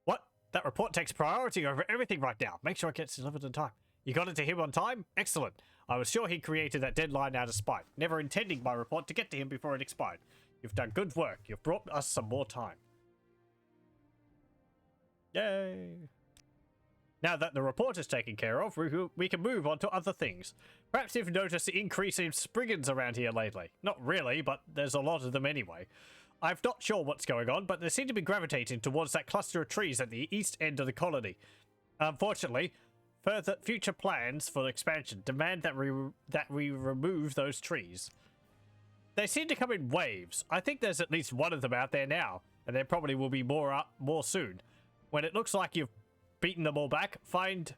What? That report takes priority over everything right now. Make sure it gets delivered in time. You got it to him on time? Excellent. I was sure he created that deadline out of spite, never intending my report to get to him before it expired. You've done good work. You've brought us some more time. Yay. Now that the report is taken care of, we can move on to other things. Perhaps you've noticed the increase in Spriggans around here lately. Not really, but there's a lot of them anyway. I'm not sure what's going on, but they seem to be gravitating towards that cluster of trees at the east end of the colony. Unfortunately, future plans for expansion demand that we remove those trees. They seem to come in waves. I think there's at least one of them out there now, and there probably will be more soon. When it looks like you've beaten them all back, find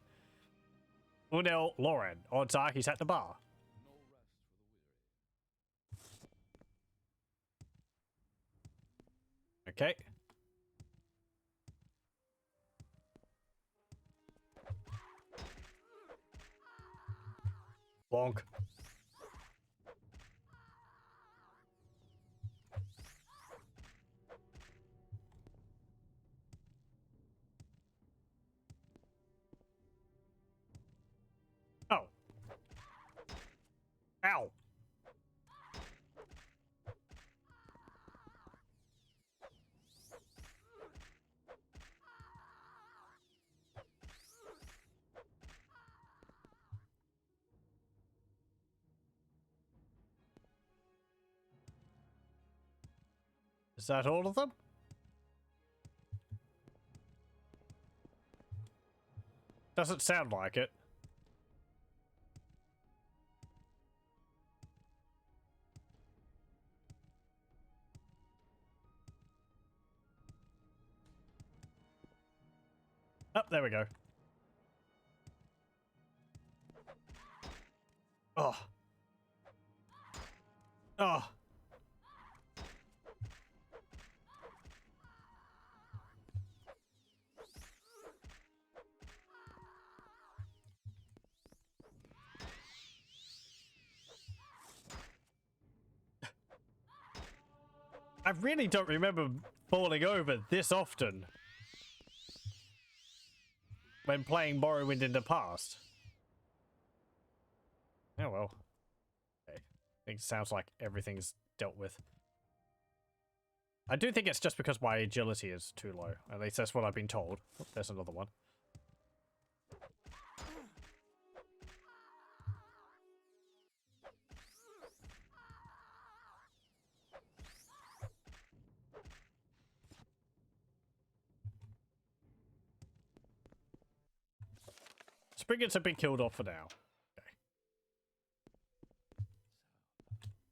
Unel Loran. Odds are he's at the bar. Okay. Bonk. Oh. Ow. Is that all of them? Doesn't sound like it. Oh, there we go. Oh. Oh. I really don't remember falling over this often when playing Morrowind in the past. Oh well. Okay. I think it sounds like everything's dealt with. I do think it's just because my agility is too low. At least that's what I've been told. Oh, there's another one. Spriggans have been killed off for now. Okay.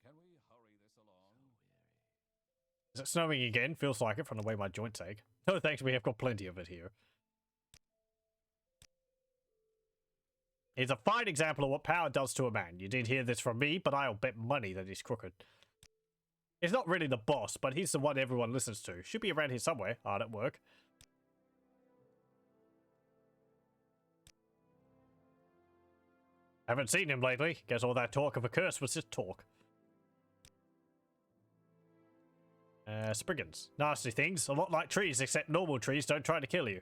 Can we hurry this along? Is it snowing again? Feels like it from the way my joints ache. No thanks, we have got plenty of it here. It's a fine example of what power does to a man. You didn't hear this from me, but I'll bet money that he's crooked. He's not really the boss, but he's the one everyone listens to. Should be around here somewhere. Hard at work. Haven't seen him lately. Guess all that talk of a curse was just talk. Spriggans. Nasty things. A lot like trees, except normal trees don't try to kill you.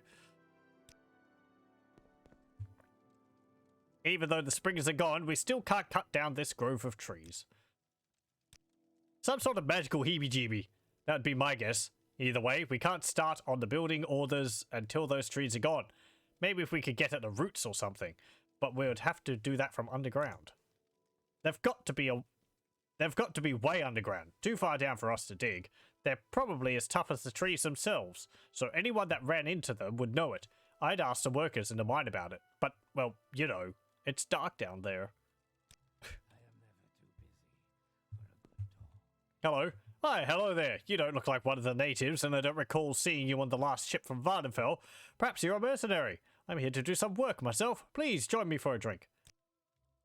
Even though the Spriggans are gone, we still can't cut down this grove of trees. Some sort of magical heebie-jeebie. That'd be my guess. Either way, we can't start on the building orders until those trees are gone. Maybe if we could get at the roots or something. But we would have to do that from underground. They've got to be way underground, too far down for us to dig. They're probably as tough as the trees themselves, so anyone that ran into them would know it. I'd ask the workers in the mine about it, but, well, you know, it's dark down there. Hello. Hi, hello there. You don't look like one of the natives, and I don't recall seeing you on the last ship from Vardenfell. Perhaps you're a mercenary. I'm here to do some work myself. Please join me for a drink.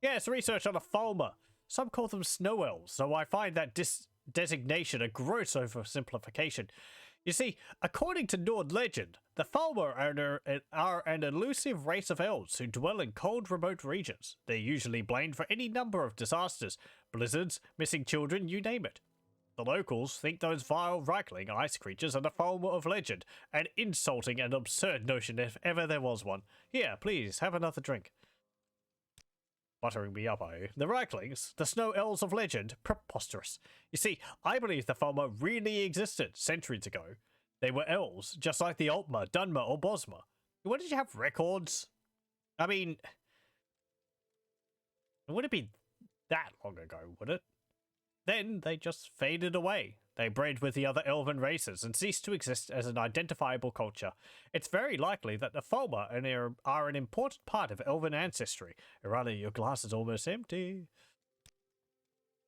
Yes, research on a Falmer. Some call them snow elves, so I find that designation a gross oversimplification. You see, according to Nord legend, the Falmer are an elusive race of elves who dwell in cold, remote regions. They're usually blamed for any number of disasters, blizzards, missing children, you name it. The locals think those vile Reichling ice creatures are the Falmer of legend, an insulting and absurd notion if ever there was one. Here, please, have another drink. Buttering me up, are you? The Reichlings, the snow elves of legend, preposterous. You see, I believe the Falmer really existed centuries ago. They were elves, just like the Altmer, Dunmer, or Bosmer. Wouldn't you have records? I mean, it wouldn't be that long ago, would it? Then they just faded away. They bred with the other elven races and ceased to exist as an identifiable culture. It's very likely that the Falmer are an important part of elven ancestry. Or rather, your glass is almost empty.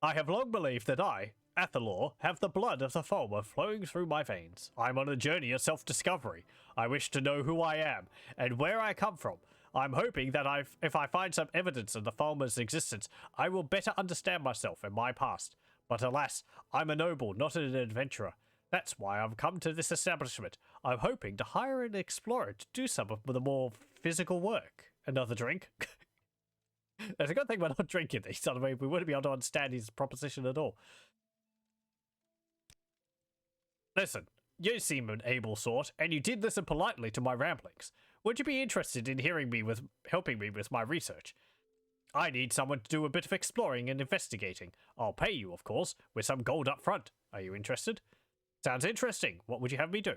I have long believed that I, Athalor, have the blood of the Falmer flowing through my veins. I'm on a journey of self-discovery. I wish to know who I am and where I come from. I'm hoping that if I find some evidence of the Falmer's existence, I will better understand myself and my past. But alas, I'm a noble, not an adventurer. That's why I've come to this establishment. I'm hoping to hire an explorer to do some of the more physical work. Another drink? There's a good thing we're not drinking these, otherwise we wouldn't be able to understand his proposition at all. Listen, you seem an able sort, and you did listen politely to my ramblings. Would you be interested in helping me with my research? I need someone to do a bit of exploring and investigating. I'll pay you, of course, with some gold up front. Are you interested? Sounds interesting. What would you have me do?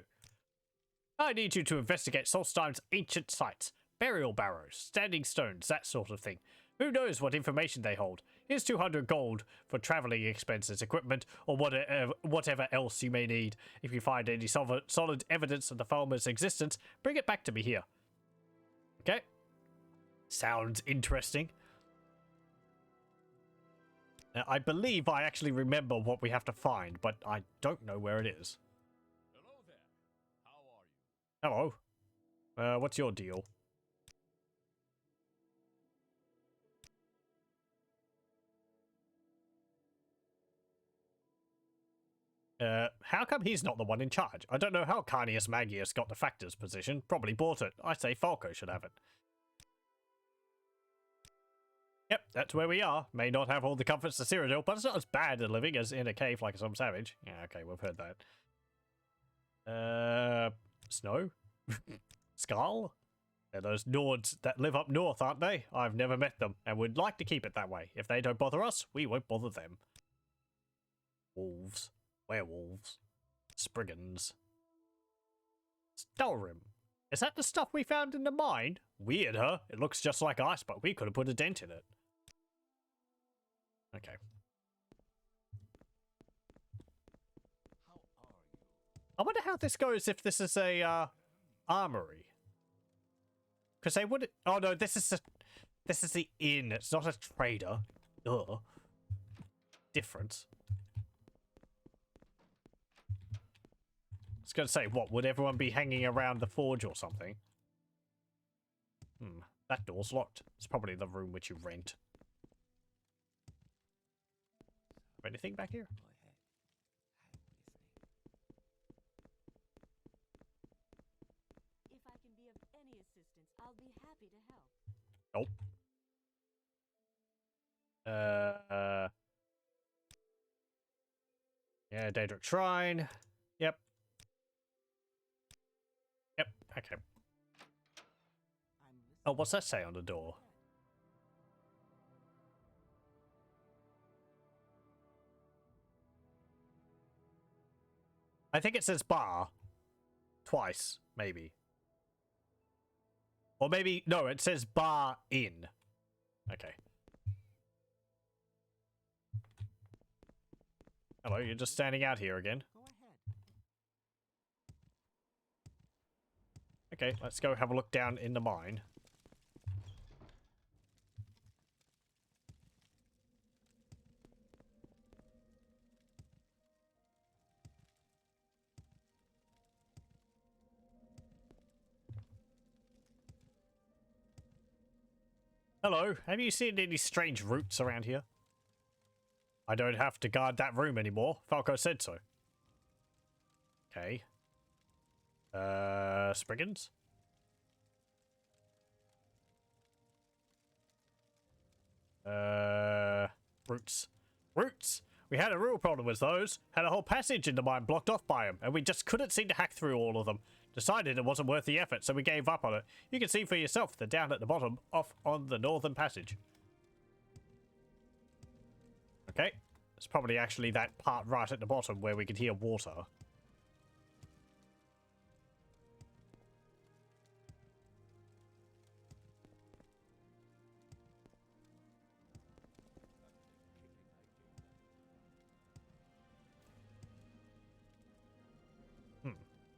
I need you to investigate Solstheim's ancient sites, burial barrows, standing stones, that sort of thing. Who knows what information they hold? Here's 200 gold for traveling expenses, equipment, or whatever else you may need. If you find any solid evidence of the farmer's existence, bring it back to me here. Okay. Sounds interesting. Now, I believe I actually remember what we have to find, but I don't know where it is. Hello there. How are you? Hello. What's your deal? How come he's not the one in charge? I don't know how Carnius Magius got the factor's position. Probably bought it. I say Falco should have it. Yep, that's where we are. May not have all the comforts of Cyrodiil, but it's not as bad a living as in a cave like some savage. Yeah, okay, we've heard that. Snow? Skull? They're those Nords that live up north, aren't they? I've never met them, and would like to keep it that way. If they don't bother us, we won't bother them. Wolves. Werewolves. Spriggans. Stelrim. Is that the stuff we found in the mine? Weird, huh? It looks just like ice, but we could have put a dent in it. Okay. How are you? I wonder how this goes if this is a armory. Because they would. Oh no, this is the inn. It's not a trader. Ugh. Different. I was gonna say, what would everyone be hanging around the forge or something? That door's locked. It's probably the room which you rent. Anything back here? Go ahead. I'm listening. If I can be of any assistance, I'll be happy to help. Nope. Yeah, Daedric Shrine. Yep. Yep, okay. Oh, what's that say on the door? I think it says bar. Twice, maybe. Or maybe, no, it says bar in. Okay. Hello, you're just standing out here again. Go ahead. Okay, let's go have a look down in the mine. Hello, have you seen any strange roots around here? I don't have to guard that room anymore. Falco said so. Okay. Spriggans? Roots. Roots! We had a real problem with those. Had a whole passage in the mine blocked off by them, and we just couldn't seem to hack through all of them. Decided it wasn't worth the effort, so we gave up on it. You can see for yourself, they're down at the bottom, off on the northern passage. Okay. It's probably actually that part right at the bottom where we could hear water.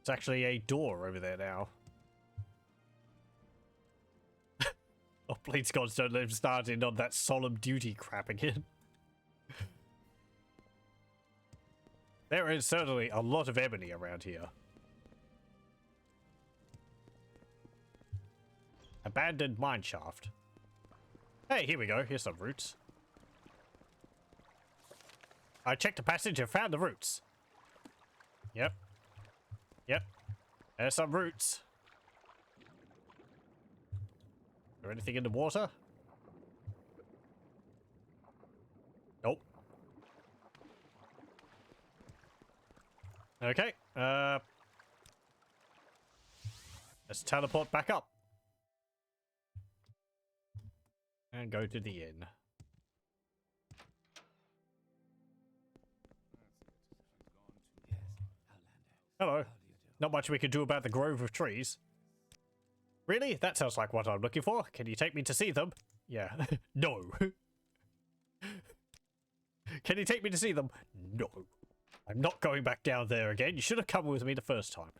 It's actually a door over there now. Oh, please God, don't let him start in on that solemn duty crap again. There is certainly a lot of ebony around here. Abandoned mine shaft. Hey, here we go. Here's some roots. I checked the passage and found the roots. Yep. Yep. There's some roots. Is there anything in the water? Okay. Let's teleport back up. And go to the inn. Hello. Not much we can do about the grove of trees. Really? That sounds like what I'm looking for. Can you take me to see them? Yeah. No. Can you take me to see them? No. I'm not going back down there again. You should have come with me the first time.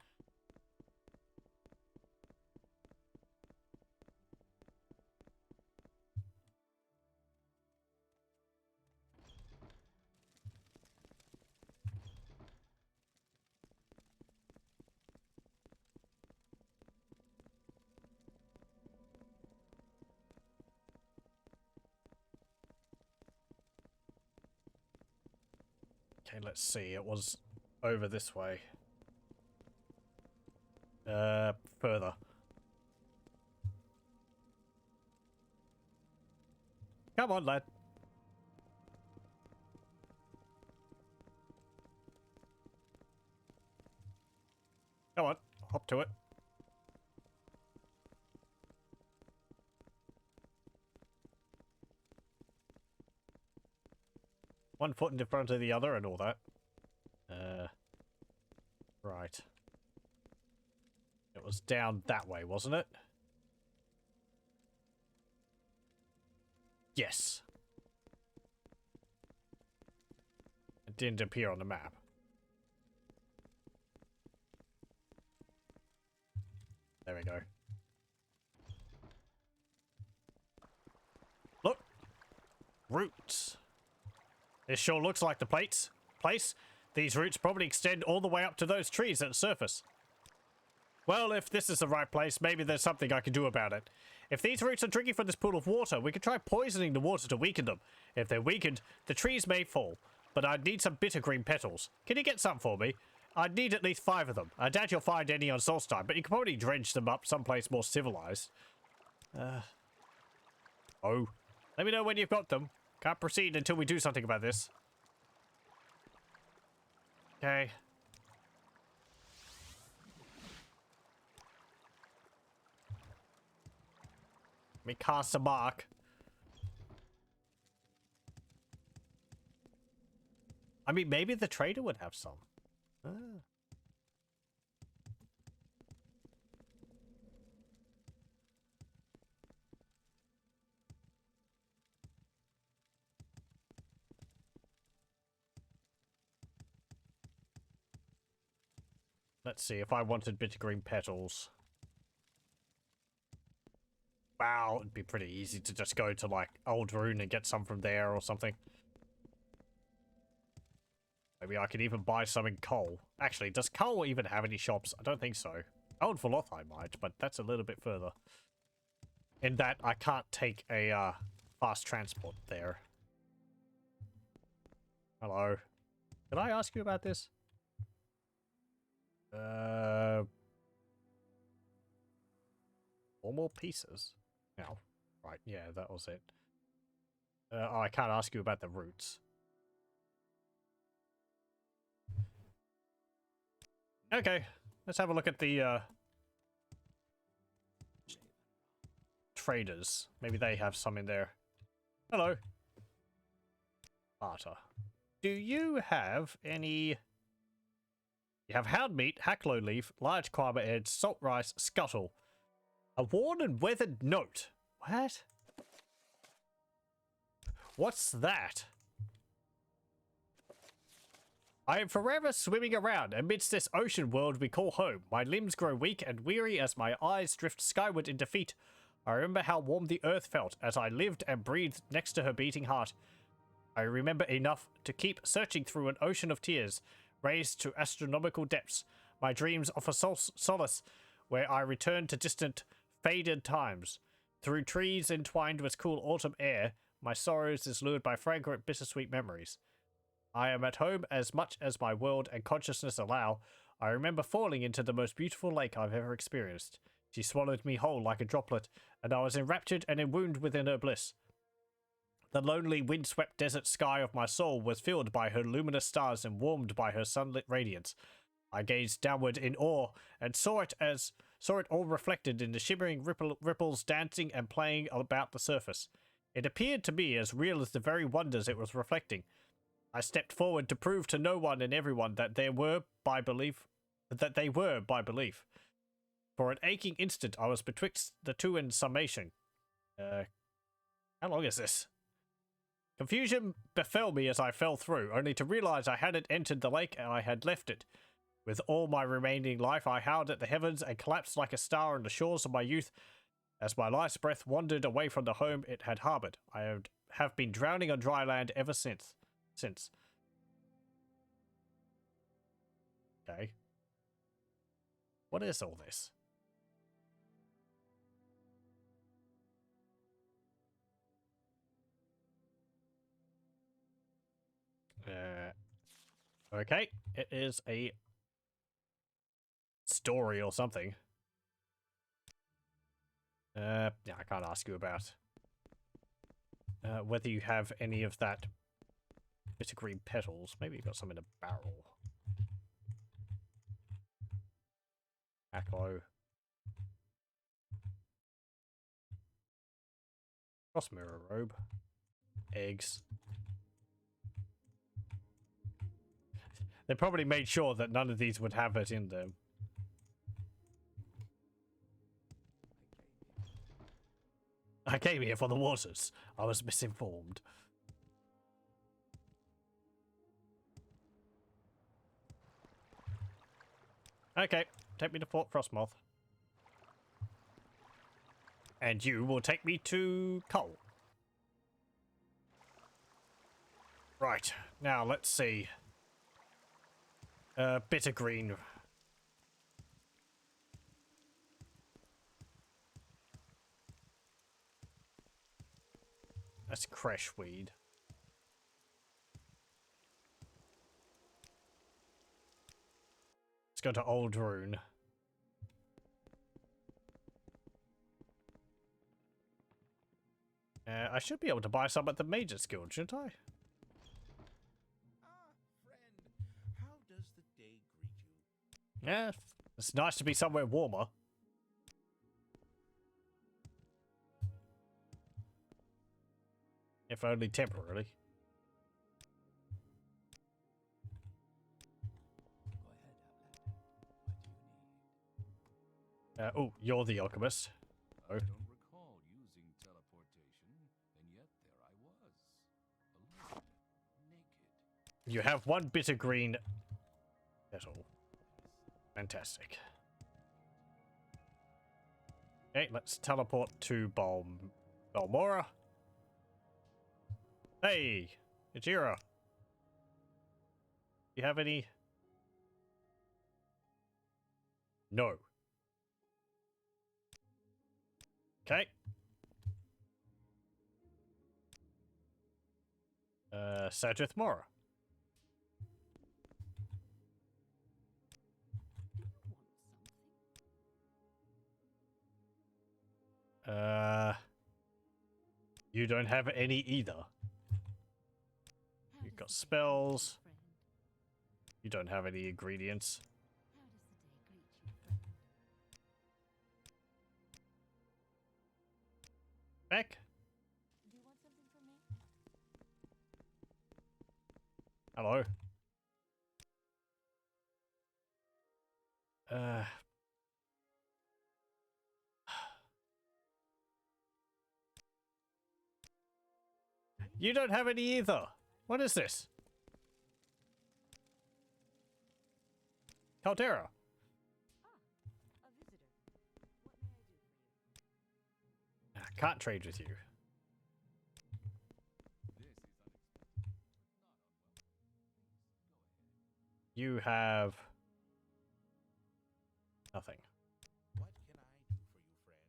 Okay, let's see. It was over this way. Further. Come on, lad. Come on, hop to it. One foot in front of the other and all that. Right. It was down that way, wasn't it? Yes. It didn't appear on the map. There we go. Look! Roots. This sure looks like the place. These roots probably extend all the way up to those trees at the surface. Well, if this is the right place, maybe there's something I can do about it. If these roots are drinking from this pool of water, we could try poisoning the water to weaken them. If they're weakened, the trees may fall. But I'd need some bitter green petals. Can you get some for me? I'd need at least 5 of them. I doubt you'll find any on Solstheim, but you can probably dredge them up someplace more civilized. Oh. Let me know when you've got them. Can't proceed until we do something about this. Okay. Let me cast a mark. I mean, maybe the trader would have some. Ah. Let's see if I wanted bitter green petals. Wow, it'd be pretty easy to just go to like Old Rune and get some from there or something. Maybe I could even buy some in Cole. Actually, does Cole even have any shops? I don't think so. Old Veloth I might, but that's a little bit further. In that I can't take a fast transport there. Hello. Did I ask you about this? 4 more pieces. No. Right, yeah, that was it. Oh, I can't ask you about the roots. Okay, let's have a look at the traders. Maybe they have some in there. Hello. Barter. Do you have any... You have hound meat, hacklow leaf, large quagga eggs, salt rice, scuttle. A worn and weathered note. What? What's that? I am forever swimming around amidst this ocean world we call home. My limbs grow weak and weary as my eyes drift skyward in defeat. I remember how warm the earth felt as I lived and breathed next to her beating heart. I remember enough to keep searching through an ocean of tears, raised to astronomical depths. My dreams offer solace, where I return to distant, faded times. Through trees entwined with cool autumn air, my sorrows is lured by fragrant, bittersweet memories. I am at home as much as my world and consciousness allow. I remember falling into the most beautiful lake I've ever experienced. She swallowed me whole like a droplet, and I was enraptured and enwombed within her bliss. The lonely, windswept desert sky of my soul was filled by her luminous stars and warmed by her sunlit radiance. I gazed downward in awe and saw it all reflected in the shimmering ripples dancing and playing about the surface. It appeared to me as real as the very wonders it was reflecting. I stepped forward to prove to no one and everyone that they were by belief. For an aching instant, I was betwixt the two in summation. How long is this? Confusion befell me as I fell through, only to realize I hadn't entered the lake and I had left it. With all my remaining life, I howled at the heavens and collapsed like a star on the shores of my youth as my life's breath wandered away from the home it had harbored. I have been drowning on dry land ever since. Okay. What is all this? Okay. It is a story or something. Yeah, I can't ask you about whether you have any of that bitter green petals. Maybe you've got some in a barrel. Echo. Cross mirror robe. Eggs. They probably made sure that none of these would have it in them. I came here for the waters. I was misinformed. Okay, take me to Fort Frostmoth. And you will take me to Cole. Right, now let's see. Bitter green. That's crashweed. Let's go to Old Rune. I should be able to buy some at the Mage's Guild, shouldn't I? Ah, friend. How does the day greet you? Yeah, it's nice to be somewhere warmer. If only temporarily. Go ahead, Amulet. What do you need? Oh, you're the alchemist. Oh. I don't recall using teleportation, and yet there I was. Alone, naked. You have one bitter green petal. Fantastic. Okay, let's teleport to Balmora. Hey, Ajira. You have any? No. Okay. Sajith Mora. You don't have any either. You've got spells. You don't have any ingredients. Beck? Do you want something from me? Hello. You don't have any either. What is this? Caldera. A visitor. What may I do for you? I can't trade with you. This is unexpected. You have nothing. What can I do for you, friend?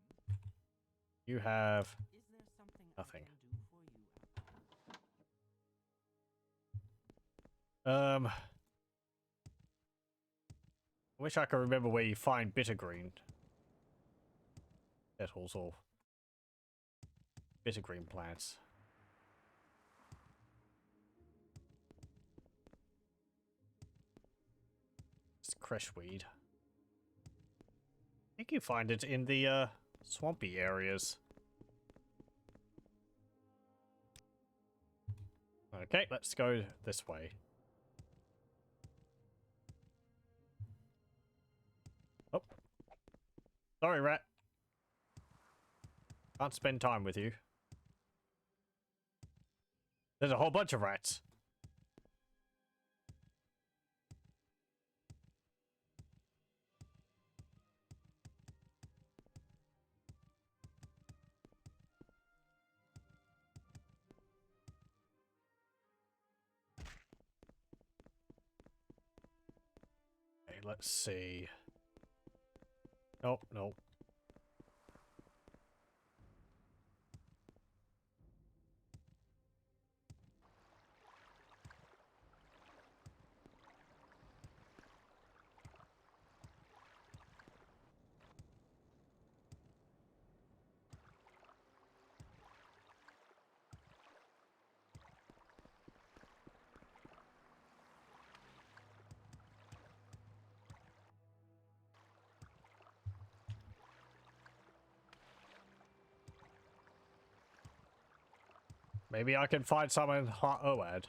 You have Is there something nothing. I can do for you? I wish I could remember where you find bittergreen petals or bittergreen plants. It's creshweed. I think you find it in the swampy areas. Okay, let's go this way. Oh. Sorry, rat. Can't spend time with you. There's a whole bunch of rats. Okay, let's see. Nope, nope. Maybe I can find some in OAD.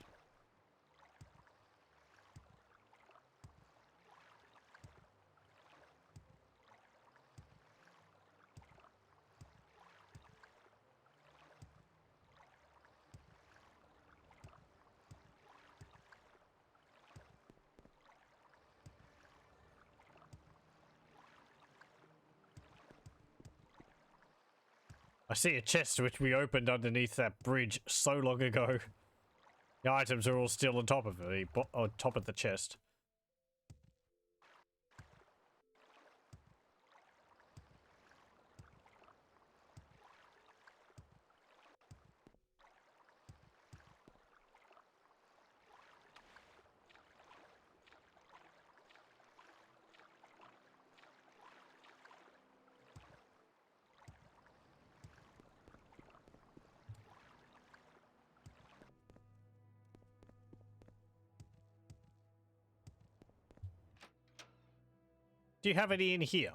I see a chest which we opened underneath that bridge so long ago. The items are all still on top of it, on top of the chest. Do you have any in here?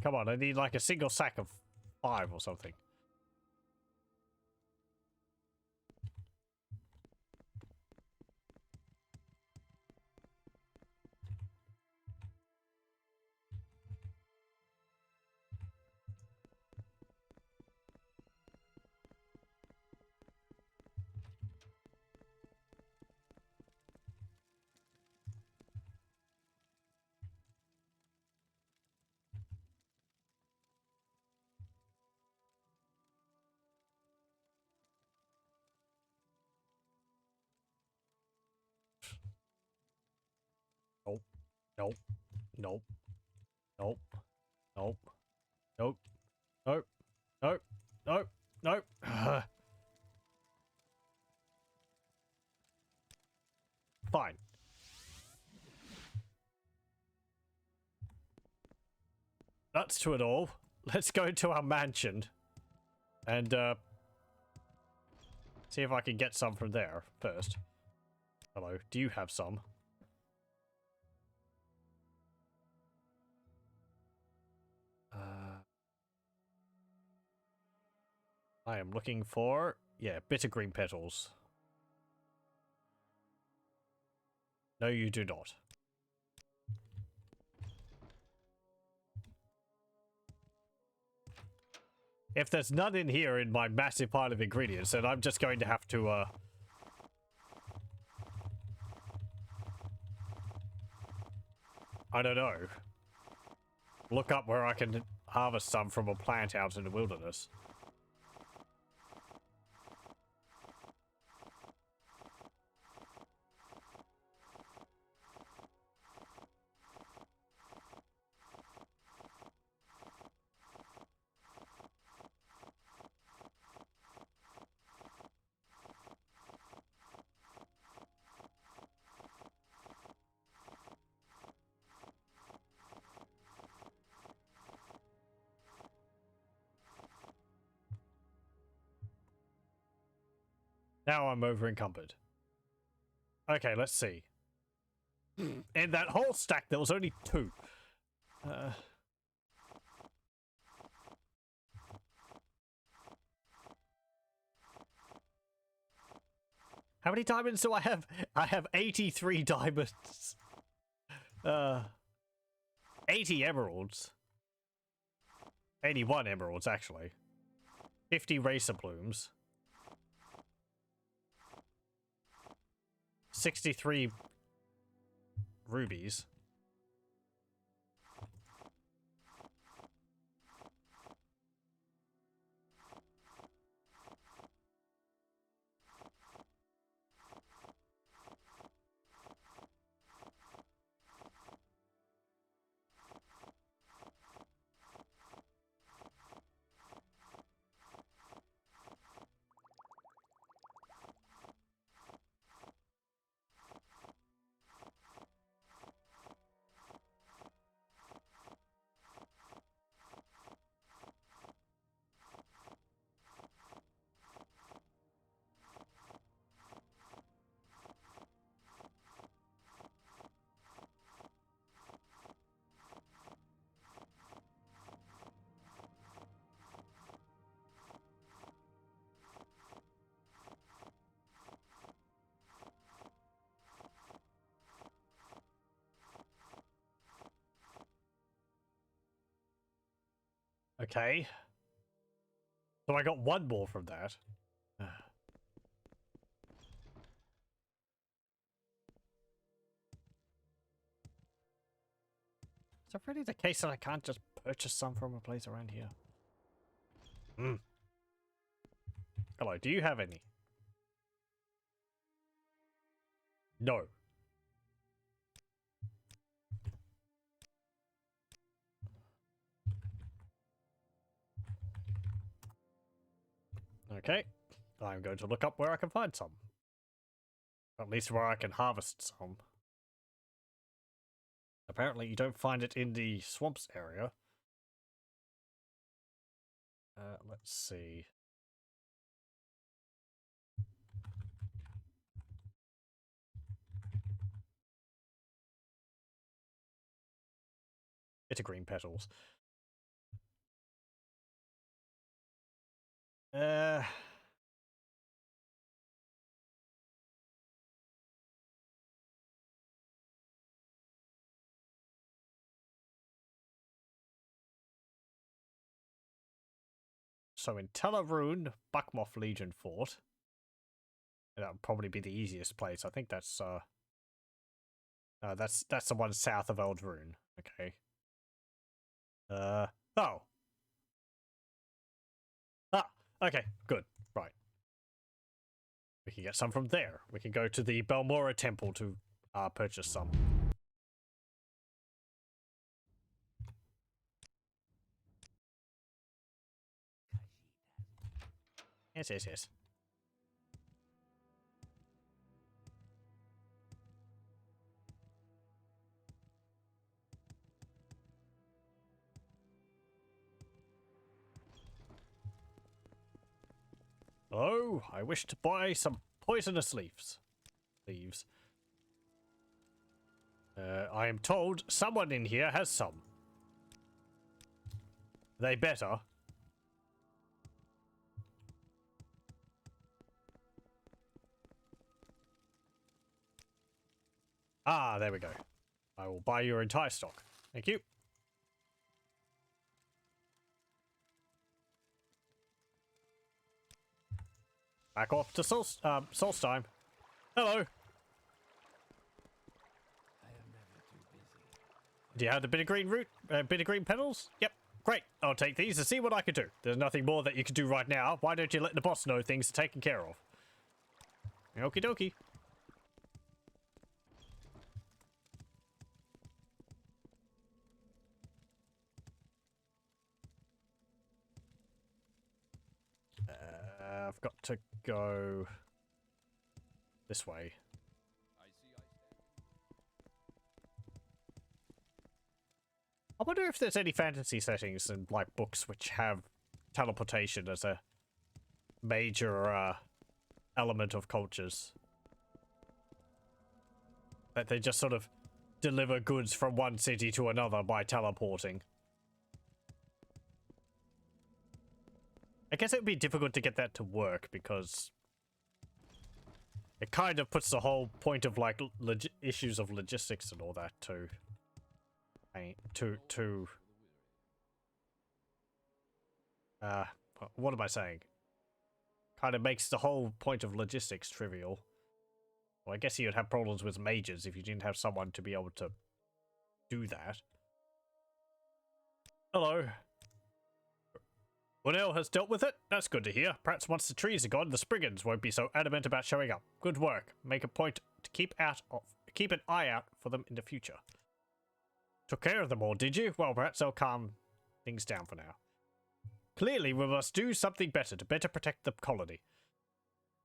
Come on, I need like a single sack of 5 or something. Nope. Nope. Nope. Nope. Nope. Nope. Nope. Nope. Nope. Nope. Fine. That's to it all. Let's go to our mansion and see if I can get some from there first. Hello, do you have some? I am looking for, yeah, bitter green petals. No, you do not. If there's none in here in my massive pile of ingredients, then I'm just going to have to, I don't know. Look up where I can harvest some from a plant out in the wilderness. Now I'm over encumbered. Okay, let's see. In that whole stack, there was only 2. How many diamonds do I have? I have 83 diamonds. 80 emeralds. 81 emeralds, actually. 50 racer blooms. 63 rubies. Okay. So I got 1 more from that. Is it really the case that I can't just purchase some from a place around here? Hmm. Hello, do you have any? No. Okay. I'm going to look up where I can find some. At least where I can harvest some. Apparently you don't find it in the swamps area. Let's see. Bitter green petals. So in Telarune, Buckmoth Legion Fort. That would probably be the easiest place. I think that's that's the one south of Eldrune. Okay. Oh. Ah, okay, good. Right. We can get some from there. We can go to the Balmora Temple to purchase some. Yes, yes, yes. Oh, I wish to buy some poisonous leaves. I am told someone in here has some. They better. Ah, there we go. I will buy your entire stock. Thank you. Back off to Solstheim. Hello. Do you have the bit of green root? Bit of green petals? Yep. Great. I'll take these and see what I can do. There's nothing more that you can do right now. Why don't you let the boss know things are taken care of? Okie dokie. I've got to go this way. I wonder if there's any fantasy settings in like books which have teleportation as a major element of cultures. That they just sort of deliver goods from one city to another by teleporting. I guess it would be difficult to get that to work because it kind of puts the whole point of like issues of logistics and all that to what am I saying? Kind of makes the whole point of logistics trivial. Well, I guess you'd have problems with mages if you didn't have someone to be able to do that. Hello. Linnell has dealt with it? That's good to hear. Perhaps once the trees are gone, the Spriggans won't be so adamant about showing up. Good work. Make a point to keep an eye out for them in the future. Took care of them all, did you? Well, perhaps they'll calm things down for now. Clearly, we must do something better to better protect the colony.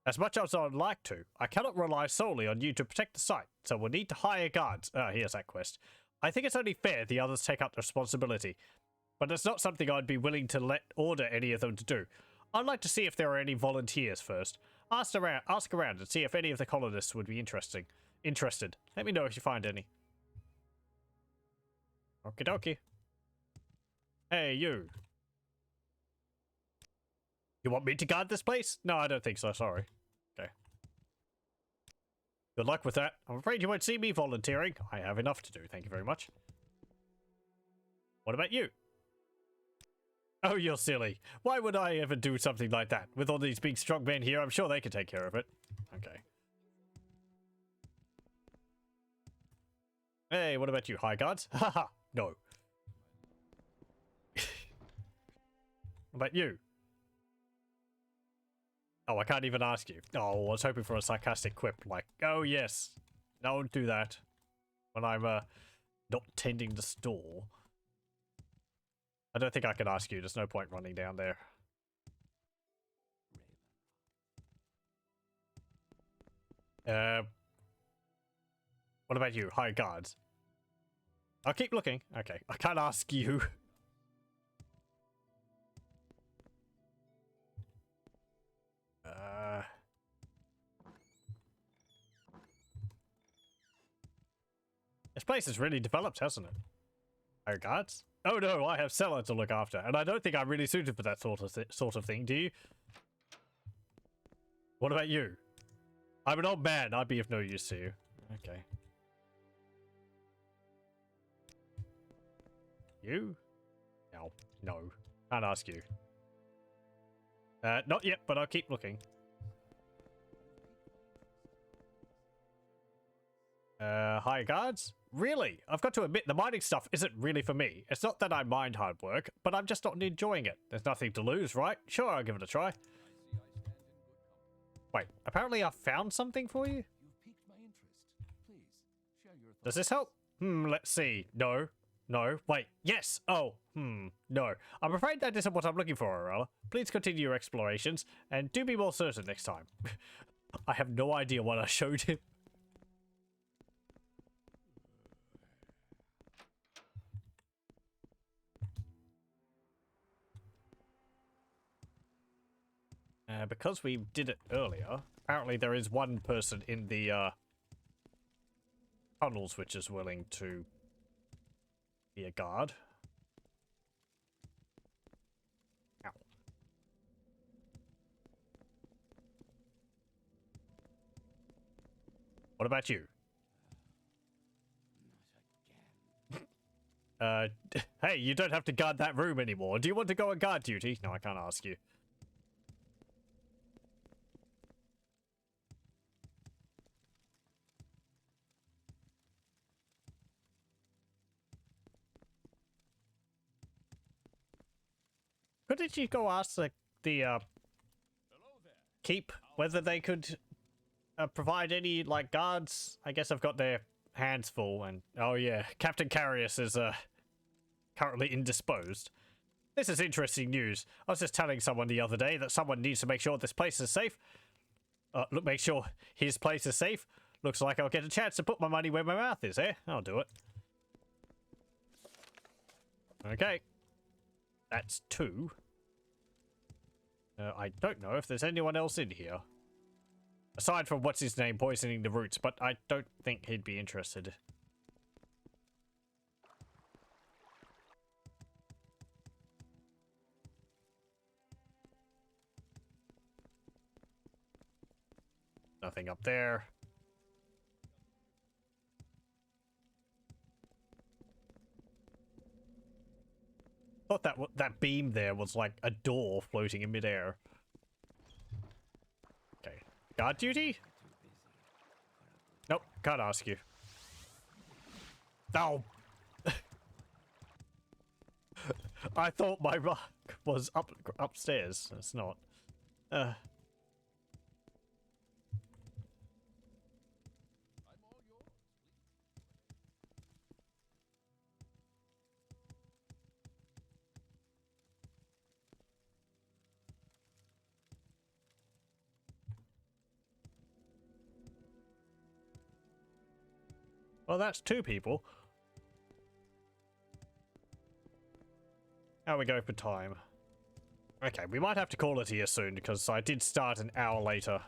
As much as I'd like to, I cannot rely solely on you to protect the site, so we'll need to hire guards. Here's that quest. I think it's only fair the others take up the responsibility, but it's not something I'd be willing to order any of them to do. I'd like to see if there are any volunteers first. Ask around and see if any of the colonists would be interested. Let me know if you find any. Okie dokie. Hey, you. You want me to guard this place? No, I don't think so, sorry. Okay. Good luck with that. I'm afraid you won't see me volunteering. I have enough to do, thank you very much. What about you? Oh, you're silly. Why would I ever do something like that? With all these big strong men here, I'm sure they can take care of it. Okay. Hey, what about you, high guards? Haha, no. What about you? Oh, I can't even ask you. Oh, I was hoping for a sarcastic quip like, oh yes, don't do that when I'm not tending the store. I don't think I can ask you. There's no point running down there. What about you, high guards? I'll keep looking. Okay, I can't ask you. This place has really developed, hasn't it? Higher guards? Oh no, I have Cellar to look after, and I don't think I'm really suited for that sort of thing, do you? What about you? I'm an old man, I'd be of no use to you. Okay. You? No. No. Can't ask you. Not yet, but I'll keep looking. Higher guards? Really? I've got to admit, the mining stuff isn't really for me. It's not that I mind hard work, but I'm just not enjoying it. There's nothing to lose, right? Sure, I'll give it a try. Wait, apparently I found something for you? You've piqued my interest. Please, share your thoughts. Does this help? Let's see. No. No. Wait. Yes. Oh. No. I'm afraid that isn't what I'm looking for, Arella. Please continue your explorations, and do be more certain next time. I have no idea what I showed him. Because we did it earlier, apparently there is one person in the tunnels which is willing to be a guard. Ow. What about you? Hey, you don't have to guard that room anymore. Do you want to go on guard duty? No, I can't ask you. Couldn't you go ask the keep whether they could provide any like guards? I guess I've got their hands full, and oh yeah, Captain Carius is currently indisposed. This is interesting news. I was just telling someone the other day that someone needs to make sure this place is safe. Look, make sure his place is safe. Looks like I'll get a chance to put my money where my mouth is, eh? I'll do it. Okay. That's 2. I don't know if there's anyone else in here. Aside from what's his name poisoning the roots, but I don't think he'd be interested. Nothing up there. Thought that beam there was like a door floating in midair. Okay. Guard duty? Nope, can't ask you. Oh! I thought my rock was upstairs. It's not. Well, that's 2 people. How are we going for time? Okay, we might have to call it here soon because I did start an hour later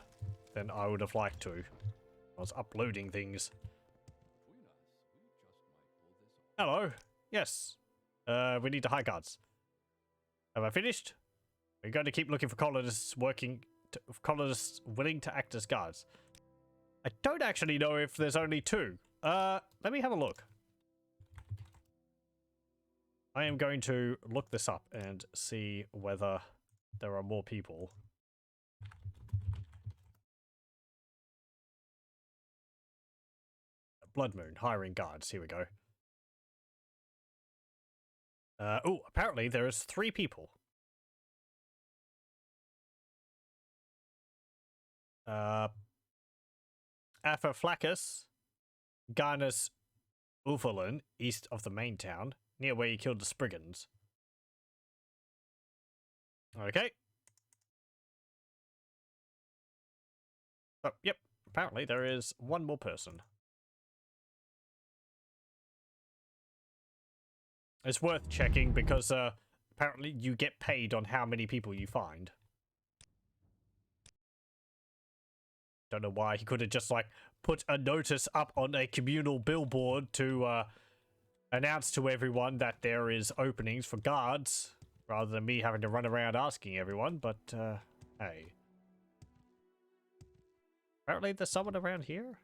than I would have liked to. I was uploading things. Hello. Yes. We need the high guards. Have I finished? We're going to keep looking for colonists colonists willing to act as guards. I don't actually know if there's only 2. Let me have a look. I am going to look this up and see whether there are more people. Bloodmoon, hiring guards. Here we go. Oh, apparently there is 3 people. Afaflacus, Garnus Uvalin, east of the main town, near where you killed the Spriggans. Okay. Oh, yep. Apparently there is 1 more person. It's worth checking because apparently you get paid on how many people you find. Don't know why he could have just like put a notice up on a communal billboard to announce to everyone that there is openings for guards rather than me having to run around asking everyone, but hey. Apparently there's someone around here.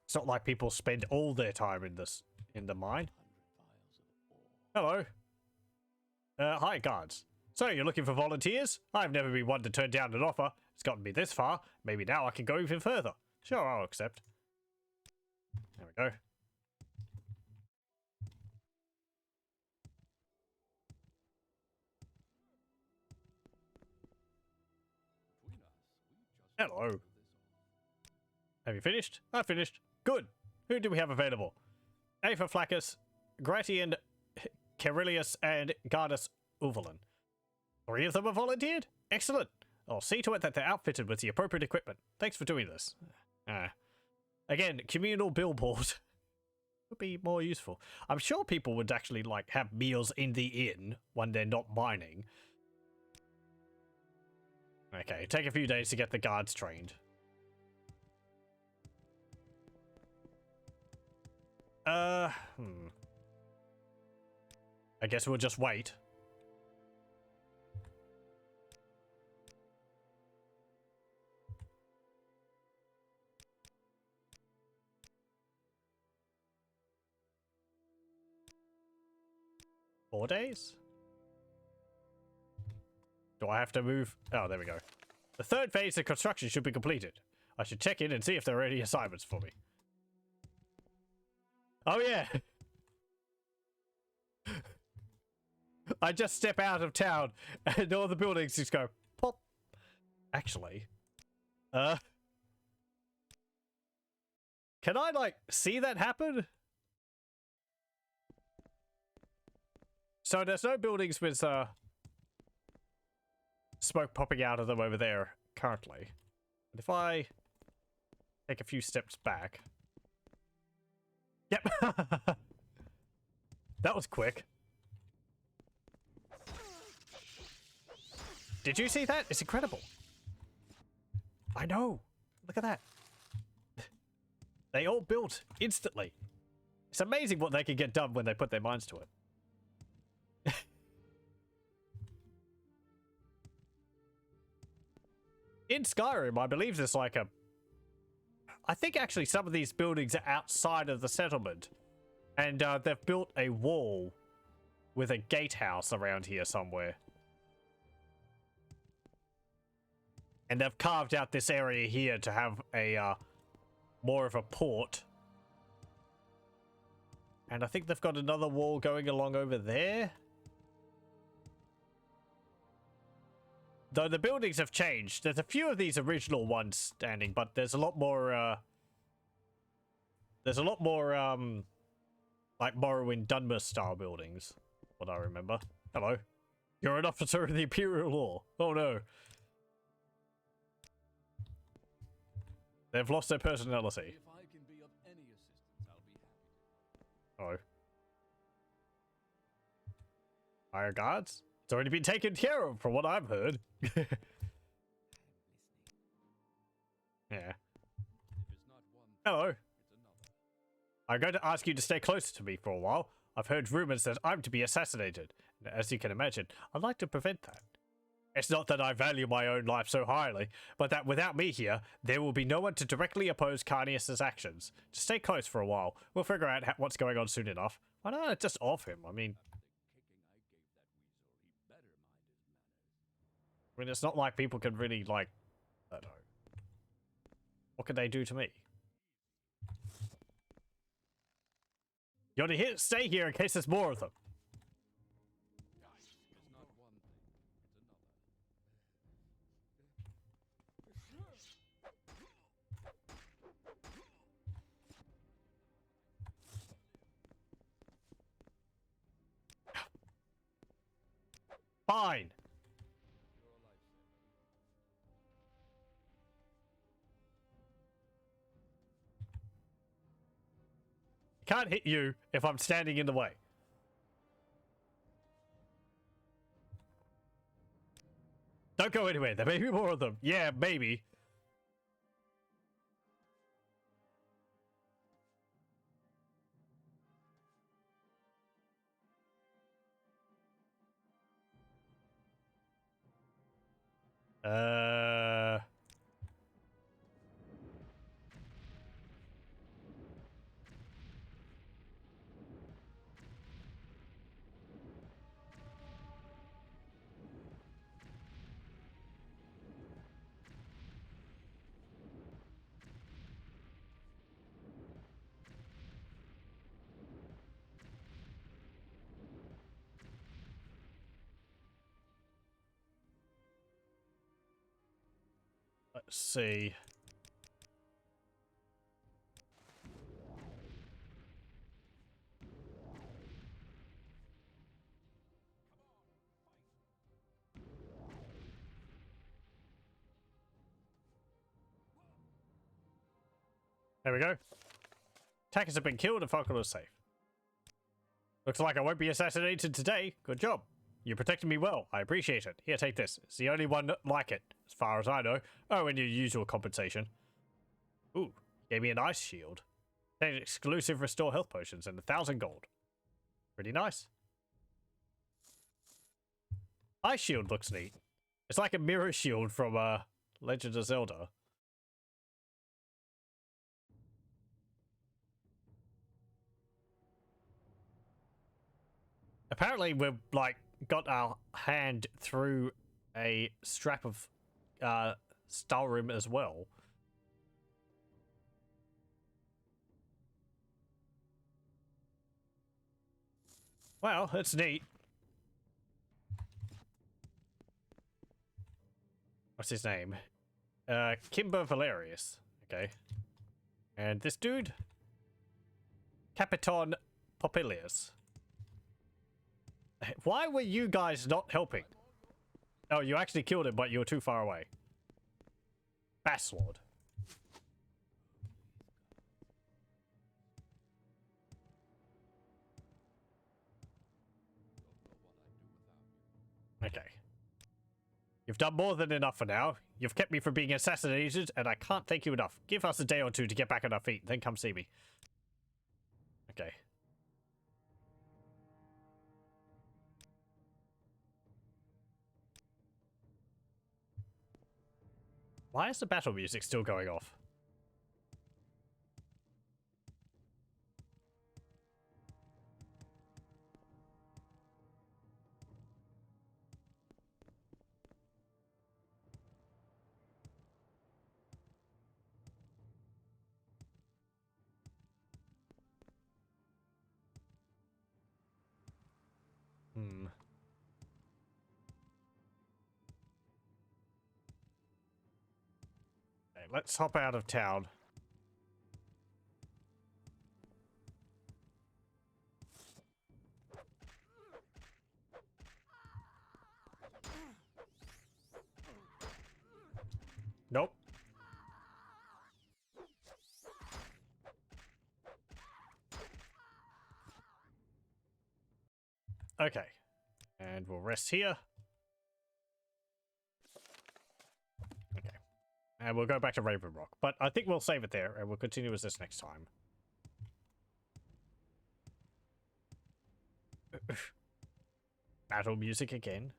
It's not like people spend all their time in the mine. Hello. Hi, guards. So, you're looking for volunteers? I've never been one to turn down an offer. It's gotten me this far. Maybe now I can go even further. Sure, I'll accept. There we go. Hello. Have you finished? I finished. Good. Who do we have available? Afaflacus, Gratian, Carilius, and Gardus Uvalin. 3 of them are volunteered? Excellent. I'll see to it that they're outfitted with the appropriate equipment. Thanks for doing this. Again, communal billboard would be more useful. I'm sure people would actually like have meals in the inn when they're not mining. Okay, take a few days to get the guards trained. I guess we'll just wait. Four days? Do I have to move? Oh, there we go. The 3rd phase of construction should be completed. I should check in and see if there are any assignments for me. Oh, yeah. I just step out of town and all the buildings just go pop. Actually, can I, like, see that happen? So there's no buildings with, smoke popping out of them over there currently. But if I take a few steps back... Yep! That was quick. Did you see that? It's incredible. I know. Look at that. They all built instantly. It's amazing what they can get done when they put their minds to it. In Skyrim, I believe there's like a... I think actually some of these buildings are outside of the settlement. And they've built a wall with a gatehouse around here somewhere. And they've carved out this area here to have a more of a port. And I think they've got another wall going along over there. Though the buildings have changed. There's a few of these original ones standing, but there's a lot more, like Morrowind Dunmer style buildings. What I remember. Hello. You're an officer of the Imperial Law. Oh no. They've lost their personality. If I can be of any assistance, I'll be happy to. Oh. Higher guards? It's already been taken care of, from what I've heard. Yeah. If it's not one, Hello. it's another. I'm going to ask you to stay closer to me for a while. I've heard rumors that I'm to be assassinated. As you can imagine, I'd like to prevent that. It's not that I value my own life so highly, but that without me here, there will be no one to directly oppose Carnius's actions. Just stay close for a while. We'll figure out what's going on soon enough. Why not just off him? I mean... I mean, it's not like people can really, like... I don't know. What can they do to me? You ought to stay here in case there's more of them. It's not one thing, it's another. Fine. Can't hit you if I'm standing in the way. Don't go anywhere. There may be more of them. Yeah, maybe. Let's see. There we go. Attackers have been killed and Falcon is safe. Looks like I won't be assassinated today. Good job. You protected me well. I appreciate it. Here, take this. It's the only one like it, as far as I know. Oh, and your usual compensation. Ooh, gave me an ice shield. An exclusive restore health potions and 1,000 gold. Pretty nice. Ice shield looks neat. It's like a mirror shield from Legend of Zelda. Apparently we've like got our hand through a strap of Stalrim as well. Well, it's neat. What's his name? Kimber Valerius. Okay. And this dude? Capiton Popilius. Why were you guys not helping? Oh, you actually killed him, but you were too far away. Basslord. Okay. You've done more than enough for now. You've kept me from being assassinated, and I can't thank you enough. Give us a day or two to get back on our feet, then come see me. Okay. Why is the battle music still going off? Okay, let's hop out of town. Nope. Okay. And we'll rest here. Okay. And we'll go back to Raven Rock. But I think we'll save it there, and we'll continue with this next time. Battle music again.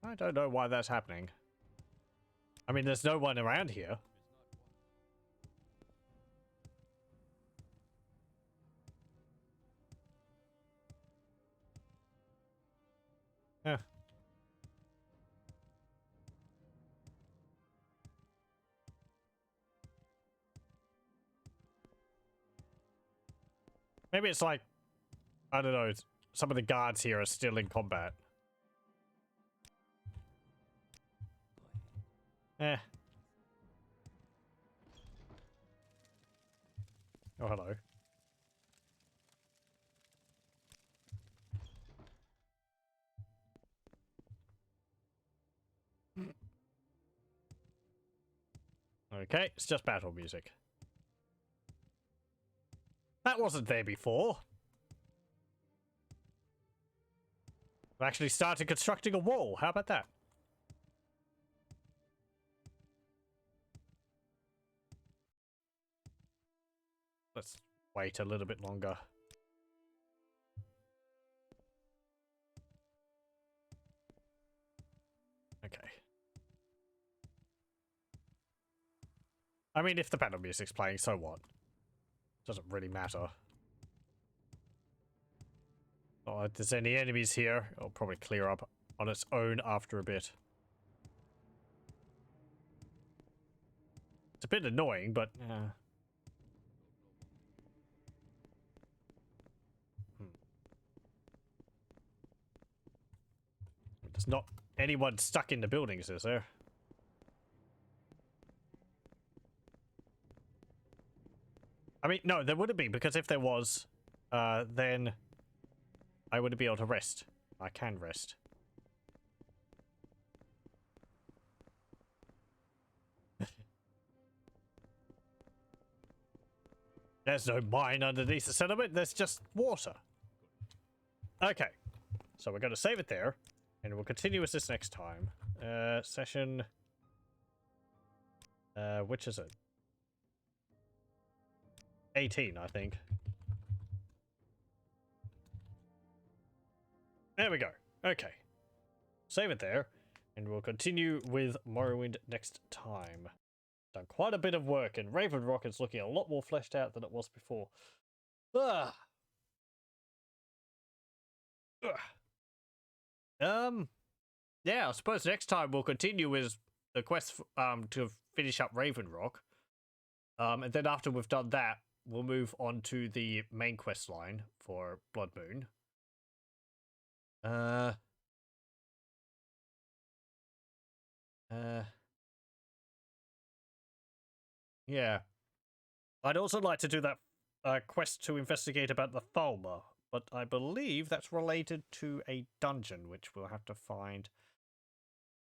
I don't know why that's happening. I mean, there's no one around here. Yeah. Maybe it's like, I don't know, some of the guards here are still in combat. Eh. Oh, hello. Okay, it's just battle music. That wasn't there before. I actually started constructing a wall. How about that? Let's wait a little bit longer. Okay. I mean, if the battle music's playing, so what? Doesn't really matter. Oh, if there's any enemies here, it'll probably clear up on its own after a bit. It's a bit annoying, but... There's not anyone stuck in the buildings, is there? I mean, no, there wouldn't be, because if there was, then I wouldn't be able to rest. I can rest. There's no mine underneath the settlement, there's just water. Okay, so we're going to save it there, and we'll continue with this next time. Session... which is it? 18, I think. There we go. Okay. Save it there, and we'll continue with Morrowind next time. Done quite a bit of work, and Raven Rock is looking a lot more fleshed out than it was before. Ugh. Ugh. Yeah, I suppose next time we'll continue with the quest to finish up Raven Rock. And then after we've done that, we'll move on to the main quest line for Bloodmoon. Yeah. I'd also like to do that quest to investigate about the Thalma, but I believe that's related to a dungeon, which we'll have to find.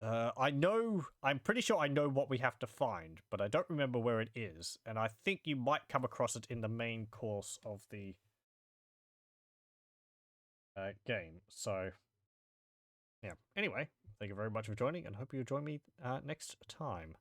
I'm pretty sure I know what we have to find, but I don't remember where it is, and I think you might come across it in the main course of the game. So, yeah. Anyway, thank you very much for joining, and hope you join me next time.